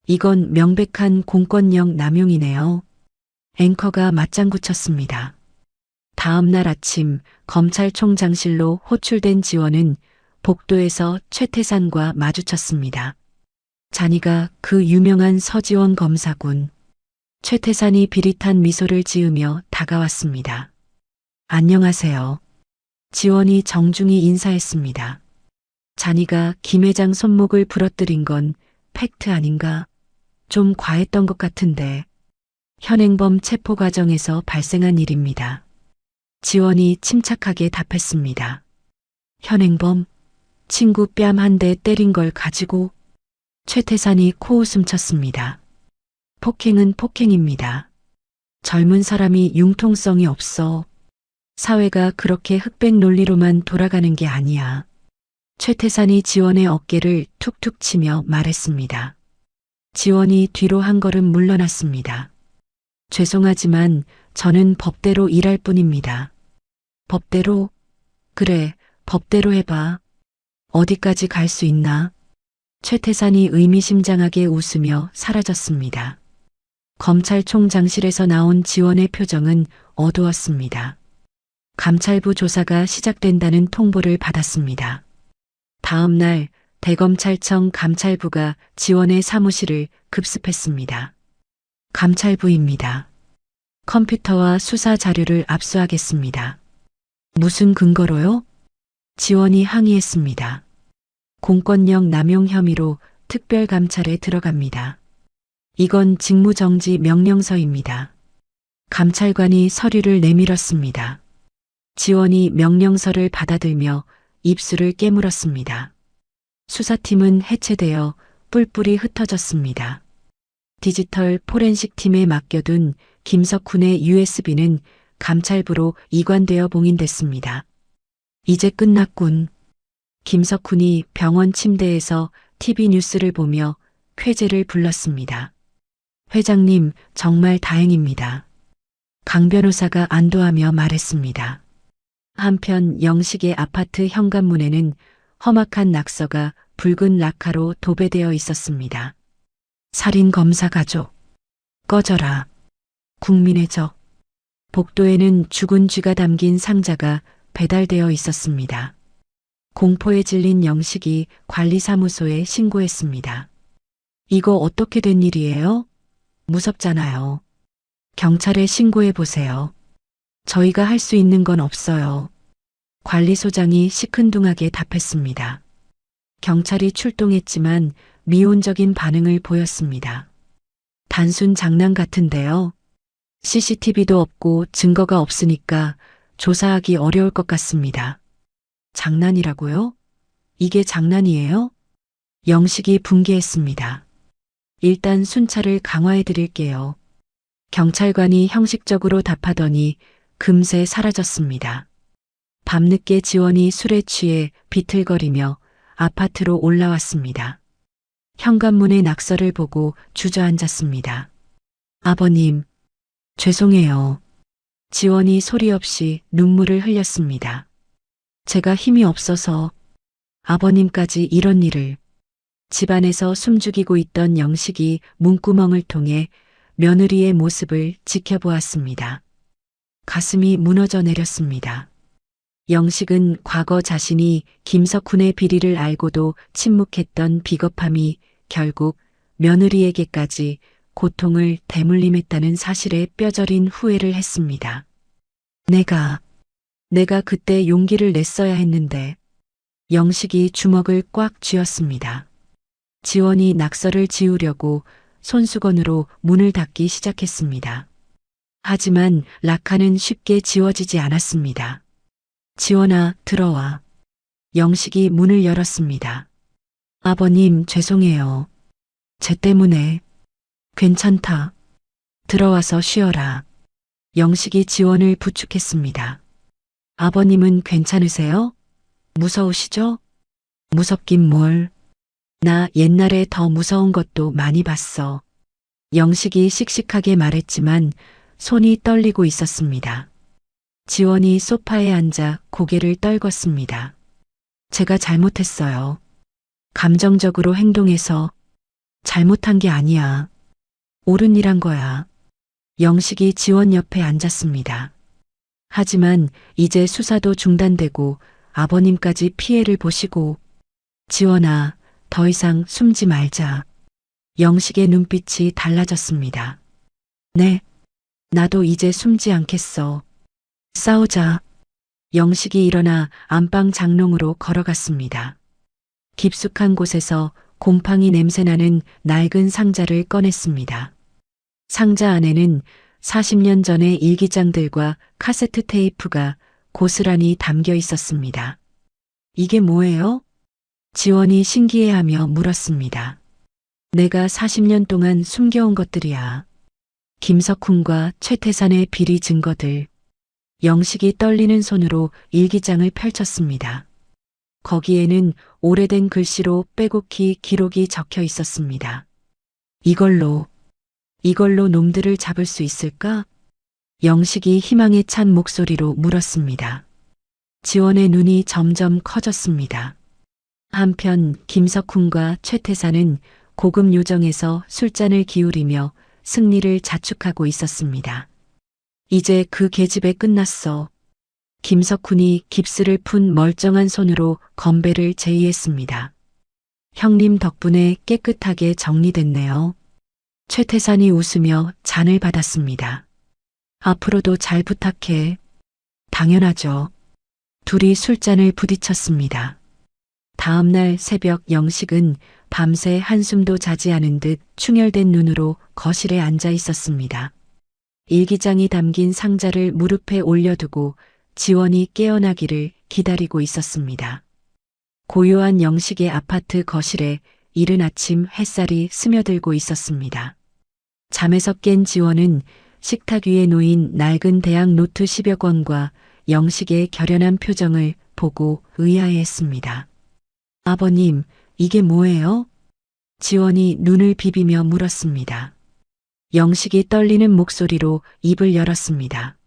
이건 명백한 공권력 남용이네요. 앵커가 맞장구 쳤습니다. 다음 날 아침 검찰총장실로 호출된 지원은 복도에서 최태산과 마주쳤습니다. 자니가 그 유명한 서지원 검사군. 최태산이 비릿한 미소를 지으며 다가왔습니다. 안녕하세요. 지원이 정중히 인사했습니다. 자니가 김 회장 손목을 부러뜨린 건 팩트 아닌가? 좀 과했던 것 같은데. 현행범 체포 과정에서 발생한 일입니다. 지원이 침착하게 답했습니다. 현행범? 친구 뺨 한 대 때린 걸 가지고? 최태산이 코웃음 쳤습니다. 폭행은 폭행입니다. 젊은 사람이 융통성이 없어. 사회가 그렇게 흑백 논리로만 돌아가는 게 아니야. 최태산이 지원의 어깨를 툭툭 치며 말했습니다. 지원이 뒤로 한 걸음 물러났습니다. 죄송하지만 저는 법대로 일할 뿐입니다. 법대로? 그래, 법대로 해봐. 어디까지 갈 수 있나? 최태산이 의미심장하게 웃으며 사라졌습니다. 검찰총장실에서 나온 지원의 표정은 어두웠습니다. 감찰부 조사가 시작된다는 통보를 받았습니다. 다음 날 대검찰청 감찰부가 지원의 사무실을 급습했습니다. 감찰부입니다. 컴퓨터와 수사 자료를 압수하겠습니다. 무슨 근거로요? 지원이 항의했습니다. 공권력 남용 혐의로 특별감찰에 들어갑니다. 이건 직무정지 명령서입니다. 감찰관이 서류를 내밀었습니다. 지원이 명령서를 받아들며 입술을 깨물었습니다. 수사팀은 해체되어 뿔뿔이 흩어졌습니다. 디지털 포렌식 팀에 맡겨둔 김석훈의 USB는 감찰부로 이관되어 봉인됐습니다. 이제 끝났군. 김석훈이 병원 침대에서 TV 뉴스를 보며 쾌재를 불렀습니다. 회장님, 정말 다행입니다. 강 변호사가 안도하며 말했습니다. 한편 영식의 아파트 현관문에는 험악한 낙서가 붉은 락카로 도배되어 있었습니다. 살인 검사 가족, 꺼져라. 국민의 적. 복도에는 죽은 쥐가 담긴 상자가 배달되어 있었습니다. 공포에 질린 영식이 관리사무소에 신고했습니다. 이거 어떻게 된 일이에요? 무섭잖아요. 경찰에 신고해 보세요. 저희가 할 수 있는 건 없어요. 관리소장이 시큰둥하게 답했습니다. 경찰이 출동했지만 미온적인 반응을 보였습니다. 단순 장난 같은데요. CCTV도 없고 증거가 없으니까 조사하기 어려울 것 같습니다. 장난이라고요? 이게 장난이에요? 영식이 분개했습니다. 일단 순찰을 강화해 드릴게요. 경찰관이 형식적으로 답하더니 금세 사라졌습니다. 밤늦게 지원이 술에 취해 비틀거리며 아파트로 올라왔습니다. 현관문의 낙서를 보고 주저앉았습니다. 아버님, 죄송해요. 지원이 소리 없이 눈물을 흘렸습니다. 제가 힘이 없어서 아버님까지 이런 일을. 집안에서 숨죽이고 있던 영식이 문구멍을 통해 며느리의 모습을 지켜보았습니다. 가슴이 무너져 내렸습니다. 영식은 과거 자신이 김석훈의 비리를 알고도 침묵했던 비겁함이 결국 며느리에게까지 고통을 대물림했다는 사실에 뼈저린 후회를 했습니다. 내가 그때 용기를 냈어야 했는데. 영식이 주먹을 꽉 쥐었습니다. 지원이 낙서를 지우려고 손수건으로 문을 닫기 시작했습니다. 하지만 락카는 쉽게 지워지지 않았습니다. 지원아, 들어와. 영식이 문을 열었습니다. 아버님, 죄송해요. 쟤 때문에. 괜찮다. 들어와서 쉬어라. 영식이 지원을 부축했습니다. 아버님은 괜찮으세요? 무서우시죠? 무섭긴 뭘. 나 옛날에 더 무서운 것도 많이 봤어. 영식이 씩씩하게 말했지만 손이 떨리고 있었습니다. 지원이 소파에 앉아 고개를 떨궜습니다. 제가 잘못했어요. 감정적으로 행동해서. 잘못한 게 아니야. 옳은 일 한 거야. 영식이 지원 옆에 앉았습니다. 하지만 이제 수사도 중단되고 아버님까지 피해를 보시고. 지원아, 더 이상 숨지 말자. 영식의 눈빛이 달라졌습니다. 네, 나도 이제 숨지 않겠어. 싸우자. 영식이 일어나 안방 장롱으로 걸어갔습니다. 깊숙한 곳에서 곰팡이 냄새나는 낡은 상자를 꺼냈습니다. 상자 안에는 40년 전의 일기장들과 카세트 테이프가 고스란히 담겨 있었습니다. 이게 뭐예요? 지원이 신기해하며 물었습니다. 내가 40년 동안 숨겨온 것들이야. 김석훈과 최태산의 비리 증거들. 영식이 떨리는 손으로 일기장을 펼쳤습니다. 거기에는 오래된 글씨로 빼곡히 기록이 적혀 있었습니다. 이걸로 놈들을 잡을 수 있을까? 영식이 희망에 찬 목소리로 물었습니다. 지원의 눈이 점점 커졌습니다. 한편 김석훈과 최태산은 고급 요정에서 술잔을 기울이며 승리를 자축하고 있었습니다. 이제 그 계집애 끝났어. 김석훈이 깁스를 푼 멀쩡한 손으로 건배를 제의했습니다. 형님 덕분에 깨끗하게 정리됐네요. 최태산이 웃으며 잔을 받았습니다. 앞으로도 잘 부탁해. 당연하죠. 둘이 술잔을 부딪혔습니다. 다음 날 새벽 영식은 밤새 한숨도 자지 않은 듯 충혈된 눈으로 거실에 앉아 있었습니다. 일기장이 담긴 상자를 무릎에 올려두고 지원이 깨어나기를 기다리고 있었습니다. 고요한 영식의 아파트 거실에 이른 아침 햇살이 스며들고 있었습니다. 잠에서 깬 지원은 식탁 위에 놓인 낡은 대학 노트 10여 권과 영식의 결연한 표정을 보고 의아해했습니다. 아버님, 이게 뭐예요? 지원이 눈을 비비며 물었습니다. 영식이 떨리는 목소리로 입을 열었습니다.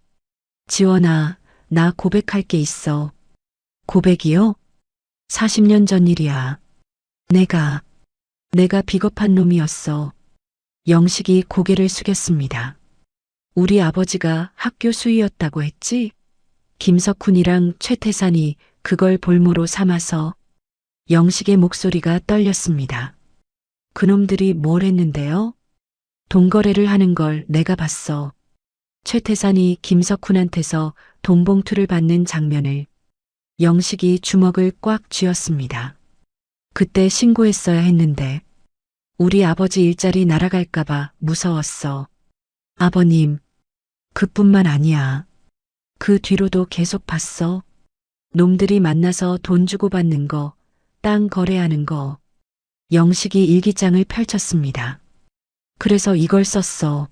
지원아, 나 고백할 게 있어. 고백이요? 40년 전 일이야. 내가 비겁한 놈이었어. 영식이 고개를 숙였습니다. 우리 아버지가 학교 수위였다고 했지? 김석훈이랑 최태산이 그걸 볼모로 삼아서 영식의 목소리가 떨렸습니다. 그놈들이 뭘 했는데요? 돈거래를 하는 걸 내가 봤어. 최태산이 김석훈한테서 돈봉투를 받는 장면을 영식이 주먹을 꽉 쥐었습니다. 그때 신고했어야 했는데 우리 아버지 일자리 날아갈까봐 무서웠어. 아버님, 그뿐만 아니야. 그 뒤로도 계속 봤어. 놈들이 만나서 돈 주고받는 거, 땅 거래하는 거. 영식이 일기장을 펼쳤습니다. 그래서 이걸 썼어.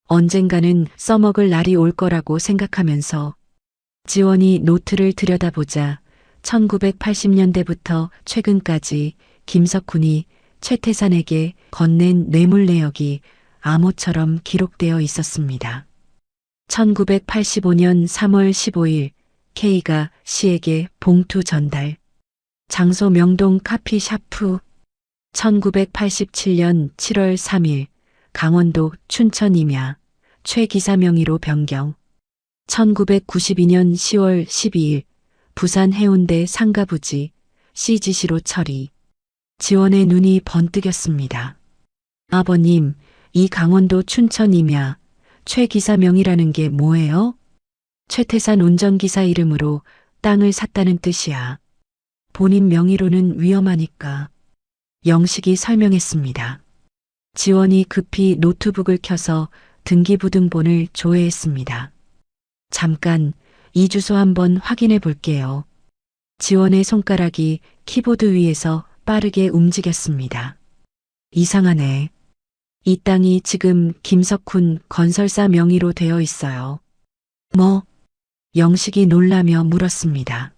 언젠가는 써먹을 날이 올 거라고 생각하면서 지원이 노트를 들여다보자 1980년대부터 최근까지 김석훈이 최태산에게 건넨 뇌물 내역이 암호처럼 기록되어 있었습니다. 1985년 3월 15일 K가 C에게 봉투 전달. 장소 명동 카피샤프. 1987년 7월 3일 강원도 춘천 임야 최 기사 명의로 변경. 1992년 10월 12일 부산 해운대 상가부지 C 지시로 처리. 지원의 눈이 번뜩였습니다. 아버님, 이 강원도 춘천 임야 최 기사 명의라는 게 뭐예요? 최태산 운전기사 이름으로 땅을 샀다는 뜻이야. 본인 명의로는 위험하니까. 영식이 설명했습니다. 지원이 급히 노트북을 켜서 등기부등본을 조회했습니다. 잠깐, 이 주소 한번 확인해 볼게요. 지원의 손가락이 키보드 위에서 빠르게 움직였습니다. 이상하네. 이 땅이 지금 김석훈 건설사 명의로 되어 있어요. 뭐? 영식이 놀라며 물었습니다.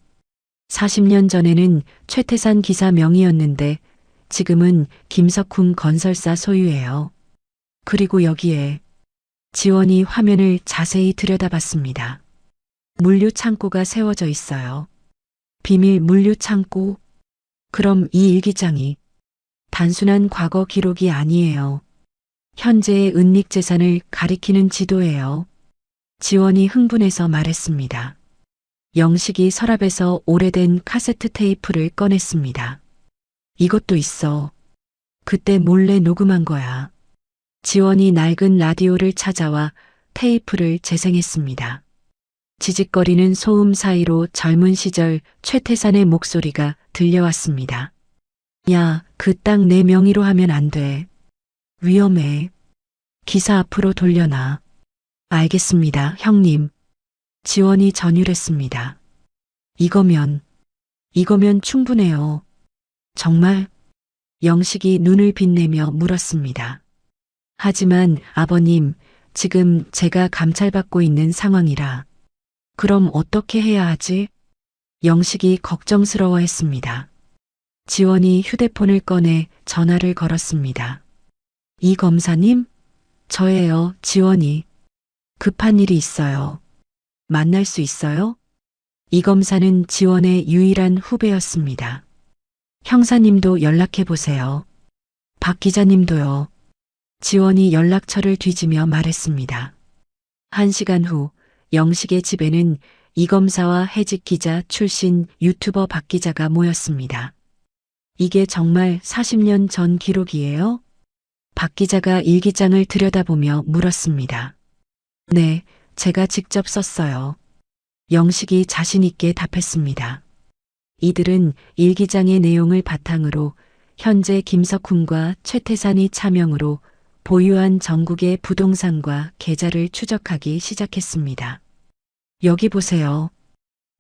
40년 전에는 최태산 기사 명의였는데 지금은 김석훈 건설사 소유예요. 그리고 여기에 지원이 화면을 자세히 들여다봤습니다. 물류 창고가 세워져 있어요. 비밀 물류 창고? 그럼 이 일기장이 단순한 과거 기록이 아니에요. 현재의 은닉 재산을 가리키는 지도예요. 지원이 흥분해서 말했습니다. 영식이 서랍에서 오래된 카세트 테이프를 꺼냈습니다. 이것도 있어. 그때 몰래 녹음한 거야. 지원이 낡은 라디오를 찾아와 테이프를 재생했습니다. 지직거리는 소음 사이로 젊은 시절 최태산의 목소리가 들려왔습니다. 야, 그 땅 내 명의로 하면 안 돼. 위험해. 기사 앞으로 돌려놔. 알겠습니다, 형님. 지원이 전율했습니다. 이거면 충분해요. 정말? 영식이 눈을 빛내며 물었습니다. 하지만 아버님, 지금 제가 감찰받고 있는 상황이라. 그럼 어떻게 해야 하지? 영식이 걱정스러워했습니다. 지원이 휴대폰을 꺼내 전화를 걸었습니다. 이 검사님? 저예요, 지원이. 급한 일이 있어요. 만날 수 있어요? 이 검사는 지원의 유일한 후배였습니다. 형사님도 연락해보세요. 박 기자님도요. 지원이 연락처를 뒤지며 말했습니다. 1시간 후 영식의 집에는 이 검사와 해직 기자 출신 유튜버 박 기자가 모였습니다. 이게 정말 40년 전 기록이에요? 박 기자가 일기장을 들여다보며 물었습니다. 네, 제가 직접 썼어요. 영식이 자신 있게 답했습니다. 이들은 일기장의 내용을 바탕으로 현재 김석훈과 최태산이 차명으로 보유한 전국의 부동산과 계좌를 추적하기 시작했습니다. 여기 보세요.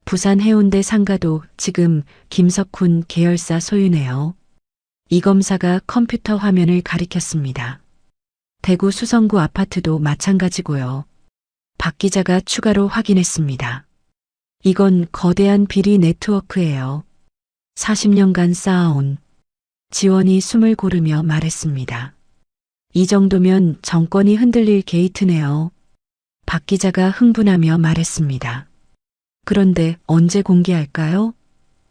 부산 해운대 상가도 지금 김석훈 계열사 소유네요. 이 검사가 컴퓨터 화면을 가리켰습니다. 대구 수성구 아파트도 마찬가지고요. 박 기자가 추가로 확인했습니다. 이건 거대한 비리 네트워크예요. 40년간 쌓아온. 지원이 숨을 고르며 말했습니다. 이 정도면 정권이 흔들릴 게이트네요. 박 기자가 흥분하며 말했습니다. 그런데 언제 공개할까요?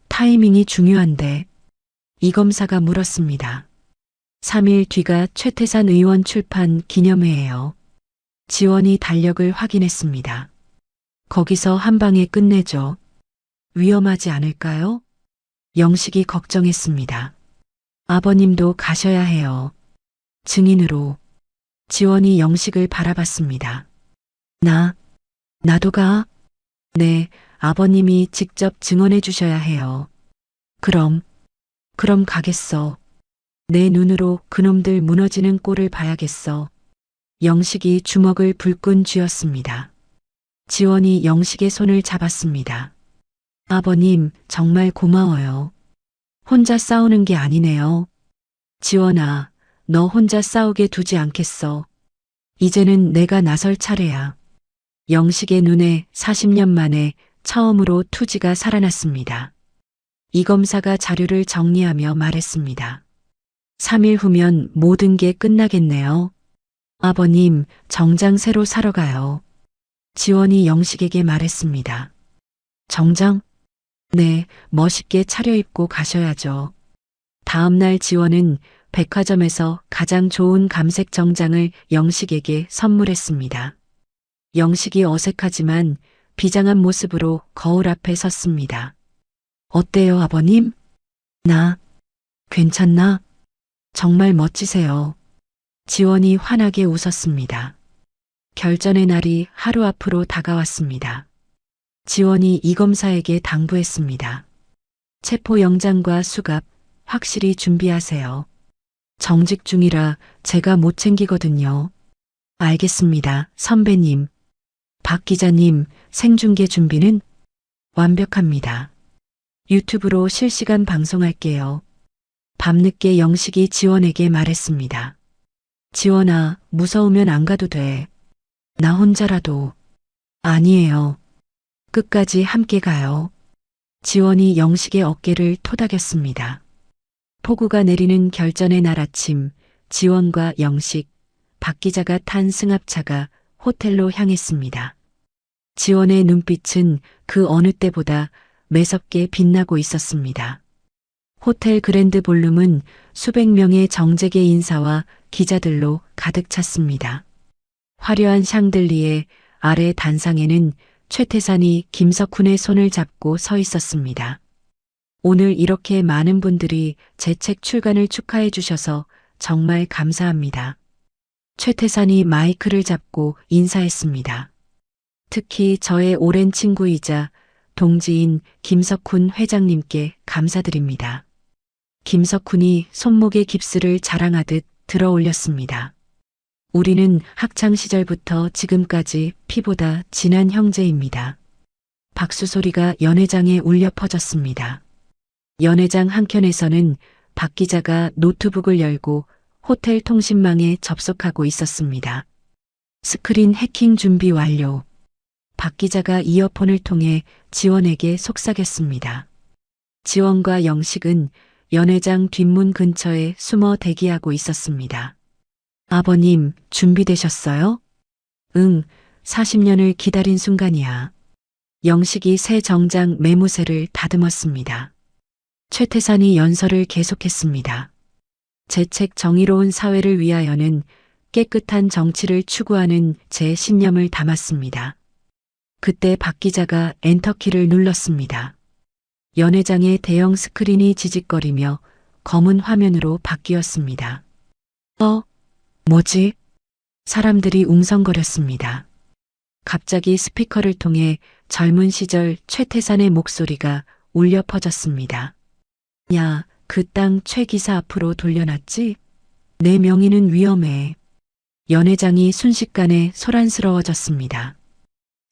타이밍이 중요한데. 이 검사가 물었습니다. 3일 뒤가 최태산 의원 출판 기념회예요. 지원이 달력을 확인했습니다. 거기서 한 방에 끝내죠. 위험하지 않을까요? 영식이 걱정했습니다. 아버님도 가셔야 해요. 증인으로. 지원이 영식을 바라봤습니다. 나도 가? 네, 아버님이 직접 증언해 주셔야 해요. 그럼 가겠어. 내 눈으로 그놈들 무너지는 꼴을 봐야겠어. 영식이 주먹을 불끈 쥐었습니다. 지원이 영식의 손을 잡았습니다. 아버님, 정말 고마워요. 혼자 싸우는 게 아니네요. 지원아, 너 혼자 싸우게 두지 않겠어. 이제는 내가 나설 차례야. 영식의 눈에 40년 만에 처음으로 투지가 살아났습니다. 이 검사가 자료를 정리하며 말했습니다. 3일 후면 모든 게 끝나겠네요. 아버님, 정장 새로 사러 가요. 지원이 영식에게 말했습니다. 정장? 네, 멋있게 차려입고 가셔야죠. 다음날 지원은 백화점에서 가장 좋은 감색 정장을 영식에게 선물했습니다. 영식이 어색하지만 비장한 모습으로 거울 앞에 섰습니다. 어때요, 아버님? 나 괜찮나? 정말 멋지세요. 지원이 환하게 웃었습니다. 결전의 날이 하루 앞으로 다가왔습니다. 지원이 이 검사에게 당부했습니다. 체포영장과 수갑 확실히 준비하세요. 정직 중이라 제가 못 챙기거든요. 알겠습니다, 선배님. 박 기자님, 생중계 준비는 완벽합니다. 유튜브로 실시간 방송할게요. 밤늦게 영식이 지원에게 말했습니다. 지원아, 무서우면 안 가도 돼. 나 혼자라도. 아니에요. 끝까지 함께 가요. 지원이 영식의 어깨를 토닥였습니다. 폭우가 내리는 결전의 날 아침, 지원과 영식, 박 기자가 탄 승합차가 호텔로 향했습니다. 지원의 눈빛은 그 어느 때보다 매섭게 빛나고 있었습니다. 호텔 그랜드 볼룸은 수백 명의 정재계 인사와 기자들로 가득 찼습니다. 화려한 샹들리에 아래 단상에는 최태산이 김석훈의 손을 잡고 서 있었습니다. 오늘 이렇게 많은 분들이 제 책 출간을 축하해 주셔서 정말 감사합니다. 최태산이 마이크를 잡고 인사했습니다. 특히 저의 오랜 친구이자 동지인 김석훈 회장님께 감사드립니다. 김석훈이 손목에 깁스를 자랑하듯 들어 올렸습니다. 우리는 학창시절부터 지금까지 피보다 진한 형제입니다. 박수 소리가 연회장에 울려 퍼졌습니다. 연회장 한켠에서는 박 기자가 노트북을 열고 호텔 통신망에 접속하고 있었습니다. 스크린 해킹 준비 완료. 박 기자가 이어폰을 통해 지원에게 속삭였습니다. 지원과 영식은 연회장 뒷문 근처에 숨어 대기하고 있었습니다. 아버님, 준비되셨어요? 응, 40년을 기다린 순간이야. 영식이 새 정장 매무새를 다듬었습니다. 최태산이 연설을 계속했습니다. 제 책 정의로운 사회를 위하여는 깨끗한 정치를 추구하는 제 신념을 담았습니다. 그때 박 기자가 엔터키를 눌렀습니다. 연회장의 대형 스크린이 지직거리며 검은 화면으로 바뀌었습니다. 뭐지? 사람들이 웅성거렸습니다. 갑자기 스피커를 통해 젊은 시절 최태산의 목소리가 울려 퍼졌습니다. 야, 그 땅 최 기사 앞으로 돌려놨지? 내 명의는 위험해. 연회장이 순식간에 소란스러워졌습니다.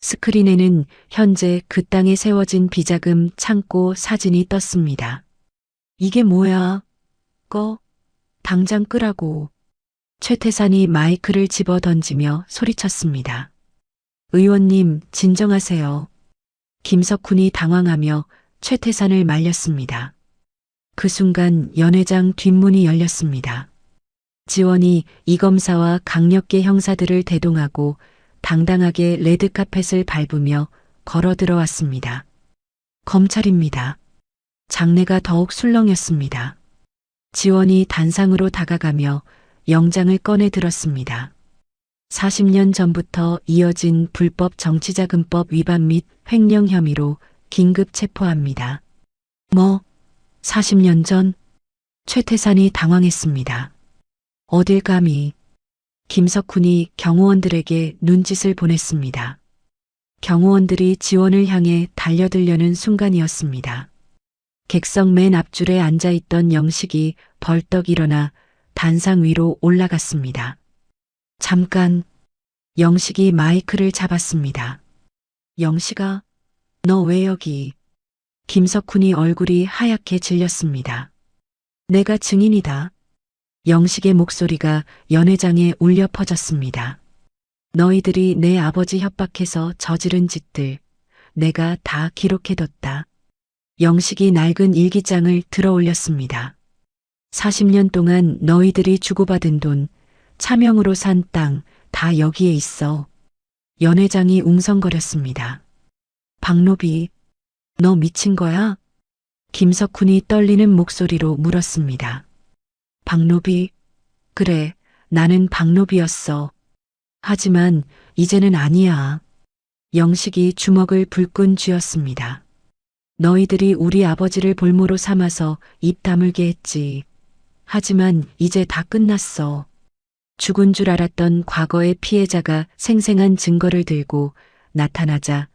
스크린에는 현재 그 땅에 세워진 비자금 창고 사진이 떴습니다. 이게 뭐야? 당장 끄라고. 최태산이 마이크를 집어 던지며 소리쳤습니다. 의원님, 진정하세요. 김석훈이 당황하며 최태산을 말렸습니다. 그 순간 연회장 뒷문이 열렸습니다. 지원이 이 검사와 강력계 형사들을 대동하고 당당하게 레드카펫을 밟으며 걸어 들어왔습니다. 검찰입니다. 장내가 더욱 술렁였습니다. 지원이 단상으로 다가가며 영장을 꺼내 들었습니다. 40년 전부터 이어진 불법 정치자금법 위반 및 횡령 혐의로 긴급 체포합니다. 40년 전? 최태산이 당황했습니다. 어딜 감히. 김석훈이 경호원들에게 눈짓을 보냈습니다. 경호원들이 지원을 향해 달려들려는 순간이었습니다. 객석 맨 앞줄에 앉아있던 영식이 벌떡 일어나 단상 위로 올라갔습니다. 잠깐. 영식이 마이크를 잡았습니다. 영식아, 너 왜 여기? 김석훈이 얼굴이 하얗게 질렸습니다. 내가 증인이다. 영식의 목소리가 연회장에 울려 퍼졌습니다. 너희들이 내 아버지 협박해서 저지른 짓들 내가 다 기록해뒀다. 영식이 낡은 일기장을 들어 올렸습니다. 40년 동안 너희들이 주고받은 돈, 차명으로 산 땅 다 여기에 있어. 연회장이 웅성거렸습니다. 박노비, 너 미친 거야? 김석훈이 떨리는 목소리로 물었습니다. 박노비, 그래, 나는 박노비였어. 하지만 이제는 아니야. 영식이 주먹을 불끈 쥐었습니다. 너희들이 우리 아버지를 볼모로 삼아서 입 다물게 했지. 하지만 이제 다 끝났어. 죽은 줄 알았던 과거의 피해자가 생생한 증거를 들고 나타나자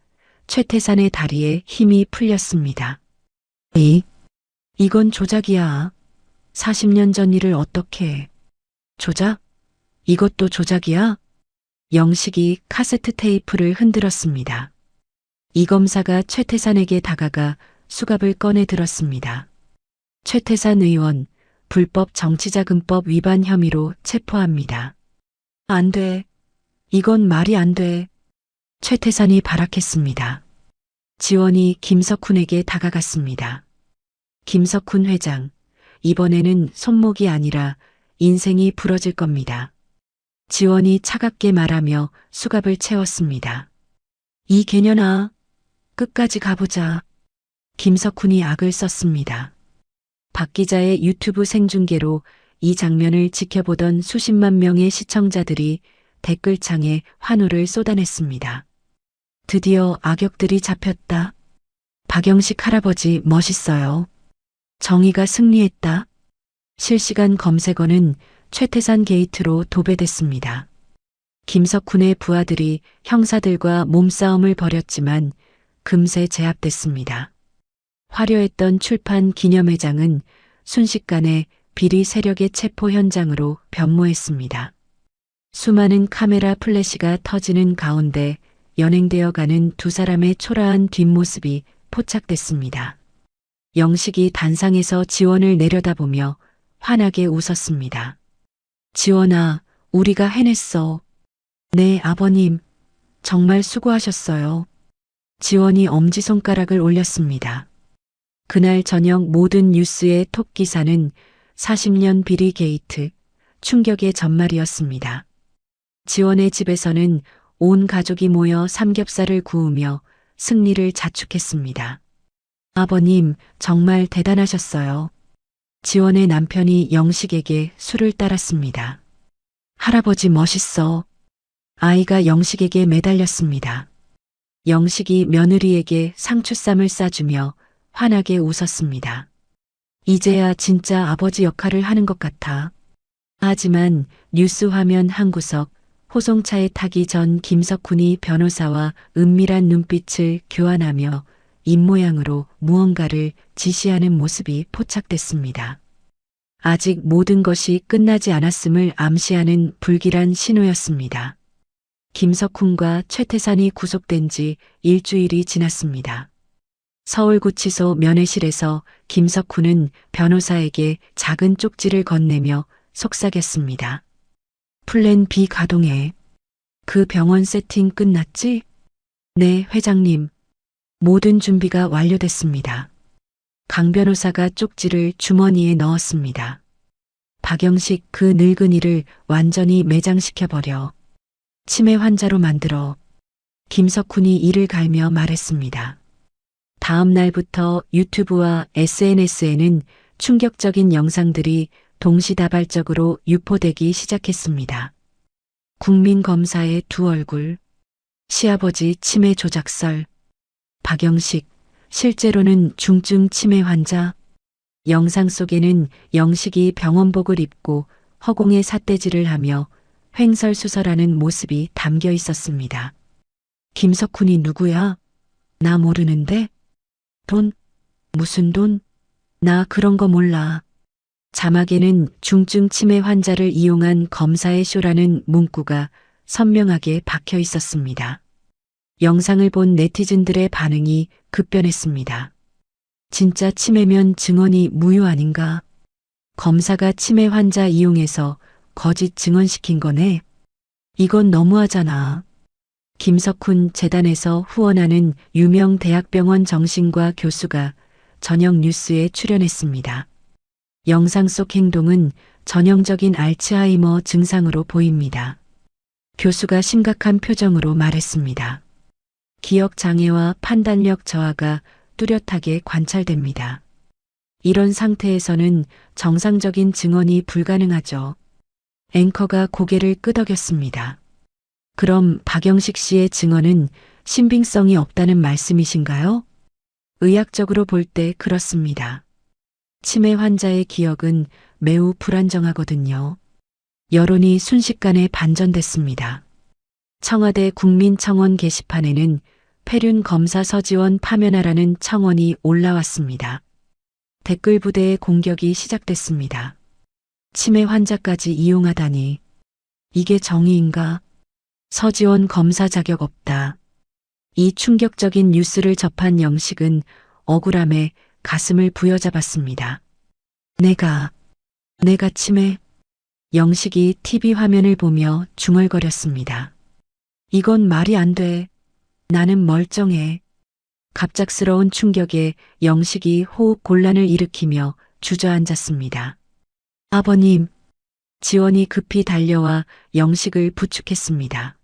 최태산의 다리에 힘이 풀렸습니다. 이건 조작이야. 40년 전 일을 어떻게 해? 조작? 이것도 조작이야? 영식이 카세트 테이프를 흔들었습니다. 이 검사가 최태산에게 다가가 수갑을 꺼내 들었습니다. 최태산 의원, 불법 정치자금법 위반 혐의로 체포합니다. 안 돼. 이건 말이 안 돼. 최태산이 발악했습니다. 지원이 김석훈에게 다가갔습니다. 김석훈 회장, 이번에는 손목이 아니라 인생이 부러질 겁니다. 지원이 차갑게 말하며 수갑을 채웠습니다. 이 개년아, 끝까지 가보자. 김석훈이 악을 썼습니다. 박 기자의 유튜브 생중계로 이 장면을 지켜보던 수십만 명의 시청자들이 댓글창에 환호를 쏟아냈습니다. 드디어 악역들이 잡혔다. 박영식 할아버지 멋있어요. 정의가 승리했다. 실시간 검색어는 최태산 게이트로 도배됐습니다. 김석훈의 부하들이 형사들과 몸싸움을 벌였지만 금세 제압됐습니다. 화려했던 출판 기념회장은 순식간에 비리 세력의 체포 현장으로 변모했습니다. 수많은 카메라 플래시가 터지는 가운데 연행되어 가는 두 사람의 초라한 뒷모습이 포착됐습니다. 영식이 단상에서 지원을 내려다보며 환하게 웃었습니다. 지원아, 우리가 해냈어. 네, 아버님. 정말 수고하셨어요. 지원이 엄지손가락을 올렸습니다. 그날 저녁 모든 뉴스의 톱 기사는 40년 비리 게이트, 충격의 전말이었습니다. 지원의 집에서는 온 가족이 모여 삼겹살을 구우며 승리를 자축했습니다. 아버님, 정말 대단하셨어요. 지원의 남편이 영식에게 술을 따랐습니다. 할아버지 멋있어. 아이가 영식에게 매달렸습니다. 영식이 며느리에게 상추쌈을 싸주며 환하게 웃었습니다. 이제야 진짜 아버지 역할을 하는 것 같아. 하지만 뉴스 화면 한 구석, 호송차에 타기 전 김석훈이 변호사와 은밀한 눈빛을 교환하며 입모양으로 무언가를 지시하는 모습이 포착됐습니다. 아직 모든 것이 끝나지 않았음을 암시하는 불길한 신호였습니다. 김석훈과 최태산이 구속된 지 일주일이 지났습니다. 서울구치소 면회실에서 김석훈은 변호사에게 작은 쪽지를 건네며 속삭였습니다. 플랜 B 가동해. 그 병원 세팅 끝났지? 네, 회장님. 모든 준비가 완료됐습니다. 강 변호사가 쪽지를 주머니에 넣었습니다. 박영식 그 늙은이를 완전히 매장시켜버려. 치매 환자로 만들어. 김석훈이 이를 갈며 말했습니다. 다음 날부터 유튜브와 SNS에는 충격적인 영상들이 동시다발적으로 유포되기 시작했습니다. 국민검사의 두 얼굴, 시아버지 치매 조작설, 박영식, 실제로는 중증 치매 환자. 영상 속에는 영식이 병원복을 입고 허공에 삿대질을 하며 횡설수설하는 모습이 담겨 있었습니다. 김석훈이 누구야? 나 모르는데? 돈? 무슨 돈? 나 그런 거 몰라. 자막에는 중증 치매 환자를 이용한 검사의 쇼라는 문구가 선명하게 박혀 있었습니다. 영상을 본 네티즌들의 반응이 급변했습니다. 진짜 치매면 증언이 무효 아닌가? 검사가 치매 환자 이용해서 거짓 증언시킨 거네? 이건 너무하잖아. 김석훈 재단에서 후원하는 유명 대학병원 정신과 교수가 저녁 뉴스에 출연했습니다. 영상 속 행동은 전형적인 알츠하이머 증상으로 보입니다. 교수가 심각한 표정으로 말했습니다. 기억 장애와 판단력 저하가 뚜렷하게 관찰됩니다. 이런 상태에서는 정상적인 증언이 불가능하죠. 앵커가 고개를 끄덕였습니다. 그럼 박영식 씨의 증언은 신빙성이 없다는 말씀이신가요? 의학적으로 볼 때 그렇습니다. 치매 환자의 기억은 매우 불안정하거든요. 여론이 순식간에 반전됐습니다. 청와대 국민청원 게시판에는 폐륜 검사 서지원 파면하라는 청원이 올라왔습니다. 댓글 부대의 공격이 시작됐습니다. 치매 환자까지 이용하다니. 이게 정의인가? 서지원 검사 자격 없다. 이 충격적인 뉴스를 접한 영식은 억울함에 가슴을 부여잡았습니다. 내가 치매. 영식이 TV 화면을 보며 중얼거렸습니다. 이건 말이 안 돼. 나는 멀쩡해. 갑작스러운 충격에 영식이 호흡 곤란을 일으키며 주저앉았습니다. 아버님, 지원이 급히 달려와 영식을 부축했습니다.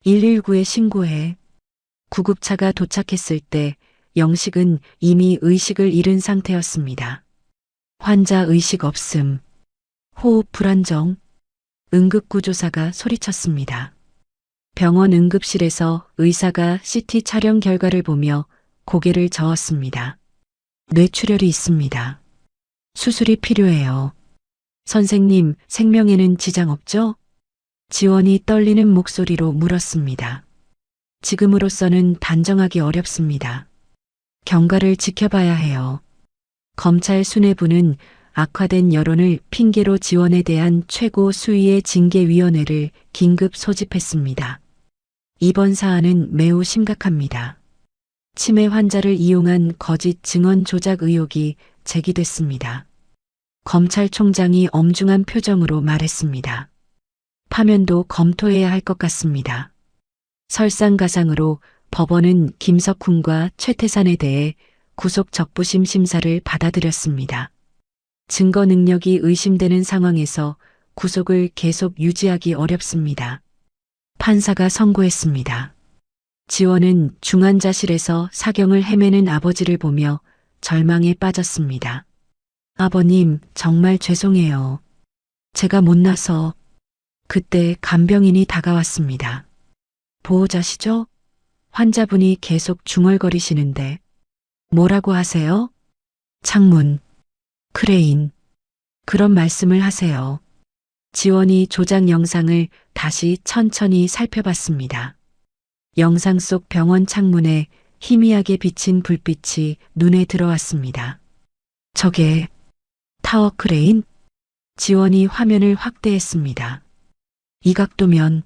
119에 신고해. 구급차가 도착했을 때 영식은 이미 의식을 잃은 상태였습니다. 환자 의식 없음. 호흡 불안정. 응급구조사가 소리쳤습니다. 병원 응급실에서 의사가 CT 촬영 결과를 보며 고개를 저었습니다. 뇌출혈이 있습니다. 수술이 필요해요. 선생님, 생명에는 지장 없죠? 지원이 떨리는 목소리로 물었습니다. 지금으로서는 단정하기 어렵습니다. 경과를 지켜봐야 해요. 검찰 수뇌부는 악화된 여론을 핑계로 지원에 대한 최고 수위의 징계위원회를 긴급 소집했습니다. 이번 사안은 매우 심각합니다. 치매 환자를 이용한 거짓 증언 조작 의혹이 제기됐습니다. 검찰총장이 엄중한 표정으로 말했습니다. 파면도 검토해야 할 것 같습니다. 설상가상으로 법원은 김석훈과 최태산에 대해 구속 적부심 심사를 받아들였습니다. 증거 능력이 의심되는 상황에서 구속을 계속 유지하기 어렵습니다. 판사가 선고했습니다. 지원은 중환자실에서 사경을 헤매는 아버지를 보며 절망에 빠졌습니다. 아버님, 정말 죄송해요. 제가 못나서. 그때 간병인이 다가왔습니다. 보호자시죠? 환자분이 계속 중얼거리시는데. 뭐라고 하세요? 창문, 크레인. 그런 말씀을 하세요. 지원이 조작 영상을 다시 천천히 살펴봤습니다. 영상 속 병원 창문에 희미하게 비친 불빛이 눈에 들어왔습니다. 저게 타워 크레인? 지원이 화면을 확대했습니다. 이 각도면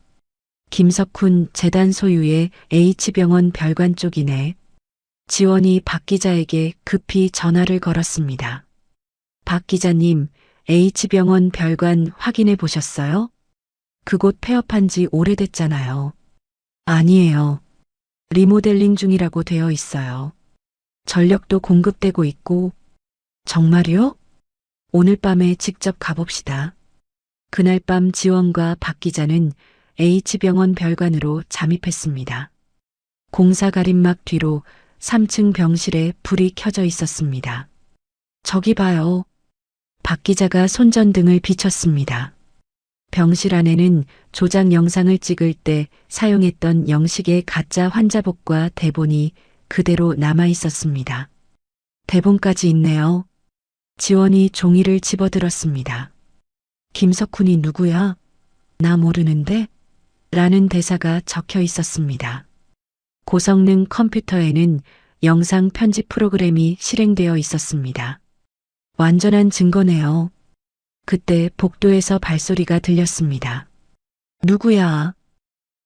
김석훈 재단 소유의 H병원 별관 쪽이네. 지원이 박 기자에게 급히 전화를 걸었습니다. 박 기자님, H병원 별관 확인해 보셨어요? 그곳 폐업한 지 오래됐잖아요. 아니에요. 리모델링 중이라고 되어 있어요. 전력도 공급되고 있고. 정말요? 오늘 밤에 직접 가봅시다. 그날 밤 지원과 박 기자는 H병원 별관으로 잠입했습니다. 공사 가림막 뒤로 3층 병실에 불이 켜져 있었습니다. 저기 봐요. 박 기자가 손전등을 비췄습니다. 병실 안에는 조작 영상을 찍을 때 사용했던 영식의 가짜 환자복과 대본이 그대로 남아 있었습니다. 대본까지 있네요. 지원이 종이를 집어들었습니다. 김석훈이 누구야? 나 모르는데? 라는 대사가 적혀 있었습니다. 고성능 컴퓨터에는 영상 편집 프로그램이 실행되어 있었습니다. 완전한 증거네요. 그때 복도에서 발소리가 들렸습니다. 누구야?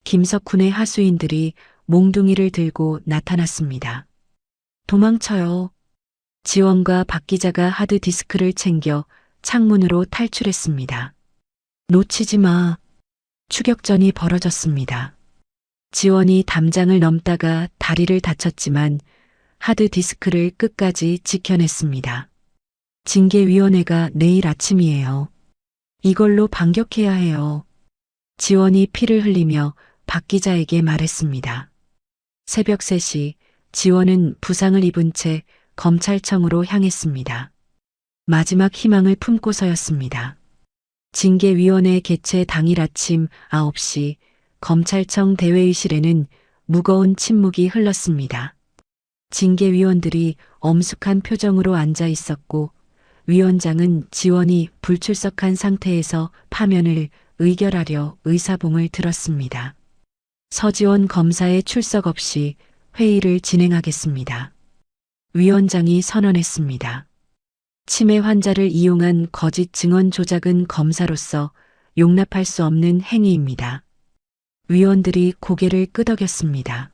김석훈의 하수인들이 몽둥이를 들고 나타났습니다. 도망쳐요. 지원과 박 기자가 하드디스크를 챙겨 창문으로 탈출했습니다. 놓치지 마. 추격전이 벌어졌습니다. 지원이 담장을 넘다가 다리를 다쳤지만 하드디스크를 끝까지 지켜냈습니다. 징계위원회가 내일 아침이에요. 이걸로 반격해야 해요. 지원이 피를 흘리며 박 기자에게 말했습니다. 새벽 3시 지원은 부상을 입은 채 검찰청으로 향했습니다. 마지막 희망을 품고서였습니다. 징계위원회 개최 당일 아침 9시 검찰청 대회의실에는 무거운 침묵이 흘렀습니다. 징계위원들이 엄숙한 표정으로 앉아 있었고 위원장은 지원이 불출석한 상태에서 파면을 의결하려 의사봉을 들었습니다. 서지원 검사의 출석 없이 회의를 진행하겠습니다. 위원장이 선언했습니다. 치매 환자를 이용한 거짓 증언 조작은 검사로서 용납할 수 없는 행위입니다. 위원들이 고개를 끄덕였습니다.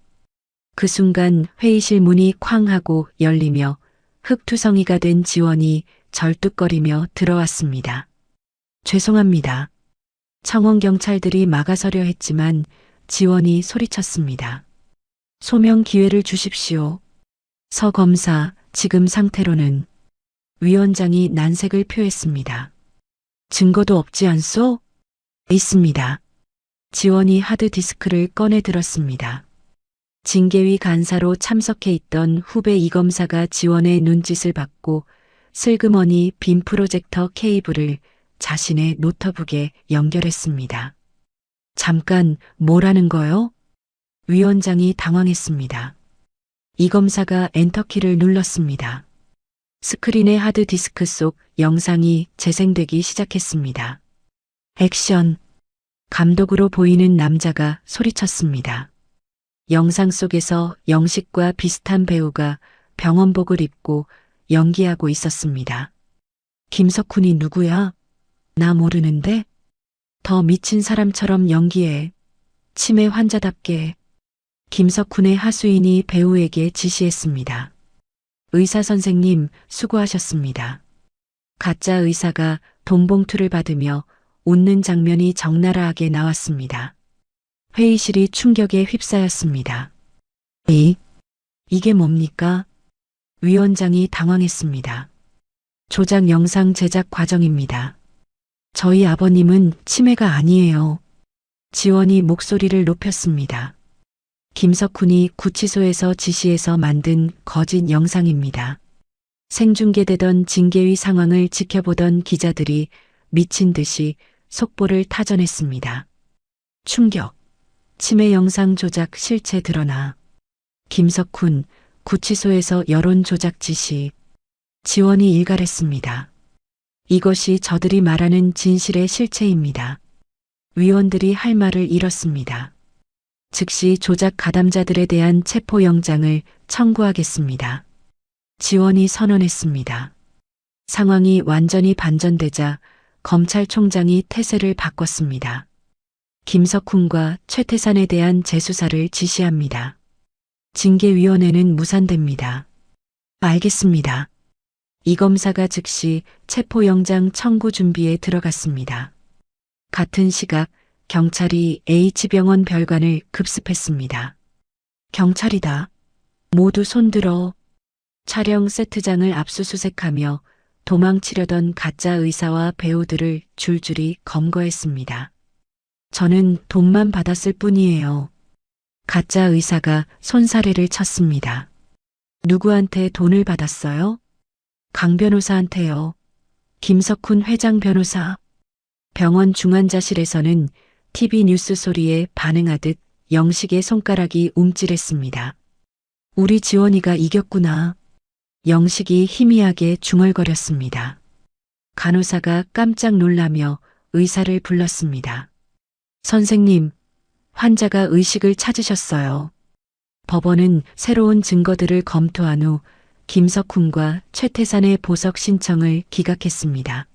그 순간 회의실 문이 쾅 하고 열리며 흑투성이가 된 지원이 절뚝거리며 들어왔습니다. 죄송합니다. 청원 경찰들이 막아서려 했지만 지원이 소리쳤습니다. 소명 기회를 주십시오. 서 검사, 지금 상태로는 위원장이 난색을 표했습니다. 증거도 없지 않소? 있습니다. 지원이 하드디스크를 꺼내 들었습니다. 징계위 간사로 참석해 있던 후배 이 검사가 지원의 눈짓을 받고 슬그머니 빈 프로젝터 케이블을 자신의 노트북에 연결했습니다. 잠깐 뭐라는 거요? 위원장이 당황했습니다. 이 검사가 엔터키를 눌렀습니다. 스크린의 하드디스크 속 영상이 재생되기 시작했습니다. 액션. 감독으로 보이는 남자가 소리쳤습니다. 영상 속에서 영식과 비슷한 배우가 병원복을 입고 연기하고 있었습니다. 김석훈이 누구야? 나 모르는데? 더 미친 사람처럼 연기해. 치매 환자답게. 김석훈의 하수인이 배우에게 지시했습니다. 의사 선생님, 수고하셨습니다. 가짜 의사가 돈봉투를 받으며 웃는 장면이 적나라하게 나왔습니다. 회의실이 충격에 휩싸였습니다. 이게 뭡니까? 위원장이 당황했습니다. 조작 영상 제작 과정입니다. 저희 아버님은 치매가 아니에요. 지원이 목소리를 높였습니다. 김석훈이 구치소에서 지시해서 만든 거짓 영상입니다. 생중계되던 징계위 상황을 지켜보던 기자들이 미친 듯이 속보를 타전했습니다. 충격. 치매 영상 조작 실체 드러나. 김석훈, 구치소에서 여론 조작 지시. 지원이 일갈했습니다. 이것이 저들이 말하는 진실의 실체입니다. 위원들이 할 말을 잃었습니다. 즉시 조작 가담자들에 대한 체포영장을 청구하겠습니다. 지원이 선언했습니다. 상황이 완전히 반전되자 검찰총장이 태세를 바꿨습니다. 김석훈과 최태산에 대한 재수사를 지시합니다. 징계위원회는 무산됩니다. 알겠습니다. 이 검사가 즉시 체포영장 청구 준비에 들어갔습니다. 같은 시각 경찰이 H병원 별관을 급습했습니다. 경찰이다. 모두 손들어. 촬영 세트장을 압수수색하며 도망치려던 가짜 의사와 배우들을 줄줄이 검거했습니다. 저는 돈만 받았을 뿐이에요. 가짜 의사가 손사래를 쳤습니다. 누구한테 돈을 받았어요? 강 변호사한테요. 김석훈 회장 변호사. 병원 중환자실에서는 TV 뉴스 소리에 반응하듯 영식의 손가락이 움찔했습니다. 우리 지원이가 이겼구나. 영식이 희미하게 중얼거렸습니다. 간호사가 깜짝 놀라며 의사를 불렀습니다. 선생님, 환자가 의식을 찾으셨어요. 법원은 새로운 증거들을 검토한 후 김석훈과 최태산의 보석 신청을 기각했습니다.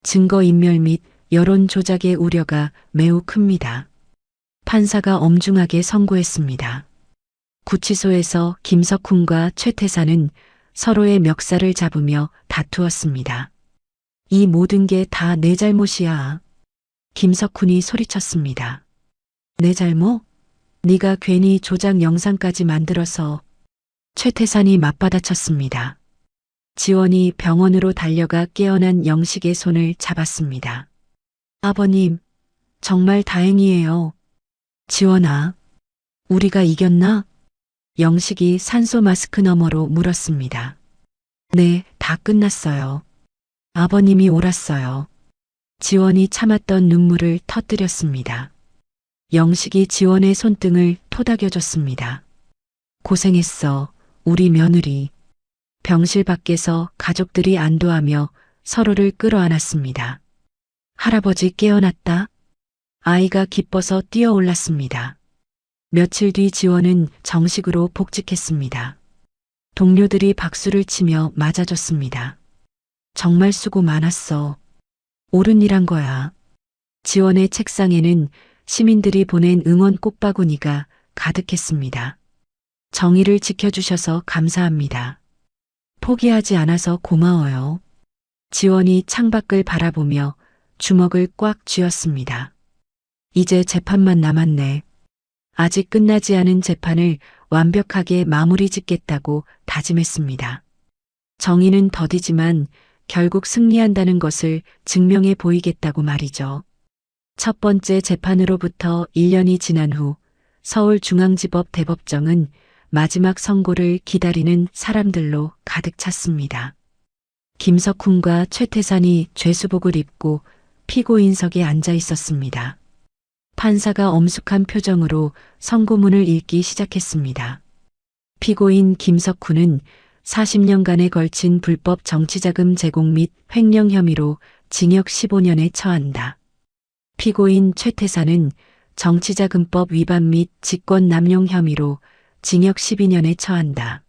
증거인멸 및 여론 조작의 우려가 매우 큽니다. 판사가 엄중하게 선고했습니다. 구치소에서 김석훈과 최태산은 서로의 멱살을 잡으며 다투었습니다. 이 모든 게 다 내 잘못이야. 김석훈이 소리쳤습니다. 내 잘못? 네가 괜히 조작 영상까지 만들어서. 최태산이 맞받아쳤습니다. 지원이 병원으로 달려가 깨어난 영식의 손을 잡았습니다. 아버님, 정말 다행이에요. 지원아, 우리가 이겼나? 영식이 산소 마스크 너머로 물었습니다. 네, 다 끝났어요. 아버님이 옳았어요. 지원이 참았던 눈물을 터뜨렸습니다. 영식이 지원의 손등을 토닥여줬습니다. 고생했어, 우리 며느리. 병실 밖에서 가족들이 안도하며 서로를 끌어안았습니다. 할아버지 깨어났다. 아이가 기뻐서 뛰어올랐습니다. 며칠 뒤 지원은 정식으로 복직했습니다. 동료들이 박수를 치며 맞아줬습니다. 정말 수고 많았어. 옳은 일한 거야. 지원의 책상에는 시민들이 보낸 응원 꽃바구니가 가득했습니다. 정의를 지켜주셔서 감사합니다. 포기하지 않아서 고마워요. 지원이 창밖을 바라보며 주먹을 꽉 쥐었습니다. 이제 재판만 남았네. 아직 끝나지 않은 재판을 완벽하게 마무리 짓겠다고 다짐했습니다. 정의는 더디지만 결국 승리한다는 것을 증명해 보이겠다고 말이죠. 첫 번째 재판으로부터 1년이 지난 후 서울중앙지법 대법정은 마지막 선고를 기다리는 사람들로 가득 찼습니다. 김석훈과 최태산이 죄수복을 입고 피고인석에 앉아 있었습니다. 판사가 엄숙한 표정으로 선고문을 읽기 시작했습니다. 피고인 김석훈은 40년간에 걸친 불법 정치자금 제공 및 횡령 혐의로 징역 15년에 처한다. 피고인 최태산은 정치자금법 위반 및 직권남용 혐의로 징역 12년에 처한다.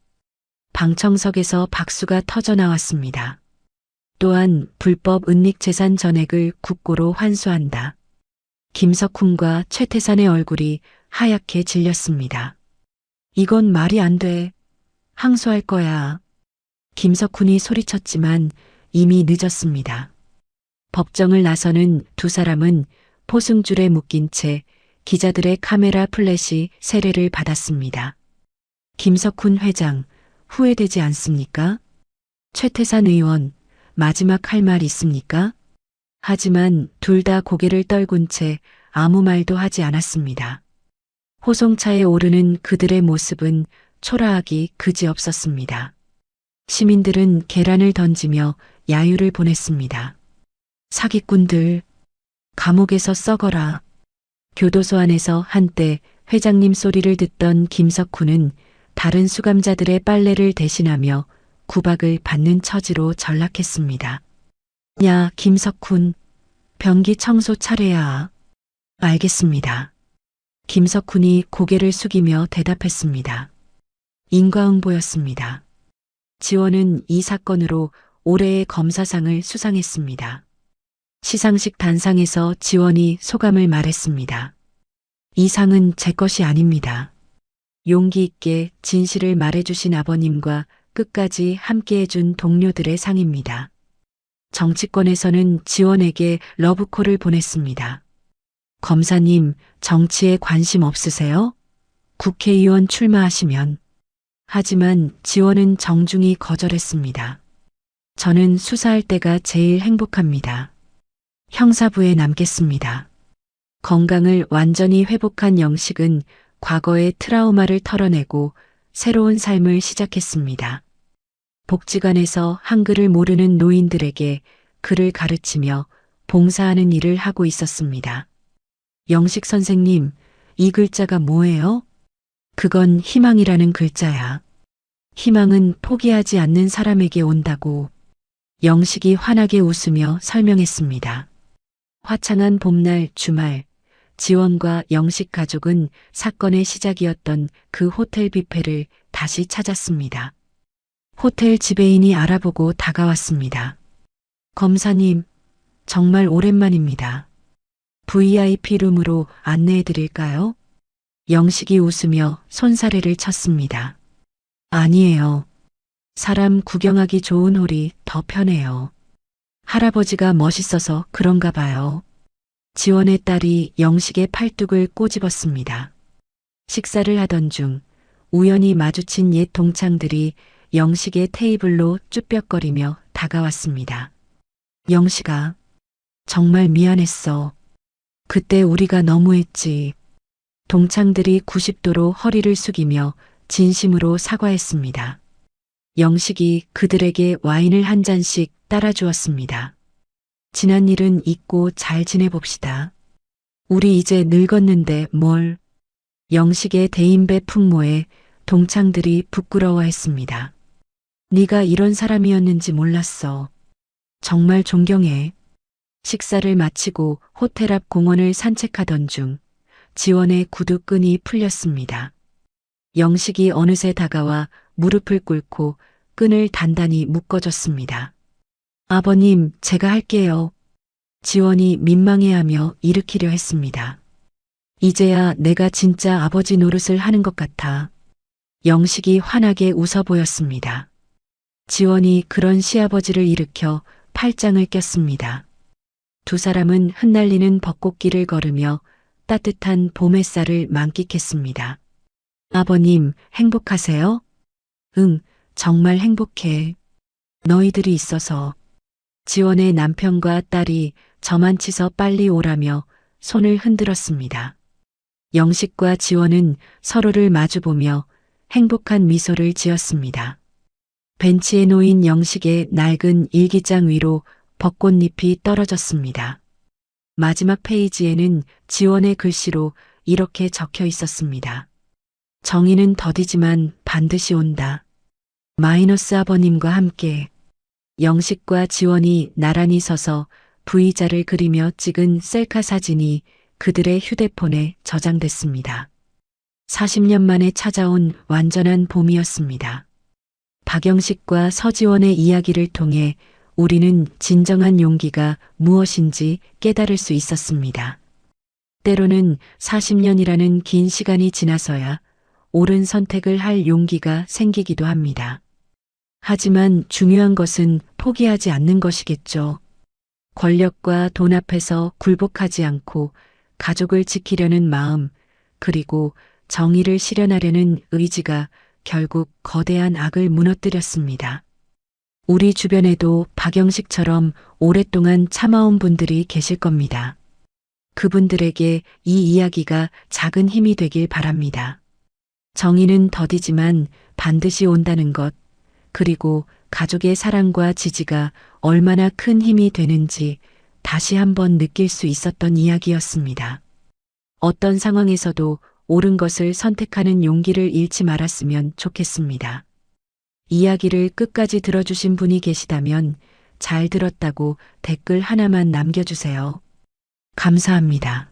방청석에서 박수가 터져나왔습니다. 또한 불법 은닉재산 전액을 국고로 환수한다. 김석훈과 최태산의 얼굴이 하얗게 질렸습니다. 이건 말이 안 돼. 항소할 거야. 김석훈이 소리쳤지만 이미 늦었습니다. 법정을 나서는 두 사람은 포승줄에 묶인 채 기자들의 카메라 플래시 세례를 받았습니다. 김석훈 회장, 후회되지 않습니까? 최태산 의원, 마지막 할 말 있습니까? 하지만 둘 다 고개를 떨군 채 아무 말도 하지 않았습니다. 호송차에 오르는 그들의 모습은 초라하기 그지없었습니다. 시민들은 계란을 던지며 야유를 보냈습니다. 사기꾼들, 감옥에서 썩어라. 교도소 안에서 한때 회장님 소리를 듣던 김석훈은 다른 수감자들의 빨래를 대신하며 구박을 받는 처지로 전락했습니다. 야, 김석훈, 변기 청소 차례야. 알겠습니다. 김석훈이 고개를 숙이며 대답했습니다. 인과응보였습니다. 지원은 이 사건으로 올해의 검사상을 수상했습니다. 시상식 단상에서 지원이 소감을 말했습니다. 이 상은 제 것이 아닙니다. 용기 있게 진실을 말해주신 아버님과 끝까지 함께해준 동료들의 상입니다. 정치권에서는 지원에게 러브콜을 보냈습니다. 검사님, 정치에 관심 없으세요? 국회의원 출마하시면. 하지만 지원은 정중히 거절했습니다. 저는 수사할 때가 제일 행복합니다. 형사부에 남겠습니다. 건강을 완전히 회복한 영식은 과거의 트라우마를 털어내고 새로운 삶을 시작했습니다. 복지관에서 한글을 모르는 노인들에게 글을 가르치며 봉사하는 일을 하고 있었습니다. 영식 선생님, 이 글자가 뭐예요? 그건 희망이라는 글자야. 희망은 포기하지 않는 사람에게 온다고. 영식이 환하게 웃으며 설명했습니다. 화창한 봄날 주말, 지원과 영식 가족은 사건의 시작이었던 그 호텔 뷔페를 다시 찾았습니다. 호텔 지배인이 알아보고 다가왔습니다. 검사님, 정말 오랜만입니다. VIP 룸으로 안내해 드릴까요? 영식이 웃으며 손사래를 쳤습니다. 아니에요. 사람 구경하기 좋은 홀이 더 편해요. 할아버지가 멋있어서 그런가 봐요. 지원의 딸이 영식의 팔뚝을 꼬집었습니다. 식사를 하던 중 우연히 마주친 옛 동창들이 영식의 테이블로 쭈뼛거리며 다가왔습니다. 영식아, 정말 미안했어. 그때 우리가 너무했지. 동창들이 90도로 허리를 숙이며 진심으로 사과했습니다. 영식이 그들에게 와인을 한 잔씩 따라주었습니다. 지난 일은 잊고 잘 지내봅시다. 우리 이제 늙었는데 뭘. 영식의 대인배 풍모에 동창들이 부끄러워했습니다. 네가 이런 사람이었는지 몰랐어. 정말 존경해. 식사를 마치고 호텔 앞 공원을 산책하던 중 지원의 구두끈이 풀렸습니다. 영식이 어느새 다가와 무릎을 꿇고 끈을 단단히 묶어줬습니다. 아버님, 제가 할게요. 지원이 민망해하며 일으키려 했습니다. 이제야 내가 진짜 아버지 노릇을 하는 것 같아. 영식이 환하게 웃어 보였습니다. 지원이 그런 시아버지를 일으켜 팔짱을 꼈습니다. 두 사람은 흩날리는 벚꽃길을 걸으며 따뜻한 봄 햇살을 만끽했습니다. 아버님, 행복하세요? 응, 정말 행복해. 너희들이 있어서. 지원의 남편과 딸이 저만 치서 빨리 오라며 손을 흔들었습니다. 영식과 지원은 서로를 마주보며 행복한 미소를 지었습니다. 벤치에 놓인 영식의 낡은 일기장 위로 벚꽃잎이 떨어졌습니다. 마지막 페이지에는 지원의 글씨로 이렇게 적혀 있었습니다. 정의는 더디지만 반드시 온다. 마이너스 아버님과 함께. 영식과 지원이 나란히 서서 V자를 그리며 찍은 셀카 사진이 그들의 휴대폰에 저장됐습니다. 40년 만에 찾아온 완전한 봄이었습니다. 박영식과 서지원의 이야기를 통해 우리는 진정한 용기가 무엇인지 깨달을 수 있었습니다. 때로는 40년이라는 긴 시간이 지나서야 옳은 선택을 할 용기가 생기기도 합니다. 하지만 중요한 것은 포기하지 않는 것이겠죠. 권력과 돈 앞에서 굴복하지 않고 가족을 지키려는 마음, 그리고 정의를 실현하려는 의지가 결국 거대한 악을 무너뜨렸습니다. 우리 주변에도 박영식처럼 오랫동안 참아온 분들이 계실 겁니다. 그분들에게 이 이야기가 작은 힘이 되길 바랍니다. 정의는 더디지만 반드시 온다는 것, 그리고 가족의 사랑과 지지가 얼마나 큰 힘이 되는지 다시 한번 느낄 수 있었던 이야기였습니다. 어떤 상황에서도 옳은 것을 선택하는 용기를 잃지 말았으면 좋겠습니다. 이야기를 끝까지 들어주신 분이 계시다면 잘 들었다고 댓글 하나만 남겨주세요. 감사합니다.